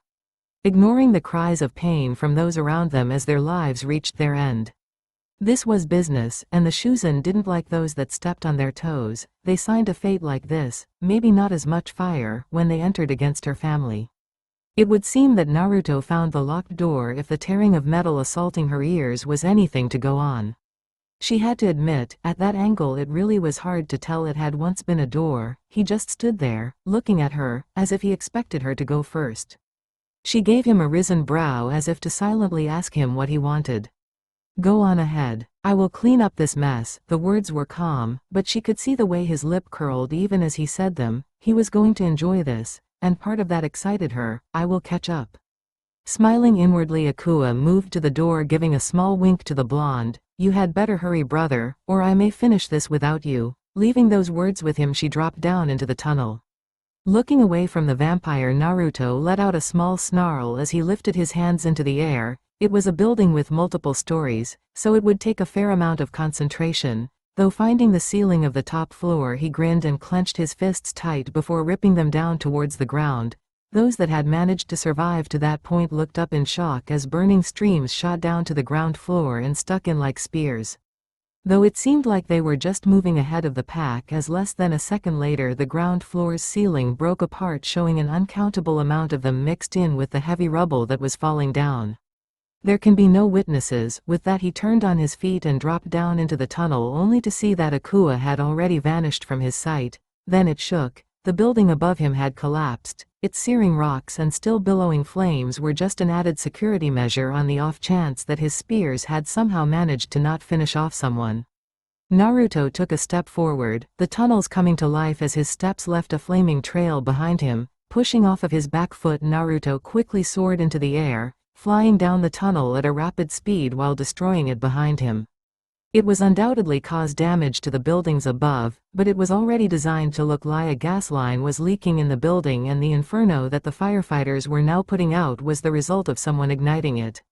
ignoring the cries of pain from those around them as their lives reached their end. This was business, and the Shuzen didn't like those that stepped on their toes. They signed a fate like this, maybe not as much fire, when they entered against her family. It would seem that Naruto found the locked door if the tearing of metal assaulting her ears was anything to go on. She had to admit, at that angle it really was hard to tell it had once been a door. He just stood there, looking at her, as if he expected her to go first. She gave him a risen brow as if to silently ask him what he wanted. Go on ahead. I will clean up this mess. The words were calm, but she could see the way his lip curled even as he said them. He was going to enjoy this, and part of that excited her. I will catch up. Smiling inwardly, Akua moved to the door, giving a small wink to the blonde. You had better hurry, brother, or I may finish this without you. Leaving those words with him, she dropped down into the tunnel. Looking away from the vampire, Naruto let out a small snarl as he lifted his hands into the air. It was a building with multiple stories, so it would take a fair amount of concentration. Though finding the ceiling of the top floor, he grinned and clenched his fists tight before ripping them down towards the ground. Those that had managed to survive to that point looked up in shock as burning streams shot down to the ground floor and stuck in like spears. Though it seemed like they were just moving ahead of the pack, as less than a second later the ground floor's ceiling broke apart, showing an uncountable amount of them mixed in with the heavy rubble that was falling down. There can be no witnesses. With that, he turned on his feet and dropped down into the tunnel, only to see that Akua had already vanished from his sight. Then it shook. The building above him had collapsed. Its searing rocks and still billowing flames were just an added security measure on the off chance that his spears had somehow managed to not finish off someone. Naruto took a step forward, the tunnels coming to life as his steps left a flaming trail behind him. Pushing off of his back foot, Naruto quickly soared into the air, flying down the tunnel at a rapid speed while destroying it behind him. It was undoubtedly caused damage to the buildings above, but it was already designed to look like a gas line was leaking in the building, and the inferno that the firefighters were now putting out was the result of someone igniting it.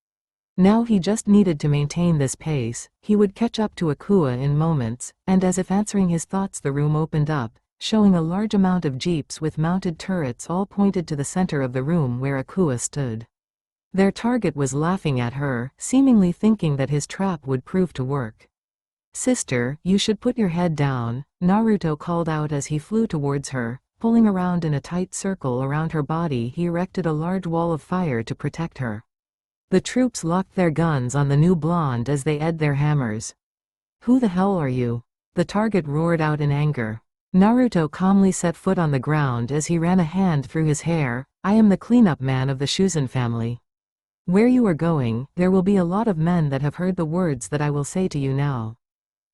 Now he just needed to maintain this pace. He would catch up to Akua in moments, and as if answering his thoughts, the room opened up, showing a large amount of jeeps with mounted turrets all pointed to the center of the room where Akua stood. Their target was laughing at her, seemingly thinking that his trap would prove to work. Sister, you should put your head down, Naruto called out as he flew towards her. Pulling around in a tight circle around her body, he erected a large wall of fire to protect her. The troops locked their guns on the new blonde as they aimed their hammers. Who the hell are you? The target roared out in anger. Naruto calmly set foot on the ground as he ran a hand through his hair. I am the cleanup man of the Shuzen family. Where you are going, there will be a lot of men that have heard the words that I will say to you now.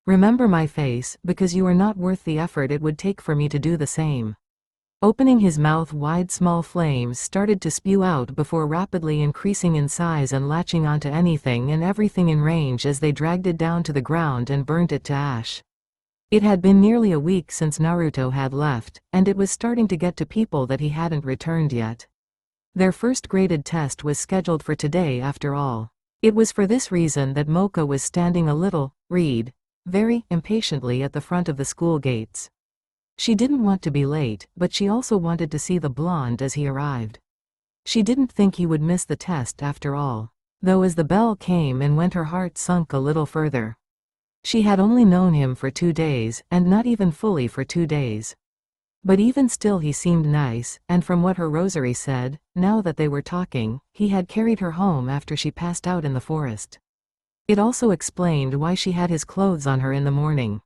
Remember my face, because you are not worth the effort it would take for me to do the same. Opening his mouth wide, small flames started to spew out before rapidly increasing in size and latching onto anything and everything in range as they dragged it down to the ground and burnt it to ash. It had been nearly a week since Naruto had left, and it was starting to get to people that he hadn't returned yet. Their first graded test was scheduled for today after all. It was for this reason that Mocha was standing a little, very impatiently at the front of the school gates. She didn't want to be late, but she also wanted to see the blonde as he arrived. She didn't think he would miss the test after all, though as the bell came and went her heart sunk a little further. She had only known him for 2 days, and not even fully for 2 days. But even still he seemed nice, and from what her rosary said, now that they were talking, he had carried her home after she passed out in the forest. It also explained why she had his clothes on her in the morning.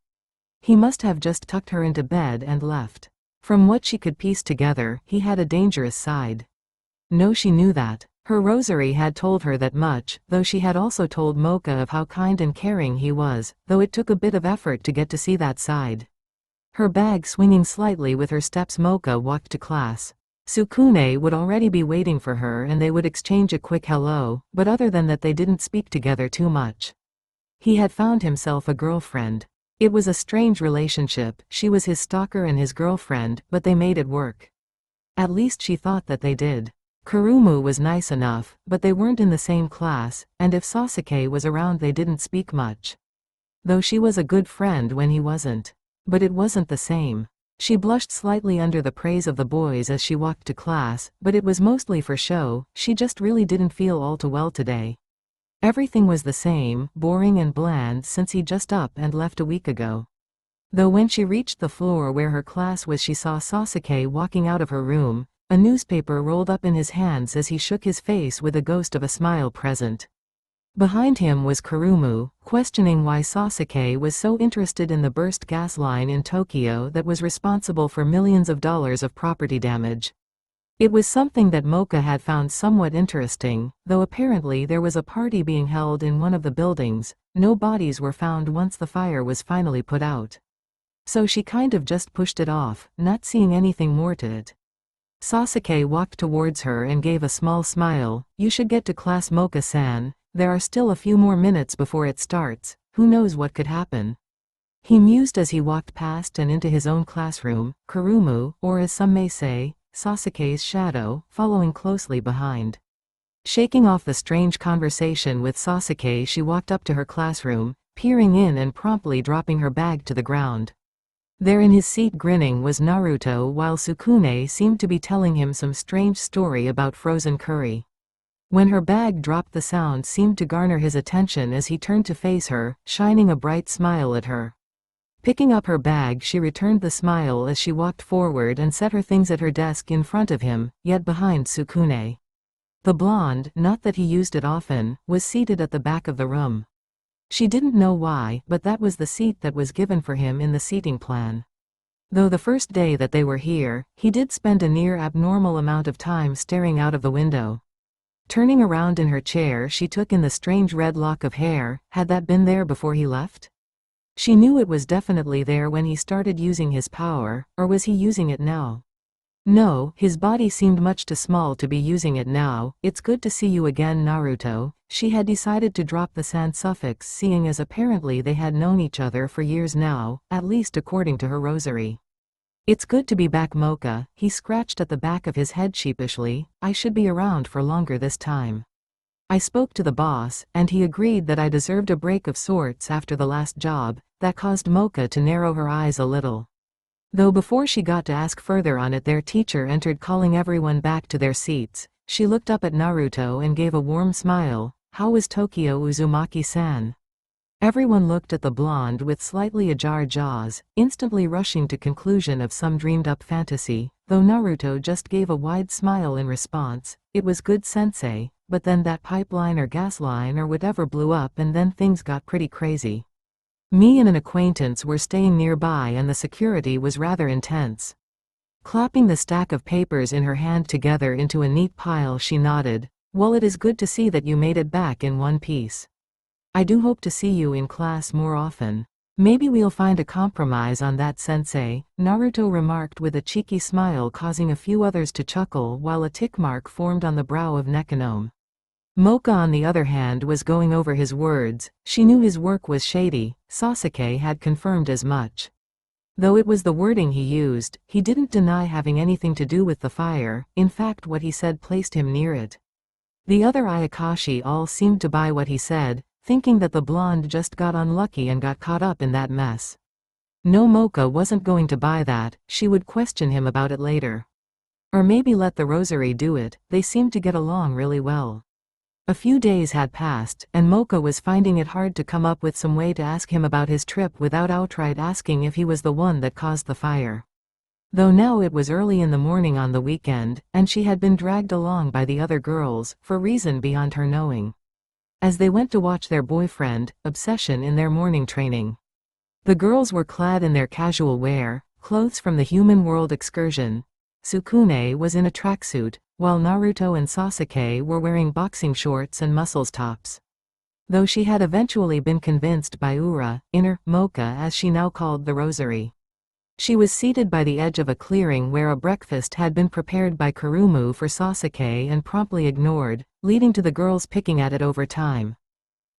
He must have just tucked her into bed and left. From what she could piece together, he had a dangerous side. No, she knew that. Her rosary had told her that much, though she had also told Mocha of how kind and caring he was, though it took a bit of effort to get to see that side. Her bag swinging slightly with her steps, Mocha walked to class. Sukune would already be waiting for her and they would exchange a quick hello, but other than that they didn't speak together too much. He had found himself a girlfriend. It was a strange relationship, she was his stalker and his girlfriend, but they made it work. At least she thought that they did. Kurumu was nice enough, but they weren't in the same class, and if Sasuke was around they didn't speak much. Though she was a good friend when he wasn't. But it wasn't the same. She blushed slightly under the praise of the boys as she walked to class, but it was mostly for show, she just really didn't feel all too well today. Everything was the same, boring and bland since he just up and left a week ago. Though when she reached the floor where her class was she saw Sasuke walking out of her room, a newspaper rolled up in his hands as he shook his face with a ghost of a smile present. Behind him was Kurumu, questioning why Sasuke was so interested in the burst gas line in Tokyo that was responsible for millions of dollars of property damage. It was something that Mocha had found somewhat interesting, though apparently there was a party being held in one of the buildings. No bodies were found once the fire was finally put out. So she kind of just pushed it off, not seeing anything more to it. Sasuke walked towards her and gave a small smile. "You should get to class, Mocha-san. There are still a few more minutes before it starts. Who knows what could happen?" He mused as he walked past and into his own classroom, Kurumu, or as some may say, Sasuke's shadow, following closely behind. Shaking off the strange conversation with Sasuke, she walked up to her classroom, peering in and promptly dropping her bag to the ground. There in his seat grinning was Naruto while Sukune seemed to be telling him some strange story about frozen curry. When her bag dropped, the sound seemed to garner his attention as he turned to face her, shining a bright smile at her. Picking up her bag, she returned the smile as she walked forward and set her things at her desk in front of him, yet behind Sukune. The blonde, not that he used it often, was seated at the back of the room. She didn't know why, but that was the seat that was given for him in the seating plan. Though the first day that they were here, he did spend a near abnormal amount of time staring out of the window. Turning around in her chair, she took in the strange red lock of hair. Had that been there before he left? She knew it was definitely there when he started using his power, or was he using it now? No, his body seemed much too small to be using it now. "It's good to see you again, Naruto." She had decided to drop the san suffix, seeing as apparently they had known each other for years now, at least according to her rosary. "It's good to be back, Mocha." He scratched at the back of his head sheepishly. "I should be around for longer this time. I spoke to the boss, and he agreed that I deserved a break of sorts after the last job." That caused Mocha to narrow her eyes a little. Though before she got to ask further on it, their teacher entered, calling everyone back to their seats. She looked up at Naruto and gave a warm smile. "How was Tokyo, Uzumaki-san?" Everyone looked at the blonde with slightly ajar jaws, instantly rushing to conclusion of some dreamed-up fantasy, though Naruto just gave a wide smile in response. "It was good, sensei, but then that pipeline or gas line or whatever blew up and then things got pretty crazy. Me and an acquaintance were staying nearby and the security was rather intense." Clapping the stack of papers in her hand together into a neat pile, she nodded. "Well, it is good to see that you made it back in one piece. I do hope to see you in class more often. Maybe we'll find a compromise on that, sensei," Naruto remarked with a cheeky smile, causing a few others to chuckle while a tick mark formed on the brow of Nekonomiya. Mocha, on the other hand, was going over his words. She knew his work was shady. Sasuke had confirmed as much. Though it was the wording he used, he didn't deny having anything to do with the fire. In fact, what he said placed him near it. The other Ayakashi all seemed to buy what he said, thinking that the blonde just got unlucky and got caught up in that mess. No, Mocha wasn't going to buy that. She would question him about it later. Or maybe let the rosary do it. They seemed to get along really well. A few days had passed, and Mocha was finding it hard to come up with some way to ask him about his trip without outright asking if he was the one that caused the fire. Though now it was early in the morning on the weekend, and she had been dragged along by the other girls, for reason beyond her knowing. As they went to watch their boyfriend, Obsession, in their morning training. The girls were clad in their casual wear, clothes from the human world excursion. Sukune was in a tracksuit, while Naruto and Sasuke were wearing boxing shorts and muscles tops. Though she had eventually been convinced by Ura, inner Mocha as she now called the rosary. She was seated by the edge of a clearing where a breakfast had been prepared by Kurumu for Sasuke and promptly ignored, leading to the girls picking at it over time.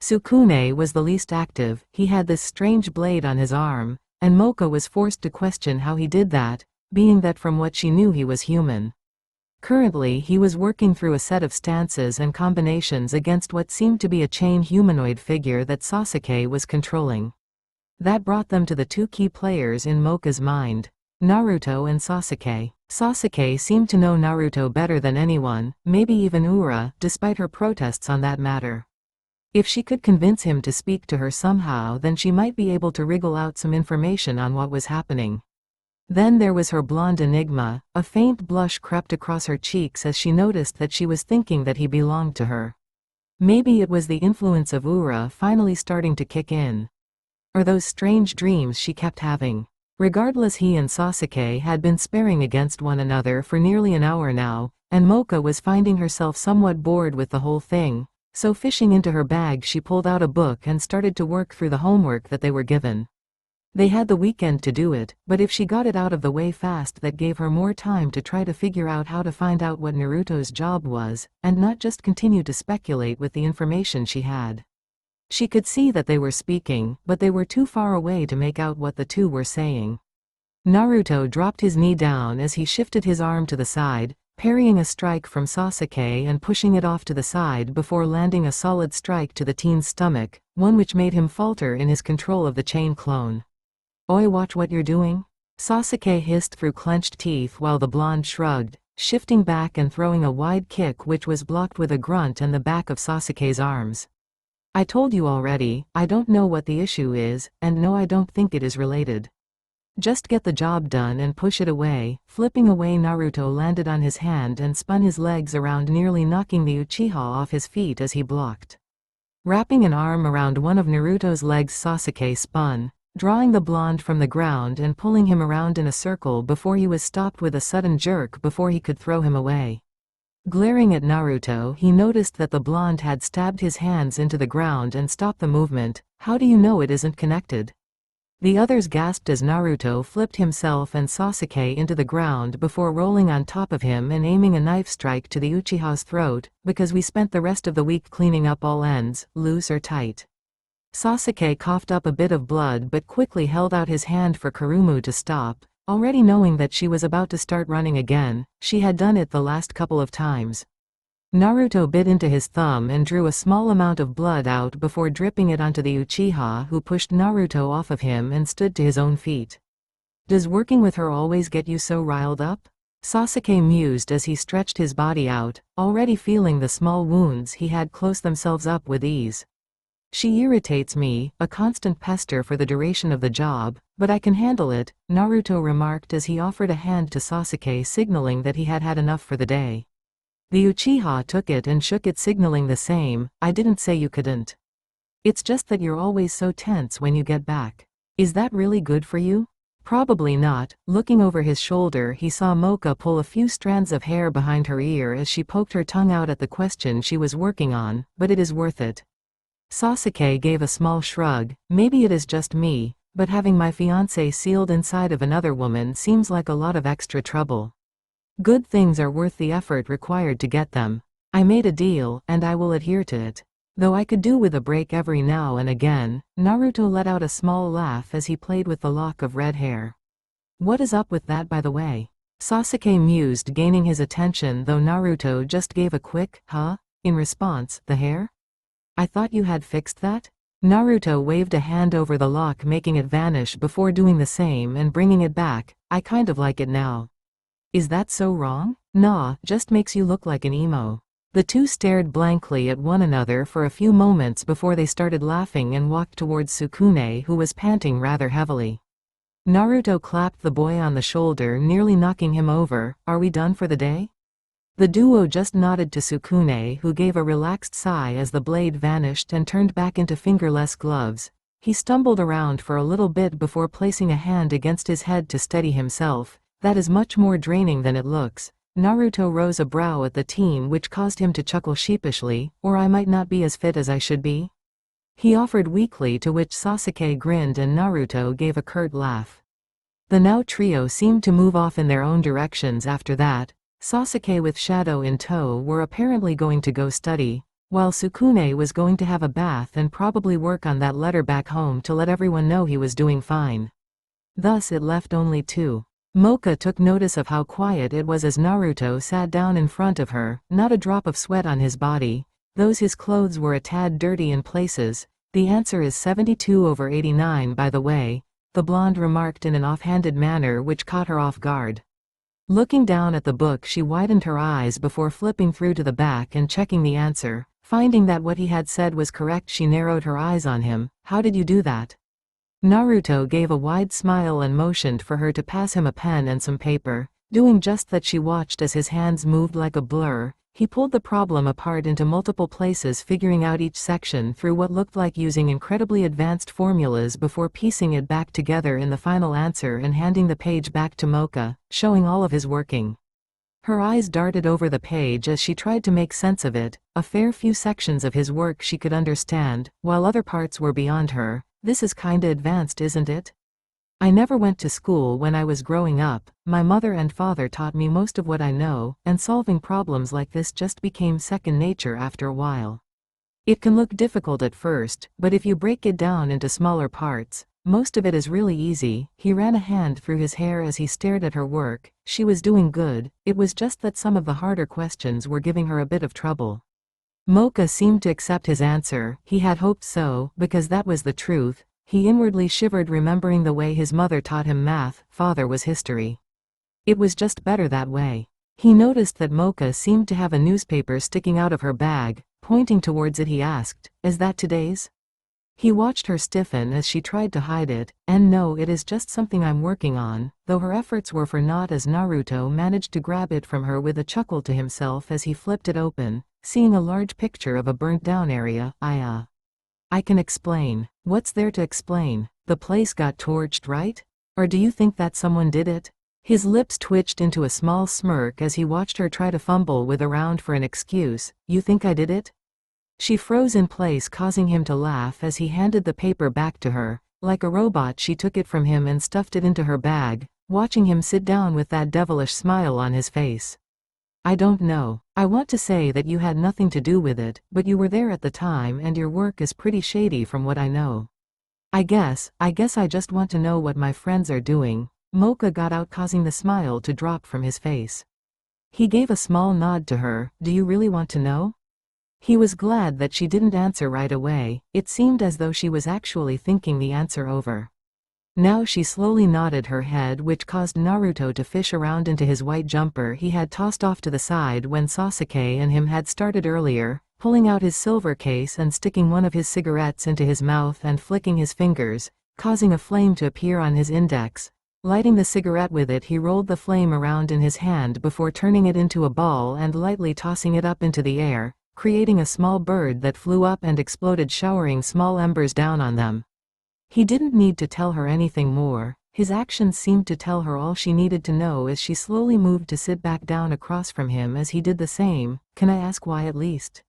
Sukune was the least active. He had this strange blade on his arm, and Mocha was forced to question how he did that, being that from what she knew he was human. Currently he was working through a set of stances and combinations against what seemed to be a chain humanoid figure that Sasuke was controlling. That brought them to the two key players in Mocha's mind, Naruto and Sasuke. Sasuke seemed to know Naruto better than anyone, maybe even Ura, despite her protests on that matter. If she could convince him to speak to her somehow, then she might be able to wriggle out some information on what was happening. Then there was her blonde enigma. A faint blush crept across her cheeks as she noticed that she was thinking that he belonged to her. Maybe it was the influence of Ura finally starting to kick in. Or those strange dreams she kept having. Regardless, he and Sasuke had been sparring against one another for nearly an hour now, and Mocha was finding herself somewhat bored with the whole thing, so fishing into her bag she pulled out a book and started to work through the homework that they were given. They had the weekend to do it, but if she got it out of the way fast, that gave her more time to try to figure out how to find out what Naruto's job was, and not just continue to speculate with the information she had. She could see that they were speaking, but they were too far away to make out what the two were saying. Naruto dropped his knee down as he shifted his arm to the side, parrying a strike from Sasuke and pushing it off to the side before landing a solid strike to the teen's stomach, one which made him falter in his control of the chain clone. "Oi, watch what you're doing?" Sasuke hissed through clenched teeth while the blonde shrugged, shifting back and throwing a wide kick which was blocked with a grunt and the back of Sasuke's arms. "I told you already, I don't know what the issue is, and no, I don't think it is related. Just get the job done and push it away." Flipping away, Naruto landed on his hand and spun his legs around, nearly knocking the Uchiha off his feet as he blocked. Wrapping an arm around one of Naruto's legs, Sasuke spun, drawing the blonde from the ground and pulling him around in a circle before he was stopped with a sudden jerk before he could throw him away. Glaring at Naruto, he noticed that the blonde had stabbed his hands into the ground and stopped the movement. "How do you know it isn't connected?" The others gasped as Naruto flipped himself and Sasuke into the ground before rolling on top of him and aiming a knife strike to the Uchiha's throat. "Because we spent the rest of the week cleaning up all ends, loose or tight." Sasuke coughed up a bit of blood but quickly held out his hand for Kurumu to stop. Already knowing that she was about to start running again, she had done it the last couple of times. Naruto bit into his thumb and drew a small amount of blood out before dripping it onto the Uchiha, who pushed Naruto off of him and stood to his own feet. "Does working with her always get you so riled up?" Sasuke mused as he stretched his body out, already feeling the small wounds he had close themselves up with ease. "She irritates me, a constant pester for the duration of the job, but I can handle it," Naruto remarked as he offered a hand to Sasuke, signaling that he had had enough for the day. The Uchiha took it and shook it, signaling the same. "I didn't say you couldn't. It's just that you're always so tense when you get back. Is that really good for you?" "Probably not." Looking over his shoulder, he saw Mocha pull a few strands of hair behind her ear as she poked her tongue out at the question she was working on. "But it is worth it." Sasuke gave a small shrug. "Maybe it is just me, but having my fiancé sealed inside of another woman seems like a lot of extra trouble. Good things are worth the effort required to get them. I made a deal, and I will adhere to it. Though I could do with a break every now and again." Naruto let out a small laugh as he played with the lock of red hair. "What is up with that, by the way?" Sasuke mused, gaining his attention, though Naruto just gave a quick, "Huh?" in response. "The hair? I thought you had fixed that?" Naruto waved a hand over the lock, making it vanish before doing the same and bringing it back. "I kind of like it now." "Is that so wrong?" "Nah, just makes you look like an emo." The two stared blankly at one another for a few moments before they started laughing and walked towards Sukune, who was panting rather heavily. Naruto clapped the boy on the shoulder, nearly knocking him over. "Are we done for the day?" The duo just nodded to Sukune, who gave a relaxed sigh as the blade vanished and turned back into fingerless gloves. He stumbled around for a little bit before placing a hand against his head to steady himself. "That is much more draining than it looks." Naruto rose a brow at the teen, which caused him to chuckle sheepishly. "Or I might not be as fit as I should be?" he offered weakly, to which Sasuke grinned and Naruto gave a curt laugh. The now trio seemed to move off in their own directions after that. Sasuke with Shadow in tow were apparently going to go study. while Sukune was going to have a bath and probably work on that letter back home to let everyone know he was doing fine. Thus it left only two. Mocha took notice of how quiet it was as Naruto sat down in front of her, not a drop of sweat on his body, though his clothes were a tad dirty in places. The answer is 72/89 by the way, the blonde remarked in an offhanded manner which caught her off guard. Looking down at the book, she widened her eyes before flipping through to the back and checking the answer. Finding that what he had said was correct, she narrowed her eyes on him. How did you do that? Naruto gave a wide smile and motioned for her to pass him a pen and some paper. Doing just that, she watched as his hands moved like a blur. He pulled the problem apart into multiple places, figuring out each section through what looked like using incredibly advanced formulas before piecing it back together in the final answer and handing the page back to Mocha, showing all of his working. Her eyes darted over the page as she tried to make sense of it. A fair few sections of his work she could understand, while other parts were beyond her. This is kinda advanced, isn't it? I never went to school when I was growing up. My mother and father taught me most of what I know, and solving problems like this just became second nature after a while. It can look difficult at first, but if you break it down into smaller parts, most of it is really easy. He ran a hand through his hair as he stared at her work. She was doing good, it was just that some of the harder questions were giving her a bit of trouble. Mocha seemed to accept his answer. He had hoped so, because that was the truth. He inwardly shivered, remembering the way his mother taught him math. Father was history. It was just better that way. He noticed that Mocha seemed to have a newspaper sticking out of her bag. Pointing towards it, he asked, "Is that today's?" He watched her stiffen as she tried to hide it. "And no, it is just something I'm working on," though her efforts were for naught as Naruto managed to grab it from her with a chuckle to himself as he flipped it open, seeing a large picture of a burnt-down area. I can explain." "What's there to explain? The place got torched, right? Or do you think that someone did it?" His lips twitched into a small smirk as he watched her try to fumble with around for an excuse. "You think I did it?" She froze in place, causing him to laugh as he handed the paper back to her. Like a robot, she took it from him and stuffed it into her bag, watching him sit down with that devilish smile on his face. "I don't know. I want to say that you had nothing to do with it, but you were there at the time and your work is pretty shady from what I know. I guess I just want to know what my friends are doing." Mocha got out, causing the smile to drop from his face. He gave a small nod to her. "Do you really want to know?" He was glad that she didn't answer right away. It seemed as though she was actually thinking the answer over. Now she slowly nodded her head, which caused Naruto to fish around into his white jumper he had tossed off to the side when Sasuke and him had started earlier, pulling out his silver case and sticking one of his cigarettes into his mouth and flicking his fingers, causing a flame to appear on his index. Lighting the cigarette with it, he rolled the flame around in his hand before turning it into a ball and lightly tossing it up into the air, creating a small bird that flew up and exploded, showering small embers down on them. He didn't need to tell her anything more. His actions seemed to tell her all she needed to know as she slowly moved to sit back down across from him as he did the same. "Can I ask why at least?"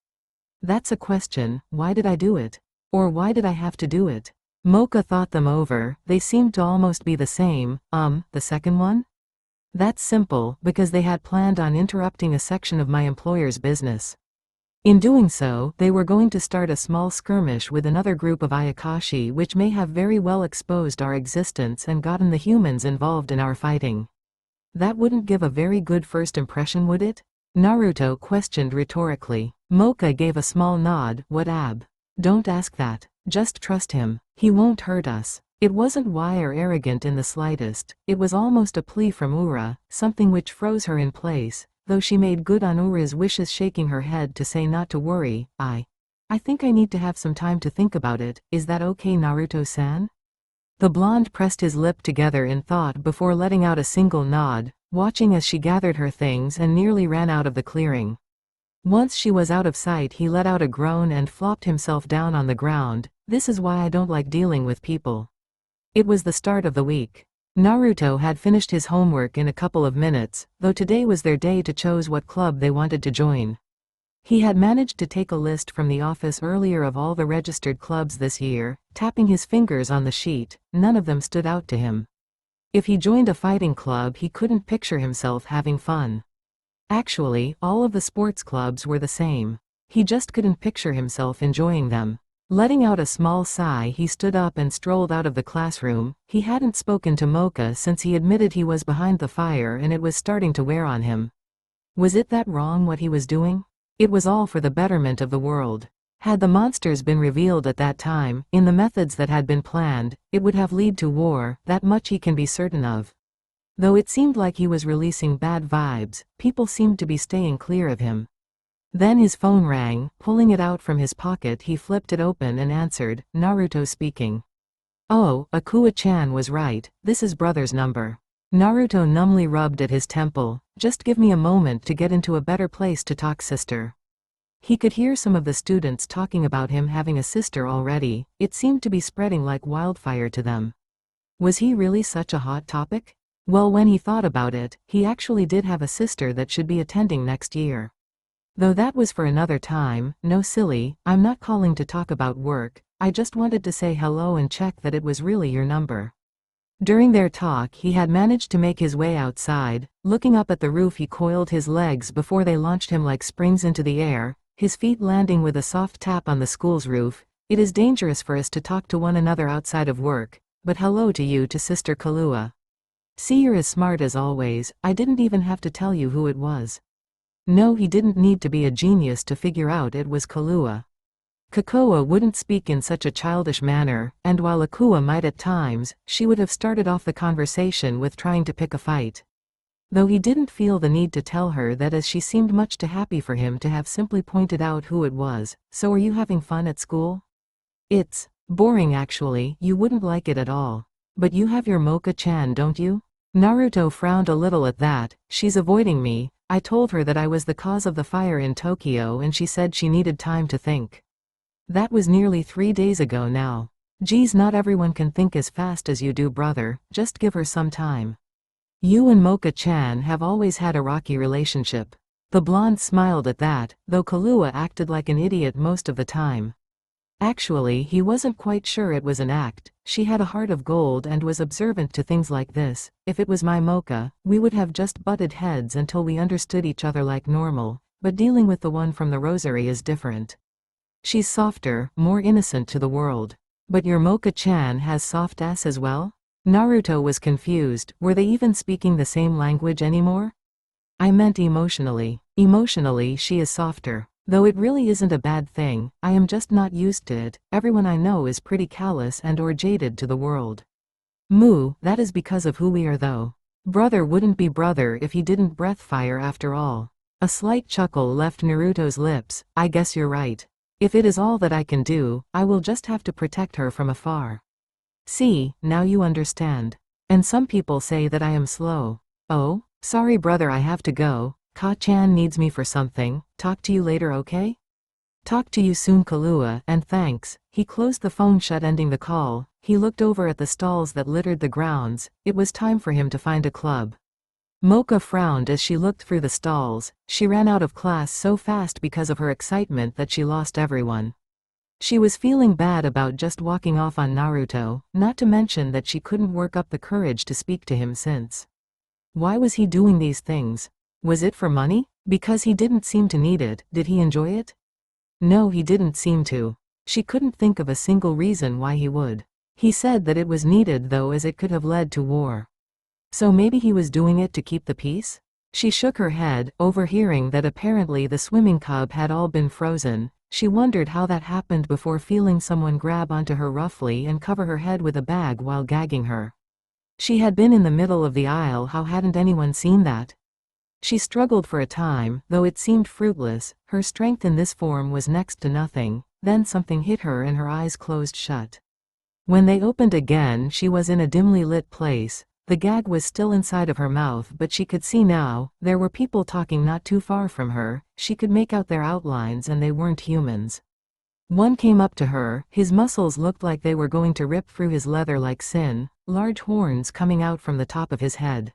"That's a question. Why did I do it? Or why did I have to do it?" Mocha thought them over. They seemed to almost be the same. The second one? That's simple, because they had planned on interrupting a section of my employer's business. In doing so, they were going to start a small skirmish with another group of Ayakashi, which may have very well exposed our existence and gotten the humans involved in our fighting. That wouldn't give a very good first impression, would it? Naruto questioned rhetorically. Mocha gave a small nod. "What ab? Don't ask that. Just trust him. He won't hurt us." It wasn't why or arrogant in the slightest. It was almost a plea from Ura, something which froze her in place, though she made good on Ura's wishes, shaking her head to say not to worry. I think I need to have some time to think about it. Is that okay, Naruto-san?" The blonde pressed his lip together in thought before letting out a single nod, watching as she gathered her things and nearly ran out of the clearing. Once she was out of sight, he let out a groan and flopped himself down on the ground. "This is why I don't like dealing with people." It was the start of the week. Naruto had finished his homework in a couple of minutes, though today was their day to choose what club they wanted to join. He had managed to take a list from the office earlier of all the registered clubs this year. Tapping his fingers on the sheet, none of them stood out to him. If he joined a fighting club, he couldn't picture himself having fun. Actually, all of the sports clubs were the same. He just couldn't picture himself enjoying them. Letting out a small sigh, he stood up and strolled out of the classroom. He hadn't spoken to Mocha since he admitted he was behind the fire and it was starting to wear on him. Was it that wrong what he was doing? It was all for the betterment of the world. Had the monsters been revealed at that time, in the methods that had been planned, it would have led to war, that much he can be certain of. Though it seemed like he was releasing bad vibes, people seemed to be staying clear of him. Then his phone rang. Pulling it out from his pocket, he flipped it open and answered. Naruto speaking. Oh, Akua-chan was right, this is brother's number. Naruto numbly rubbed at his temple. Just give me a moment to get into a better place to talk, sister. He could hear some of the students talking about him having a sister already. It seemed to be spreading like wildfire to them. Was he really such a hot topic? Well, when he thought about it, he actually did have a sister that should be attending next year. Though that was for another time. No, silly, I'm not calling to talk about work, I just wanted to say hello and check that it was really your number. During their talk he had managed to make his way outside. Looking up at the roof, he coiled his legs before they launched him like springs into the air, his feet landing with a soft tap on the school's roof. It is dangerous for us to talk to one another outside of work, but hello to you, to Sister Kahlua. See, you're as smart as always, I didn't even have to tell you who it was. No, he didn't need to be a genius to figure out it was Kahlua. Kakoa wouldn't speak in such a childish manner, and while Akua might at times, she would have started off the conversation with trying to pick a fight. Though he didn't feel the need to tell her that, as she seemed much too happy for him to have simply pointed out who it was. So are you having fun at school? It's boring actually, you wouldn't like it at all. But you have your Mocha-chan, don't you? Naruto frowned a little at that. She's avoiding me. I told her that I was the cause of the fire in Tokyo and she said she needed time to think. That was nearly 3 days ago now. Geez, not everyone can think as fast as you do, brother, just give her some time. You and Mocha-chan have always had a rocky relationship. The blonde smiled at that, though Kahlua acted like an idiot most of the time. Actually, he wasn't quite sure it was an act. She had a heart of gold and was observant to things like this. If it was my Mocha, we would have just butted heads until we understood each other like normal, but dealing with the one from the rosary is different. She's softer, more innocent to the world. But your Mocha-chan has soft ass as well? Naruto was confused. Were they even speaking the same language anymore? I meant emotionally. Emotionally, she is softer. Though it really isn't a bad thing, I am just not used to it. Everyone I know is pretty callous and or jaded to the world. Moo, that is because of who we are though. Brother wouldn't be brother if he didn't breath fire after all. A slight chuckle left Naruto's lips. I guess you're right. If it is all that I can do, I will just have to protect her from afar. See, now you understand. And some people say that I am slow. Oh, sorry brother, I have to go. Ka-chan needs me for something. Talk to you later, okay? Talk to you soon, Kahlua, and thanks. He closed the phone shut, ending the call. He looked over at the stalls that littered the grounds. It was time for him to find a club. Mocha frowned as she looked through the stalls. She ran out of class so fast because of her excitement that she lost everyone. She was feeling bad about just walking off on Naruto, not to mention that she couldn't work up the courage to speak to him since. Why was he doing these things? Was it for money? Because he didn't seem to need it. Did he enjoy it? No, he didn't seem to. She couldn't think of a single reason why he would. He said that it was needed though, as it could have led to war. So maybe he was doing it to keep the peace? She shook her head, overhearing that apparently the swimming cup had all been frozen. She wondered how that happened before feeling someone grab onto her roughly and cover her head with a bag while gagging her. She had been in the middle of the aisle, how hadn't anyone seen that? She struggled for a time, though it seemed fruitless. Her strength in this form was next to nothing. Then something hit her and her eyes closed shut. When they opened again, she was in a dimly lit place. The gag was still inside of her mouth, but she could see now. There were people talking not too far from her. She could make out their outlines and they weren't humans. One came up to her. His muscles looked like they were going to rip through his leather like sin, large horns coming out from the top of his head.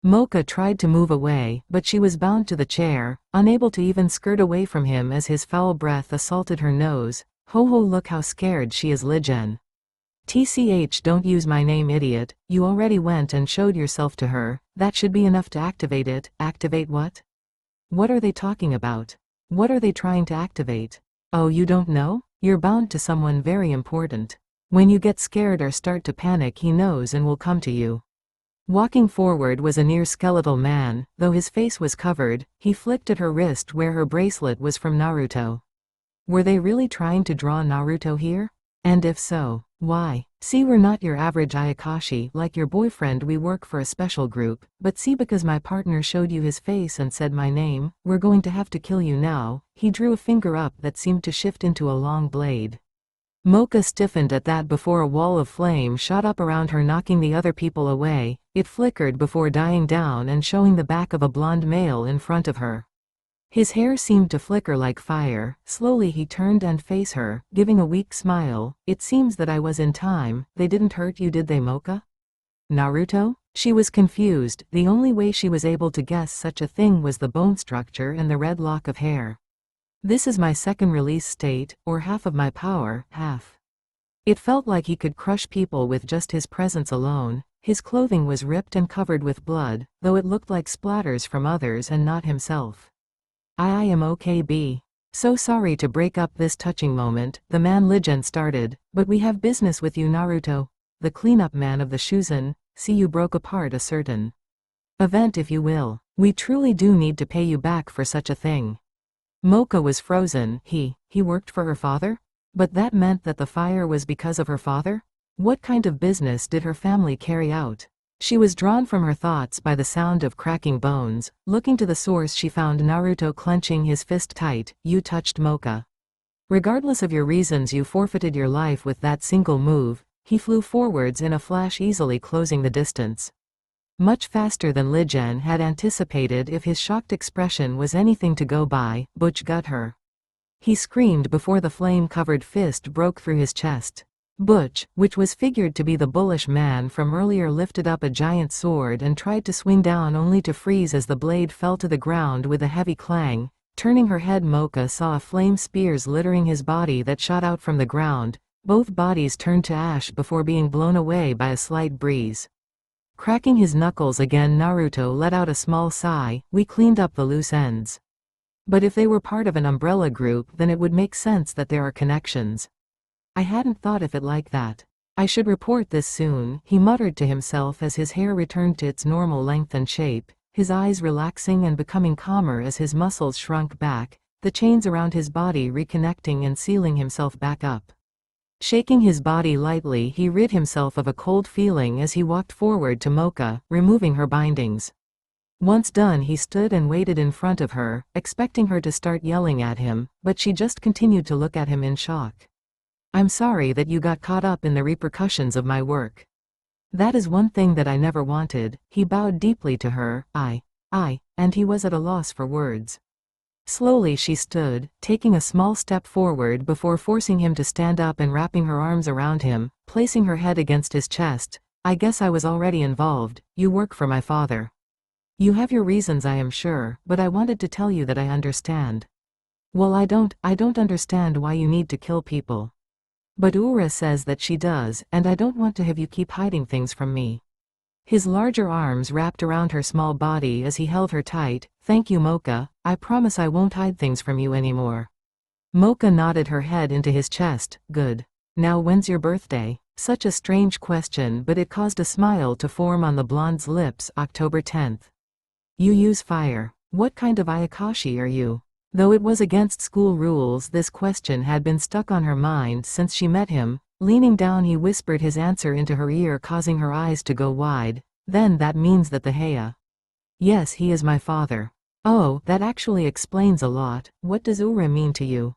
Mocha tried to move away, but she was bound to the chair, unable to even skirt away from him as his foul breath assaulted her nose. Ho ho, look how scared she is, Lijen. TCH, don't use my name, idiot. You already went and showed yourself to her. That should be enough to activate it. Activate what? What are they talking about? What are they trying to activate? Oh, you don't know? You're bound to someone very important. When you get scared or start to panic, he knows and will come to you. Walking forward was a near-skeletal man, though his face was covered. He flicked at her wrist where her bracelet was from Naruto. Were they really trying to draw Naruto here? And if so, why? See, we're not your average Ayakashi like your boyfriend. We work for a special group, but see, because my partner showed you his face and said my name, we're going to have to kill you now. He drew a finger up that seemed to shift into a long blade. Mocha stiffened at that before a wall of flame shot up around her, knocking the other people away. It flickered before dying down and showing the back of a blonde male in front of her. His hair seemed to flicker like fire. Slowly he turned and faced her, giving a weak smile. It seems that I was in time. They didn't hurt you, did they, Mocha? Naruto? She was confused. The only way she was able to guess such a thing was the bone structure and the red lock of hair. This is my second release state, or half of my power, half. It felt like he could crush people with just his presence alone. His clothing was ripped and covered with blood, though it looked like splatters from others and not himself. I am okay, B. So sorry to break up this touching moment, the man Ligen started, but we have business with you, Naruto. The cleanup man of the Shuzen. See, you broke apart a certain event, if you will. We truly do need to pay you back for such a thing. Mocha was frozen. He worked for her father? But that meant that the fire was because of her father? What kind of business did her family carry out? She was drawn from her thoughts by the sound of cracking bones. Looking to the source, she found Naruto clenching his fist tight. You touched Mocha. Regardless of your reasons, you forfeited your life with that single move. He flew forwards in a flash, easily closing the distance. Much faster than Ligen had anticipated. If his shocked expression was anything to go by, Butch got her. He screamed before the flame-covered fist broke through his chest. Butch, which was figured to be the bullish man from earlier, lifted up a giant sword and tried to swing down, only to freeze as the blade fell to the ground with a heavy clang. Turning her head, Mocha saw flame spears littering his body that shot out from the ground. Both bodies turned to ash before being blown away by a slight breeze. Cracking his knuckles again, Naruto let out a small sigh. We cleaned up the loose ends. But if they were part of an umbrella group, then it would make sense that there are connections. I hadn't thought of it like that. I should report this soon, he muttered to himself as his hair returned to its normal length and shape, his eyes relaxing and becoming calmer as his muscles shrunk back, the chains around his body reconnecting and sealing himself back up. Shaking his body lightly, he rid himself of a cold feeling as he walked forward to Mocha, removing her bindings. Once done, he stood and waited in front of her, expecting her to start yelling at him, but she just continued to look at him in shock. I'm sorry that you got caught up in the repercussions of my work. That is one thing that I never wanted. He bowed deeply to her. And he was at a loss for words. Slowly she stood, taking a small step forward before forcing him to stand up and wrapping her arms around him, placing her head against his chest. I guess I was already involved. You work for my father. You have your reasons, I am sure, but I wanted to tell you that I understand. Well, I don't understand why you need to kill people. But Ura says that she does, and I don't want to have you keep hiding things from me. His larger arms wrapped around her small body as he held her tight. Thank you, Mocha. I promise I won't hide things from you anymore. Mocha nodded her head into his chest. Good. Now when's your birthday? Such a strange question, but it caused a smile to form on the blonde's lips. October 10th. You use fire. What kind of Ayakashi are you? Though it was against school rules, this question had been stuck on her mind since she met him. Leaning down, he whispered his answer into her ear, causing her eyes to go wide. Then that means that the Heia. Yes, he is my father. Oh, that actually explains a lot. What does Ura mean to you?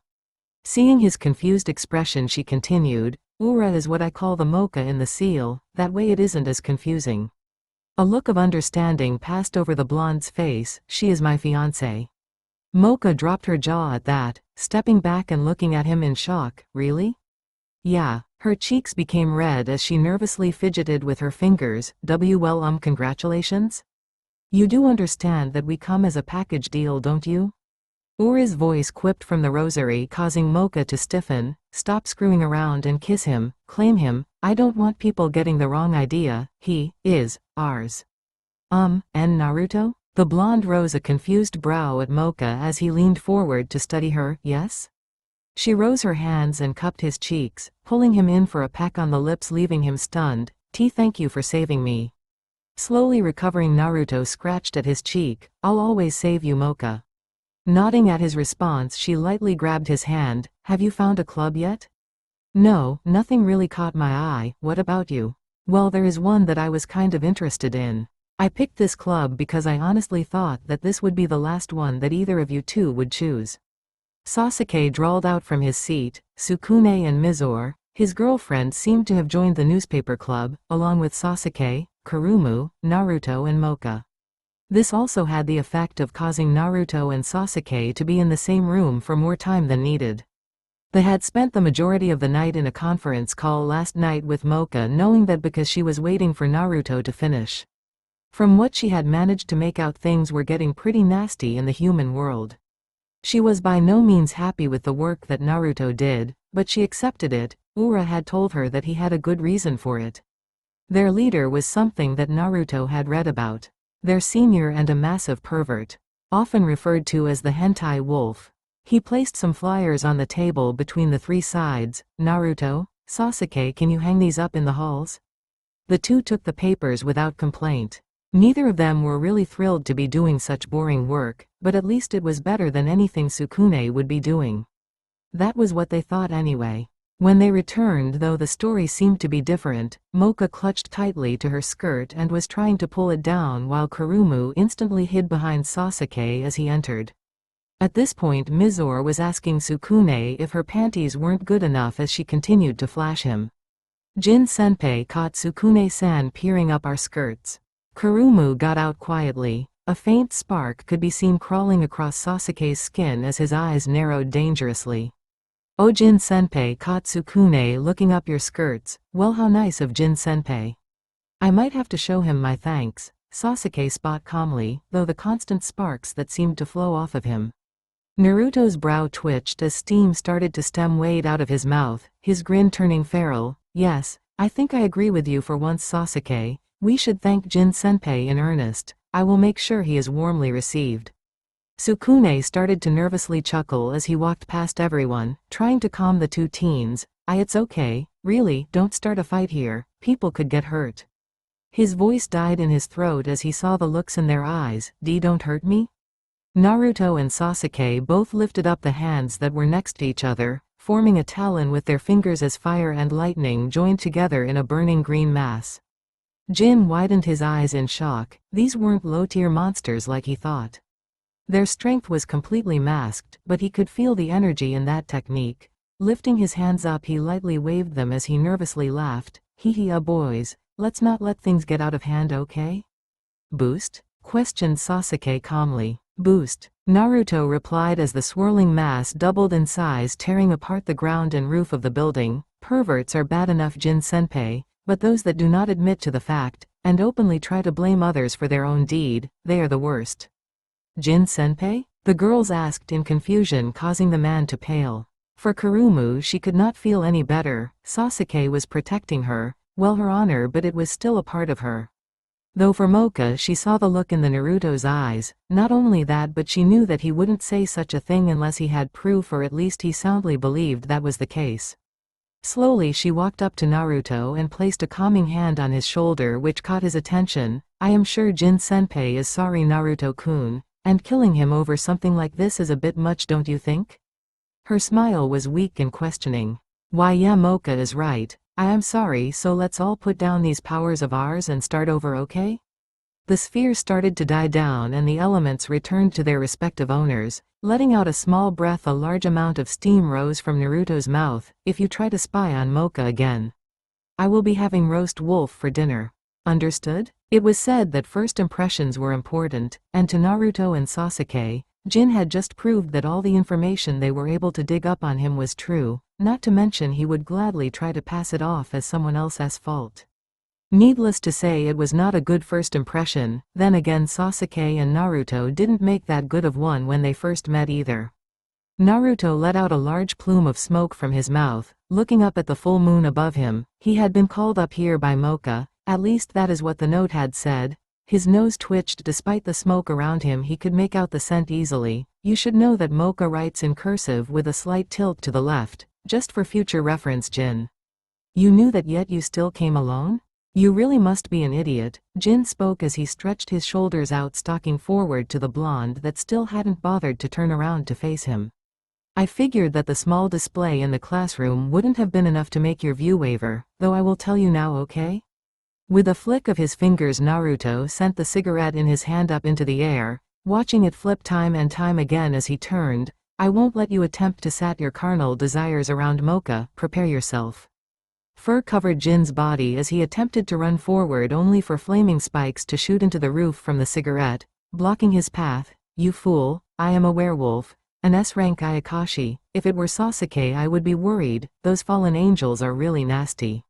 Seeing his confused expression, she continued, Ura is what I call the Mocha in the seal, that way it isn't as confusing. A look of understanding passed over the blonde's face. She is my fiancé. Mocha dropped her jaw at that, stepping back and looking at him in shock. Really? Yeah. Her cheeks became red as she nervously fidgeted with her fingers. Well, congratulations? You do understand that we come as a package deal, don't you? Ura's voice quipped from the rosary, causing Mocha to stiffen. Stop screwing around and kiss him. Claim him. I don't want people getting the wrong idea. He is ours. And Naruto? The blonde rose a confused brow at Mocha as he leaned forward to study her. Yes? She rose her hands and cupped his cheeks, pulling him in for a peck on the lips, leaving him stunned. Thank you for saving me. Slowly recovering, Naruto scratched at his cheek. I'll always save you, Mocha. Nodding at his response, she lightly grabbed his hand. Have you found a club yet? No, nothing really caught my eye. What about you? Well, there is one that I was kind of interested in. I picked this club because I honestly thought that this would be the last one that either of you two would choose. Sasuke drawled out from his seat. Sukune and Mizore, his girlfriend, seemed to have joined the newspaper club, along with Sasuke, Kurumu, Naruto and Mocha. This also had the effect of causing Naruto and Sasuke to be in the same room for more time than needed. They had spent the majority of the night in a conference call last night with Mocha, knowing that because she was waiting for Naruto to finish. From what she had managed to make out, things were getting pretty nasty in the human world. She was by no means happy with the work that Naruto did, but she accepted it. Ura had told her that he had a good reason for it. Their leader was something that Naruto had read about. Their senior and a massive pervert. Often referred to as the hentai wolf. He placed some flyers on the table between the three sides. Naruto, Sasuke, can you hang these up in the halls? The two took the papers without complaint. Neither of them were really thrilled to be doing such boring work, but at least it was better than anything Sukune would be doing. That was what they thought anyway. When they returned, though, the story seemed to be different. Mocha clutched tightly to her skirt and was trying to pull it down, while Kurumu instantly hid behind Sasuke as he entered. At this point, Mizore was asking Sukune if her panties weren't good enough as she continued to flash him. Jin-senpai caught Sukune-san peering up our skirts. Kurumu got out quietly. A faint spark could be seen crawling across Sasuke's skin as his eyes narrowed dangerously. Oh, Jin-senpai caught Sukune looking up your skirts. Well, how nice of Jin-senpai. I might have to show him my thanks, Sasuke spoke calmly, though the constant sparks that seemed to flow off of him. Naruto's brow twitched as steam started to wade out of his mouth, his grin turning feral. Yes, I think I agree with you for once, Sasuke. We should thank Jin-senpai in earnest. I will make sure he is warmly received. Sukune started to nervously chuckle as he walked past everyone, trying to calm the two teens. It's okay, really, don't start a fight here, people could get hurt. His voice died in his throat as he saw the looks in their eyes. Don't hurt me? Naruto and Sasuke both lifted up the hands that were next to each other, forming a talon with their fingers as fire and lightning joined together in a burning green mass. Jin widened his eyes in shock. These weren't low-tier monsters like he thought. Their strength was completely masked, but he could feel the energy in that technique. Lifting his hands up, he lightly waved them as he nervously laughed. Hee boys, let's not let things get out of hand, okay? Boost? Questioned Sasuke calmly. Boost, Naruto replied as the swirling mass doubled in size, tearing apart the ground and roof of the building. Perverts are bad enough, Jin-senpai. But those that do not admit to the fact, and openly try to blame others for their own deed, they are the worst. Jin-senpai? The girls asked in confusion, causing the man to pale. For Kurumu, she could not feel any better. Sasuke was protecting her, well, her honor, but it was still a part of her. Though for Mocha, she saw the look in the Naruto's eyes. Not only that, but she knew that he wouldn't say such a thing unless he had proof, or at least he soundly believed that was the case. Slowly she walked up to Naruto and placed a calming hand on his shoulder, which caught his attention. I am sure Jin-senpai is sorry, Naruto-kun, and killing him over something like this is a bit much, don't you think? Her smile was weak and questioning. Why, yeah, Mocha is right. I am sorry, so let's all put down these powers of ours and start over, okay? The sphere started to die down and the elements returned to their respective owners. Letting out a small breath, a large amount of steam rose from Naruto's mouth. If you try to spy on Mocha again, I will be having roast wolf for dinner. Understood? It was said that first impressions were important, and to Naruto and Sasuke, Jin had just proved that all the information they were able to dig up on him was true, not to mention he would gladly try to pass it off as someone else's fault. Needless to say, it was not a good first impression. Then again, Sasuke and Naruto didn't make that good of one when they first met either. Naruto let out a large plume of smoke from his mouth, looking up at the full moon above him. He had been called up here by Mocha, at least that is what the note had said. His nose twitched despite the smoke around him. He could make out the scent easily. You should know that Mocha writes in cursive with a slight tilt to the left, just for future reference, Jin. You knew that yet you still came alone? You really must be an idiot, Jin spoke as he stretched his shoulders out, stalking forward to the blonde that still hadn't bothered to turn around to face him. I figured that the small display in the classroom wouldn't have been enough to make your view waver, though I will tell you now, okay? With a flick of his fingers, Naruto sent the cigarette in his hand up into the air, watching it flip time and time again as he turned. I won't let you attempt to sat your carnal desires around Mocha, prepare yourself. Fur covered Jin's body as he attempted to run forward, only for flaming spikes to shoot into the roof from the cigarette, blocking his path. You fool, I am a werewolf, an S-rank Ayakashi. If it were Sasuke I would be worried, those fallen angels are really nasty.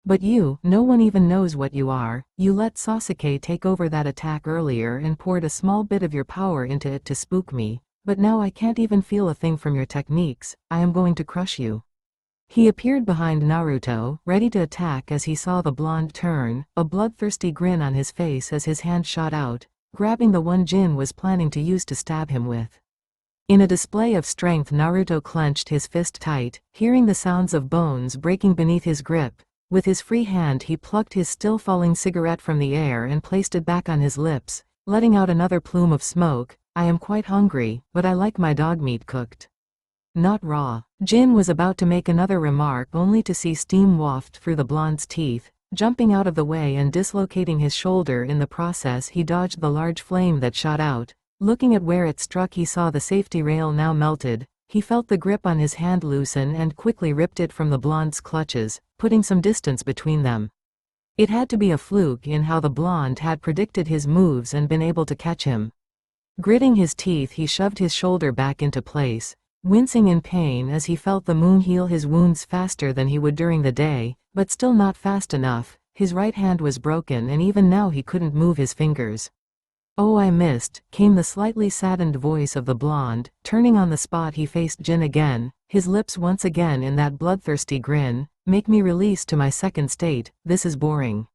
But you, no one even knows what you are. You let Sasuke take over that attack earlier and poured a small bit of your power into it to spook me, but now I can't even feel a thing from your techniques. I am going to crush you. He appeared behind Naruto, ready to attack as he saw the blonde turn, a bloodthirsty grin on his face as his hand shot out, grabbing the one Jin was planning to use to stab him with. In a display of strength, Naruto clenched his fist tight, hearing the sounds of bones breaking beneath his grip. With his free hand he plucked his still falling cigarette from the air and placed it back on his lips, letting out another plume of smoke. I am quite hungry, but I like my dog meat cooked, not raw. Jin was about to make another remark only to see steam waft through the blonde's teeth. Jumping out of the way and dislocating his shoulder in the process, he dodged the large flame that shot out. Looking at where it struck, he saw the safety rail now melted. He felt the grip on his hand loosen and quickly ripped it from the blonde's clutches, putting some distance between them. It had to be a fluke in how the blonde had predicted his moves and been able to catch him. Gritting his teeth, he shoved his shoulder back into place, wincing in pain as he felt the moon heal his wounds faster than he would during the day, but still not fast enough. His right hand was broken and even now he couldn't move his fingers. Oh, I missed, came the slightly saddened voice of the blonde. Turning on the spot, he faced Jin again, his lips once again in that bloodthirsty grin. Make me release to my second state, this is boring.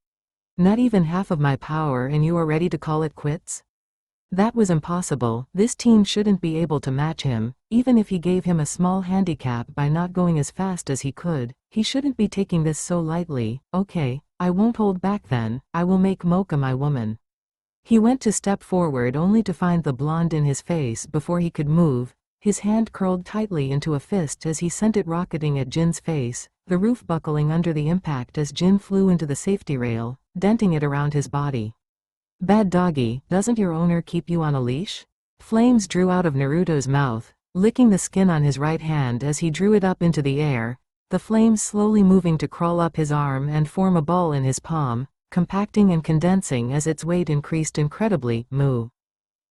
Not even half of my power and you are ready to call it quits? That was impossible. This teen shouldn't be able to match him, even if he gave him a small handicap by not going as fast as he could. He shouldn't be taking this so lightly. Okay, I won't hold back then, I will make Mocha my woman. He went to step forward only to find the blonde in his face before he could move. His hand curled tightly into a fist as he sent it rocketing at Jin's face, the roof buckling under the impact as Jin flew into the safety rail, denting it around his body. Bad doggy, doesn't your owner keep you on a leash? Flames drew out of Naruto's mouth, licking the skin on his right hand as he drew it up into the air, the flames slowly moving to crawl up his arm and form a ball in his palm, compacting and condensing as its weight increased incredibly. Moo.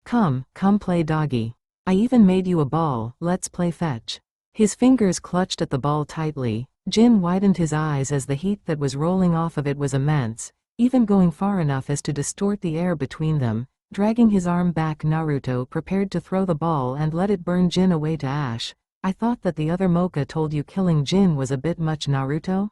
Come play doggy. I even made you a ball, let's play fetch. His fingers clutched at the ball tightly. Jin widened his eyes as the heat that was rolling off of it was immense, even going far enough as to distort the air between them. Dragging his arm back, Naruto prepared to throw the ball and let it burn Jin away to ash. I thought that the other Mocha told you killing Jin was a bit much, Naruto?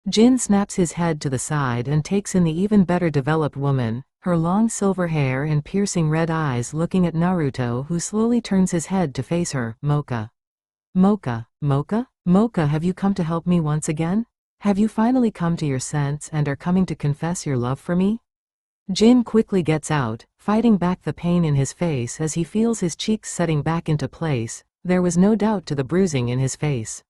Jin snaps his head to the side and takes in the even better developed woman, her long silver hair and piercing red eyes, looking at Naruto, who slowly turns his head to face her. Mocha. Mocha, Mocha? Mocha, have you come to help me once again? Have you finally come to your sense and are coming to confess your love for me? Jin quickly gets out, fighting back the pain in his face as he feels his cheeks setting back into place. There was no doubt to the bruising in his face.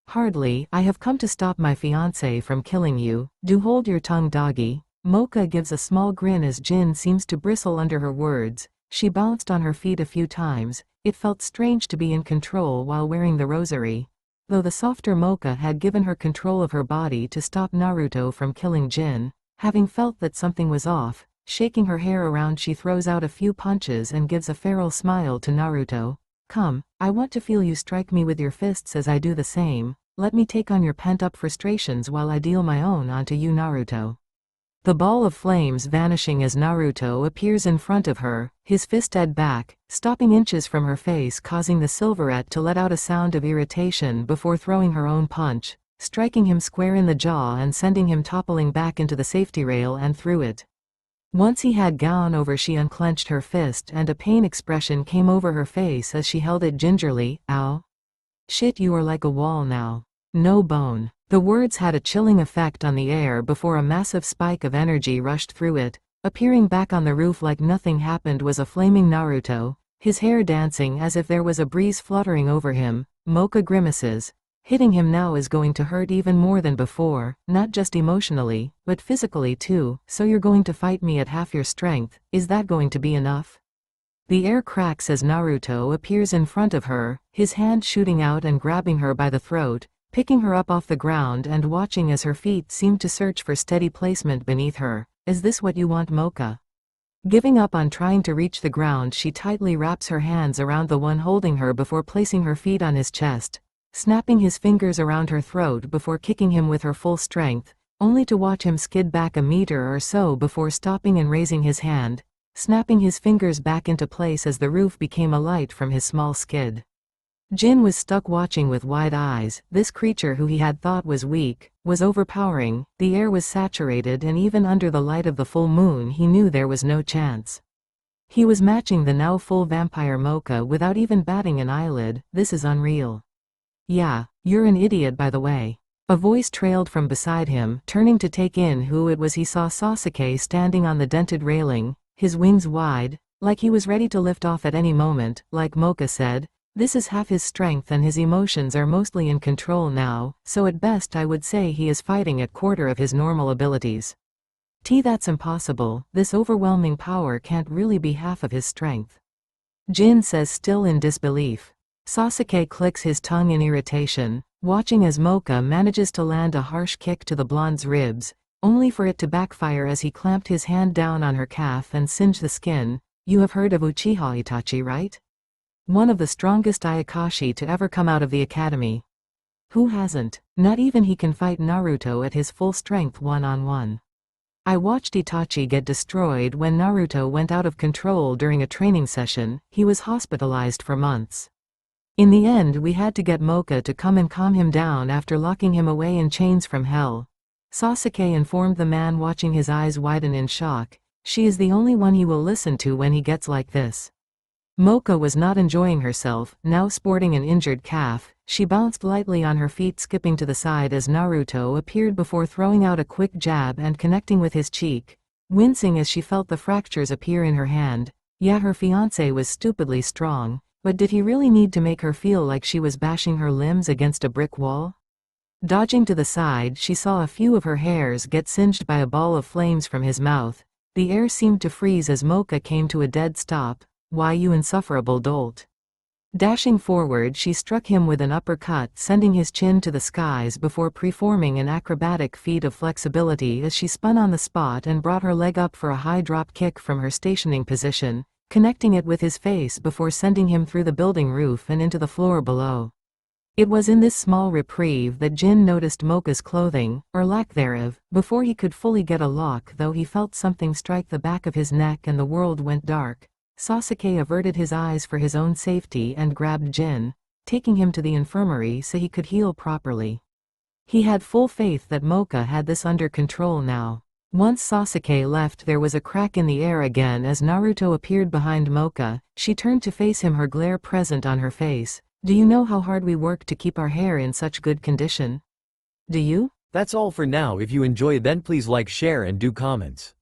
Hardly. I have come to stop my fiancé from killing you. Do hold your tongue, doggy. Mocha gives a small grin as Jin seems to bristle under her words. She bounced on her feet a few times. It felt strange to be in control while wearing the rosary. Though the softer Mocha had given her control of her body to stop Naruto from killing Jin, having felt that something was off, shaking her hair around, she throws out a few punches and gives a feral smile to Naruto. Come, I want to feel you strike me with your fists as I do the same. Let me take on your pent-up frustrations while I deal my own onto you, Naruto. The ball of flames vanishing as Naruto appears in front of her, his fist head back, stopping inches from her face, causing the silverette to let out a sound of irritation before throwing her own punch, striking him square in the jaw and sending him toppling back into the safety rail and through it. Once he had gown over, she unclenched her fist and a pain expression came over her face as she held it gingerly. Ow. Shit, you are like a wall now. No bone. The words had a chilling effect on the air before a massive spike of energy rushed through it. Appearing back on the roof like nothing happened was a flaming Naruto, his hair dancing as if there was a breeze fluttering over him. Mocha grimaces. Hitting him now is going to hurt even more than before, not just emotionally, but physically too. So you're going to fight me at half your strength, is that going to be enough? The air cracks as Naruto appears in front of her, his hand shooting out and grabbing her by the throat, picking her up off the ground and watching as her feet seem to search for steady placement beneath her. Is this what you want, Mocha? Giving up on trying to reach the ground, she tightly wraps her hands around the one holding her before placing her feet on his chest, snapping his fingers around her throat before kicking him with her full strength, only to watch him skid back a meter or so before stopping and raising his hand, snapping his fingers back into place as the roof became alight from his small skid. Jin was stuck watching with wide eyes. This creature, who he had thought was weak, was overpowering. The air was saturated and even under the light of the full moon he knew there was no chance. He was matching the now full vampire Mocha without even batting an eyelid. This is unreal. Yeah, you're an idiot, by the way. A voice trailed from beside him. Turning to take in who it was, he saw Sasuke standing on the dented railing, his wings wide, like he was ready to lift off at any moment. Like Mocha said, this is half his strength and his emotions are mostly in control now, so at best I would say he is fighting at quarter of his normal abilities. That's impossible. This overwhelming power can't really be half of his strength. Jin says, still in disbelief. Sasuke clicks his tongue in irritation, watching as Mocha manages to land a harsh kick to the blonde's ribs, only for it to backfire as he clamped his hand down on her calf and singed the skin. You have heard of Uchiha Itachi, right? One of the strongest Ayakashi to ever come out of the academy. Who hasn't? Not even he can fight Naruto at his full strength one-on-one. I watched Itachi get destroyed when Naruto went out of control during a training session. He was hospitalized for months. In the end, we had to get Mocha to come and calm him down after locking him away in chains from hell. Sasuke informed the man, watching his eyes widen in shock. She is the only one he will listen to when he gets like this. Mocha was not enjoying herself, now sporting an injured calf. She bounced lightly on her feet, skipping to the side as Naruto appeared before throwing out a quick jab and connecting with his cheek, wincing as she felt the fractures appear in her hand. Yeah, her fiancé was stupidly strong, but did he really need to make her feel like she was bashing her limbs against a brick wall? Dodging to the side, she saw a few of her hairs get singed by a ball of flames from his mouth. The air seemed to freeze as Mocha came to a dead stop. Why, you insufferable dolt. Dashing forward, she struck him with an uppercut, sending his chin to the skies before performing an acrobatic feat of flexibility as she spun on the spot and brought her leg up for a high drop kick from her stationing position, connecting it with his face before sending him through the building roof and into the floor below. It was in this small reprieve that Jin noticed Mocha's clothing, or lack thereof, before he could fully get a lock, though he felt something strike the back of his neck and the world went dark. Sasuke averted his eyes for his own safety and grabbed Jin, taking him to the infirmary so he could heal properly. He had full faith that Mocha had this under control now. Once Sasuke left, there was a crack in the air again as Naruto appeared behind Mocha. She turned to face him, her glare present on her face. Do you know how hard we work to keep our hair in such good condition? Do you? That's all for now. If you enjoyed, then please like, share and do comments.